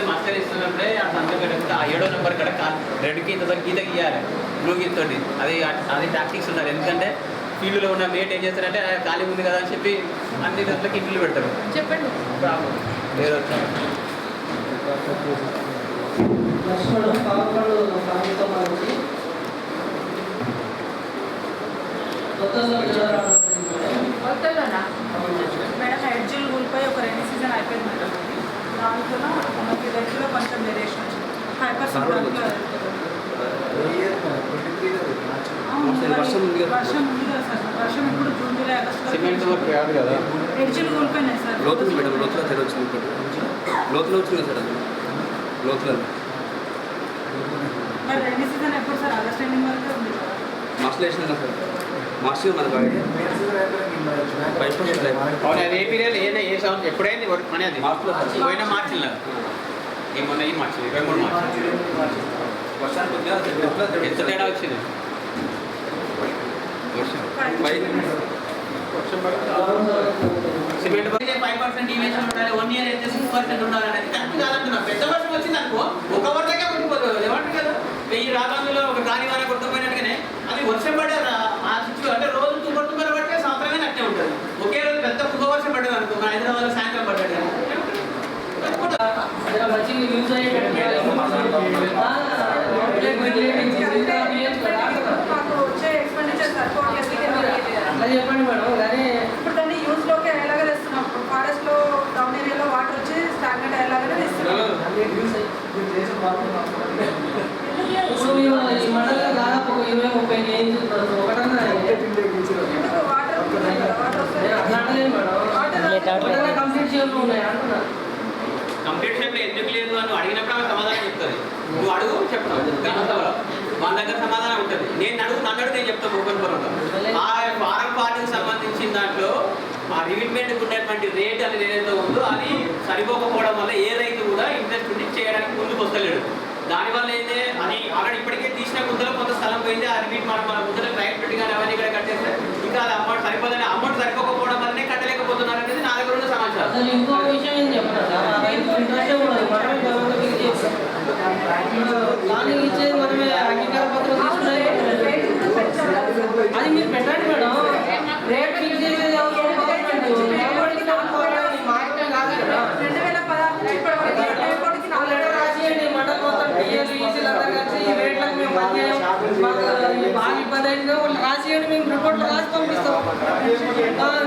[SPEAKER 1] మాస్టర్ ఇస్తున్నప్పుడే ఆ సంతకం ఆ 7వ నెంబర్ కడ రెడ్కి ఇంత గీత గీయాలి బ్లూ గీతతోటి. అది టాక్టిక్స్ ఉన్నారు. ఎందుకంటే ఫీల్డ్లో ఉన్న మేట్ ఏం చేస్తారంటే ఖాళీ ఉంది కదా అని చెప్పి అన్ని గంటలకి ఇంట్లో పెడతారు. చెప్పండి ప్రాబ్లం వేరే వచ్చారు.
[SPEAKER 8] మేడం ఎడ్జిల్ ఊరిపై ఒక రైనీ సీజన్ అయిపోయింది మేడం. దాంట్లో మనకి రేట్లో కొంచెం వేరియేషన్ వచ్చింది. 5% వర్షం ఉంది కదా సార్. వర్షం ఇప్పుడు June July August
[SPEAKER 5] cement work కాదు కదా.
[SPEAKER 8] ఎడ్జిల్ ఊరిపోయినాయి సార్.
[SPEAKER 5] లోతులు మేడం లోతులో తెర వచ్చింది. లోతులో వచ్చింది సార్. అది లోతులో
[SPEAKER 8] మరి రైనీ సీజన్ ఎప్పుడు సార్? ఆగస్ట్ ఎండింగ్ వరకు ఉంది.
[SPEAKER 5] మస్తు వేసినా సార్. మాస్టర్ మన కాడ 5%
[SPEAKER 1] అవును అది ఏ పీరియడ్ ఏ సంవత్సరం ఎప్పుడైంది పని అది పోయిన మార్చిలో మొన్న ఈ మార్చి 23 మార్చి
[SPEAKER 5] వర్షానికి కొద్దిగా
[SPEAKER 1] ఎంత తేడా వచ్చింది సిమెంట్ 5% డివియేషన్ ఉండాలి 1 ఇయర్ అయితే 6% ఉండాలి అనేది కరెక్ట్ కాదంటున్నా. పెద్ద వర్షం వచ్చింది అనుకో ఒక వరదకే కొట్టుకుపోతుంది ఏమంటారు కదా 1000 రాగంలో ఒక గాలివాన కొట్టుకుపోయినట్టుగానే అది వర్షం పడే ఆ సిచ్యువేషన్ అంటే రోజు తుమ్మర పడితే సంవత్సరమే అట్టే ఉంటుంది. ఒకే రోజు పెద్ద పువ్వ వర్షం పడ్డది అనుకో హైదరాబాద్లో సాయంత్రం పడ్డాడు
[SPEAKER 3] మంచిగా యూజ్
[SPEAKER 8] మాకు వచ్చే ఎక్స్పెండిచర్ సరిపోతుంది
[SPEAKER 3] అట్లా చెప్పండి మేడం. కానీ
[SPEAKER 8] ఇప్పుడు దాన్ని యూజ్లోకి ఎలాగ తెస్తున్నాం. ఫారెస్ట్లో టౌన్ ఏరియాలో వాటర్ వచ్చి స్టాగ్నెట్ ఎలాగనే తెస్తున్నాం.
[SPEAKER 3] ఇప్పుడు ఈ మండలంలో దాదాపు 20-30 కేజీలు ఒకటన్నా
[SPEAKER 8] వాటర్ వాటర్ వస్తుంది.
[SPEAKER 3] అట్లా అంటలేదు మేడం. కంప్లీట్ చేయడం ఉన్నాయి అంటున్నా.
[SPEAKER 1] కంప్లీట్ షేప్లో ఎందుకు లేదు అని అడిగినప్పుడు ఆమె సమాధానం చెప్తుంది. నువ్వు అడుగు చెప్తావు గ్రామసభలో వాళ్ళ దగ్గర సమాధానం ఉంటుంది. నన్ను అడుగు నేను చెప్తాను ఓపెన్ పొలంలో ఆ ఫారం పార్టీకి సంబంధించిన దాంట్లో ఆ రివిట్మెంట్కి ఉన్నటువంటి రేట్ అనేది ఏదైతే ఉందో అది సరిపోకపోవడం వల్ల ఏ రైతు కూడా ఇంట్రెస్ట్ ఉండి చేయడానికి ముందుకు వస్తలేడు. దానివల్ల అయితే అది ఆల్రెడీ ఇప్పటికే తీసిన ముద్దలో కొంత స్థలం పోయింది. ఆ రివిట్ మన ముద్దలో ట్రైట్ పెట్టి కానీ అవన్నీ ఇక్కడ కట్టేస్తే ఇంకా అది అమౌంట్ సరిపోదని అమౌంట్ సరిపోకపోవడం వల్లనే కట్టలేకపోతున్నారు అనేది నా దగ్గర ఉన్న సమాచారం.
[SPEAKER 3] అసలు ఇంకో విషయం ఏం చెప్పండి ఇంట్రెస్ట్ ఉండదు. మనమే గవర్నమెంట్కి చేస్తాం దానికి ఇచ్చేది మనమే అంగీకార పత్రం తీసుకున్నాయి. అది మీరు పెట్టండి మేడం. రేట్ ఫిక్స్ చేసేది రాసియండి మండలం మొత్తం టీఎల్ ఈసీలు అందరూ కలిసి ఈ రేట్లకు మేము పనిచేయం మాకు బాగా ఇబ్బంది అయిందో వాళ్ళు రాసియండి మేము రిపోర్ట్లో రాసి పంపిస్తాం.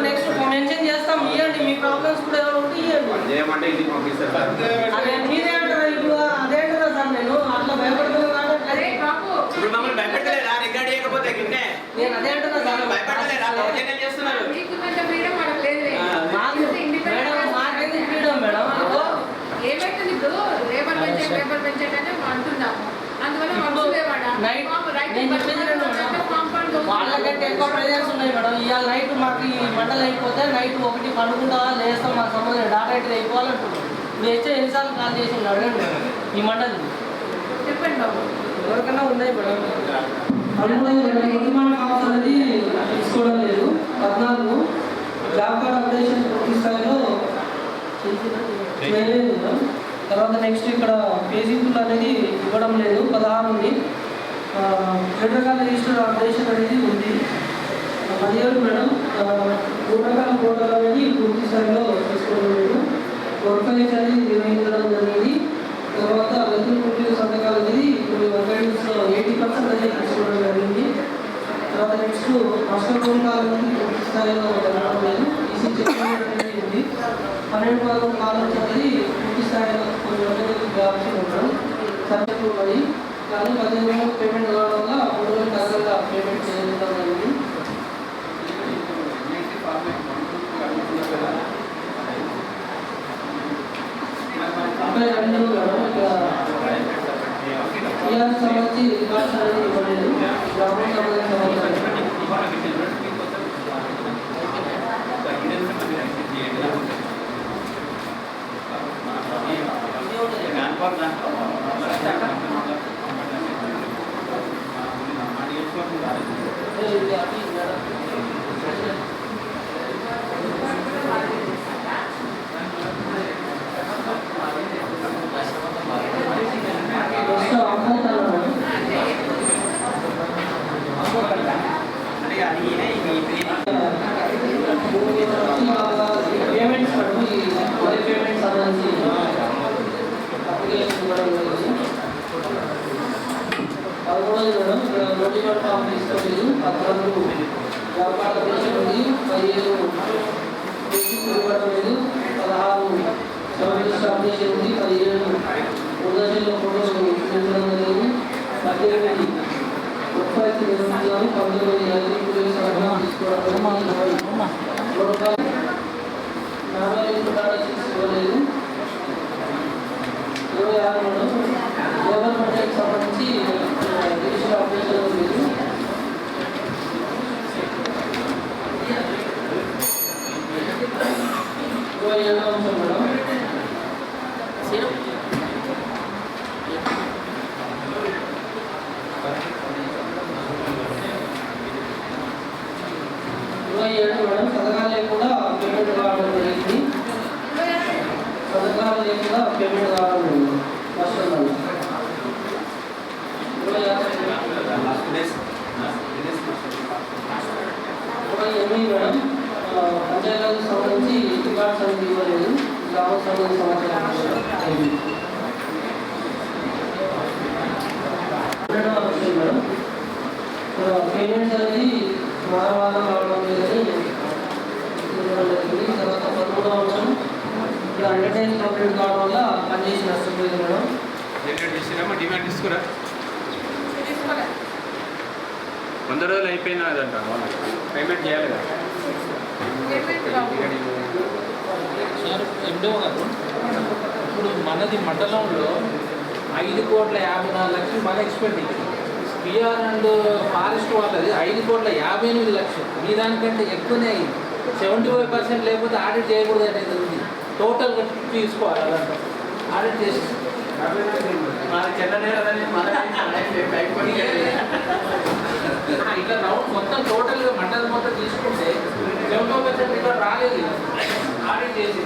[SPEAKER 3] నెక్స్ట్ మెన్షన్ చేస్తాం ఇవ్వండి మీ ప్రాబ్లమ్స్ కూడా ఎవరు ఉంటే ఇవ్వండి. అదే మీరే అంటారా ఇప్పుడు అదే అంటారా సార్ నేను అట్లా భయపడుతున్నాను కాబట్టి
[SPEAKER 1] ఇప్పుడు మమ్మల్ని భయపెట్టలేదా రికార్డ్ చేయకపోతే గిన్నే
[SPEAKER 3] నేను అదే అంటున్నా సార్
[SPEAKER 1] భయపెట్టలేదా దౌర్జన్యం చేస్తున్నారు.
[SPEAKER 3] మేడం మాకెందుకు ఫ్రీడమ్ మేడం
[SPEAKER 4] ఏమైతుంది ఇప్పుడు లేబర్ పెంచేటనే అంటున్నాము. అందువల్ల
[SPEAKER 3] వాళ్ళకంటే ఎక్కువ ప్రెజర్స్ ఉన్నాయి మేడం. ఇవాళ నైట్ మాకు ఈ మండలం అయిపోతే నైట్ 1 పనుకుంటా లేస్తాం మాకు సంబంధం డాటా అయితే అయిపోవాలంటున్నాం. ఇప్పుడు వచ్చే ఎన్నిసార్లు కాల్ చేసి అడగండి ఈ మండలి
[SPEAKER 4] చెప్పండి బాబు
[SPEAKER 3] ఎవరికైనా ఉన్నాయి మేడం. వర్తమాన కావాల్సి అనేది తీసుకోవడం లేదు. 14 జాబ్ కార్డ్ అప్డేషన్ పూర్తి స్థాయిలో చేయలేదు. తర్వాత నెక్స్ట్ ఇక్కడ పేజింగ్లు అనేది ఇవ్వడం లేదు. 16 ఉంది. రకాల రిజిస్టర్ అప్డేషన్ అనేది ఉంది. 17 మేడం 3 రకాల పోర్టల్ అనేది పూర్తి స్థాయిలో తీసుకోవడం లేదు. వర్కైజ్ అనేది నిర్వహించడం జరిగింది. తర్వాత రైతుల పూర్తి సంతకాలు అనేది ఇప్పుడు వర్కైజ్లో 80% అనేది తీసుకోవడం జరిగింది. తర్వాత నెక్స్ట్ మాస్టర్ ఫోన్ కాల్ అనేది పూర్తి స్థాయిలో జరగడం లేదు. ఈసీ చెక్ అనేది ఉంది. 12 కాలం అనేది పూర్తి స్థాయిలో కొన్ని ఆప్షన్ ఉంటాం. సబ్జెక్ట్ పడి కానీ 15 పేమెంట్ కావడం వల్ల 3 రోజులు తగ్గగా పేమెంట్ చేయడం జరిగింది. సంబంధించి రికార్డ్స్ అనేది ఇవ్వలేదు. గ్రామం పేమెంట్స్ పట్టు పేమెంట్స్ సంబంధించి అప్లికేషన్ ఇవ్వడం జరిగింది. 13 మేడం నోటిఫైడ్ ఫామ్ తీసుకోలేదు. 14 వ్యాపార అప్లికేషన్ ఉంది. 15 ఇవ్వడం లేదు. 16 సర్వీస్ అప్లికేషన్ ఉంది. 17 ఉదయంలో ఫోటోస్ చూపించడం జరిగింది. 18 ప్రొఫైల్స్ నిర్వహించారు. 19 అగ్రికల్చర్ సలహా తీసుకోవడం 40 ఇవ్వలేదు. 26 లేబర్ బడ్జెట్ సంబంధించి రిజిస్టర్ అప్డేషన్ లేదు. 27వ అంశం మేడం. 27 మేడం. పథకాలు లేకుండా పేమెంట్ కావడం జరిగింది. పథకాలు లేకుండా పేమెంట్ కావడం జరిగింది. First 28 madam. పంచాయతీలకు సంబంధించి రికార్డ్స్ అనేది ఇవ్వలేదు. గ్రామ సంబంధించి సమాచారం మేడం. పేమెంట్స్ అనేది వారం రావడం లేదని జరిగింది. తర్వాత 13వ అంశం ఇక్కడ అడ్వర్టైజ్ కంప్లీట్ కావడం వల్ల పనిచేసి నష్టపోయింది మేడం.
[SPEAKER 1] డిమాండ్ తీసుకురా 100 రోజులు అయిపోయినా అదంట పేమెంట్ చేయాలి కదా
[SPEAKER 10] సార్. ఎండో గారు ఇప్పుడు మనది మండలంలో 5,54,00,000 మన ఎక్స్పెండిచర్. పిఆర్ అండ్ ఫారెస్ట్ వాళ్ళది 5,58,00,000. మీ దానికంటే ఎక్కువనే అయింది. 75% లేకపోతే ఆడిట్ చేయకూడదు అనేది ఉంది. టోటల్గా తీసుకోవాలి అదంతా ఆడిట్ చేసి ఇట్లా రౌండ్ మొత్తం టోటల్గా మండలం మొత్తం తీసుకుంటే 75% ఇక్కడ రాలేదు. ఆడిట్ చేసి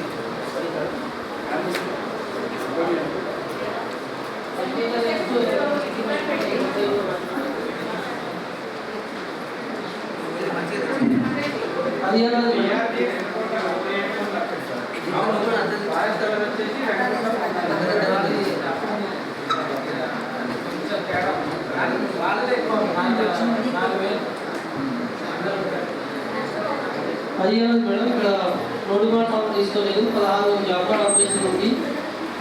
[SPEAKER 3] మేడం. ఇక్కడ రోడ్డు మార్గం తీసుకోలేదు. 16 జాబ్ కార్డ్ అప్డేషన్ ఉంది.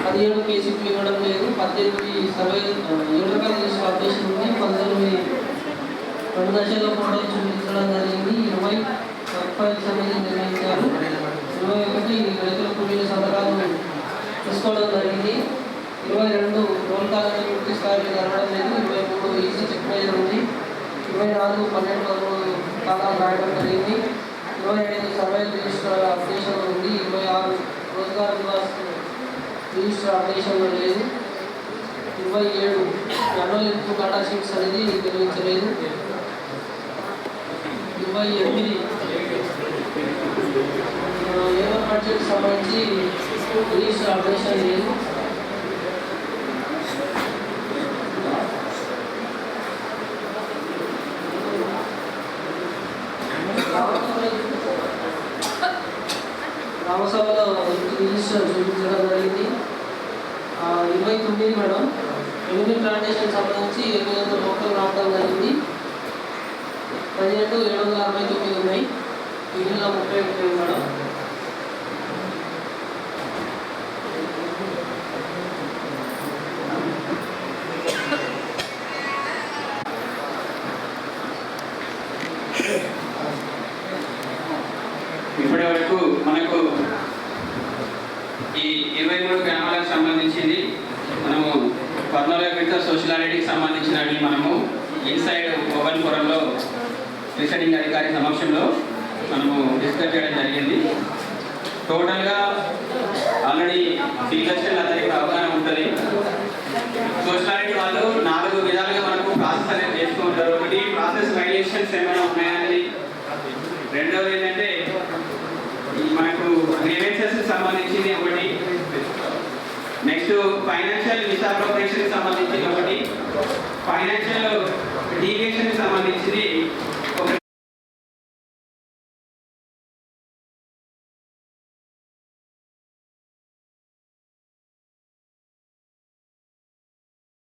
[SPEAKER 3] 17 కేసీపీ ఇవ్వడం లేదు. 18 సర్వే 7 రకాల లిస్ట్ అప్డేషన్ ఉంది. 19 2 దశల్లో ఫోటోలు చూపించడం జరిగింది. 20 ఫైల్ సమితి నిర్వహించారు. 21 రైతుల కూలీల సంతకాలు తీసుకోవడం జరిగింది. 22 రోల్ కాలని పూర్తి స్థాయిలో జరగడం లేదు. 23 ఈసీ చెక్ ప్రైజర్ ఉంది. 24 12 ఖాతాలు రాయడం జరిగింది. 25 సర్వే రిజిస్టర్ అప్డేషన్ ఉంది. 26 రోజ్గార్ నివాస్ రిజిస్టర్ అప్డేషన్ లేదు. 27 యాన్యువల్ ఇన్పుట్ డాటా షీట్స్ అనేది నిర్వహించలేదు. 28 లేబర్ బడ్జెట్ సంబంధించి రిజిస్టర్ అప్డేషన్ లేదు. గ్రామసభలో రిజిస్టర్ చూపించడం జరిగింది. 29 మేడం. రెవెన్యూ ప్లాంటేషన్ సంబంధించి 800 లోకల్ రావడం జరిగింది. 17,769 ఉన్నాయి. మిగిలిన 31 మేడం.
[SPEAKER 1] ఇప్పటి వరకు మనకు ఈ 23 గ్రామాలకు సంబంధించింది మనము పర్మనెంట్ సోషియాలిటీకి సంబంధించినవి మనము ఇన్సైడ్ ఓవెన్ ఫోరంలో రిసైడింగ్ అధికారి సమక్షంలో మనము డిస్కస్ చేయడం జరిగింది. టోటల్గా ఆల్రెడీ సిలెక్షన్ అతనికి అవగాహన ఉంటుంది. సోషియాలిటీ వాళ్ళు 4 విధాలుగా మనకు ప్రాసెస్ అనేది చేస్తూ ఉంటారు. ఒకటి ప్రాసెస్ వైలేషన్స్ ఏమైనా ఉన్నాయని, రెండవది ఏంటంటే మనకు గ్రీవెన్సెస్ సంబంధించింది ఒకటి, నెక్స్ట్ ఫైనాన్షియల్ మిస్అప్రోప్రియేషన్ సంబంధించింది ఒకటి, ఫైనాన్షియల్ డీవియేషన్ సంబంధించింది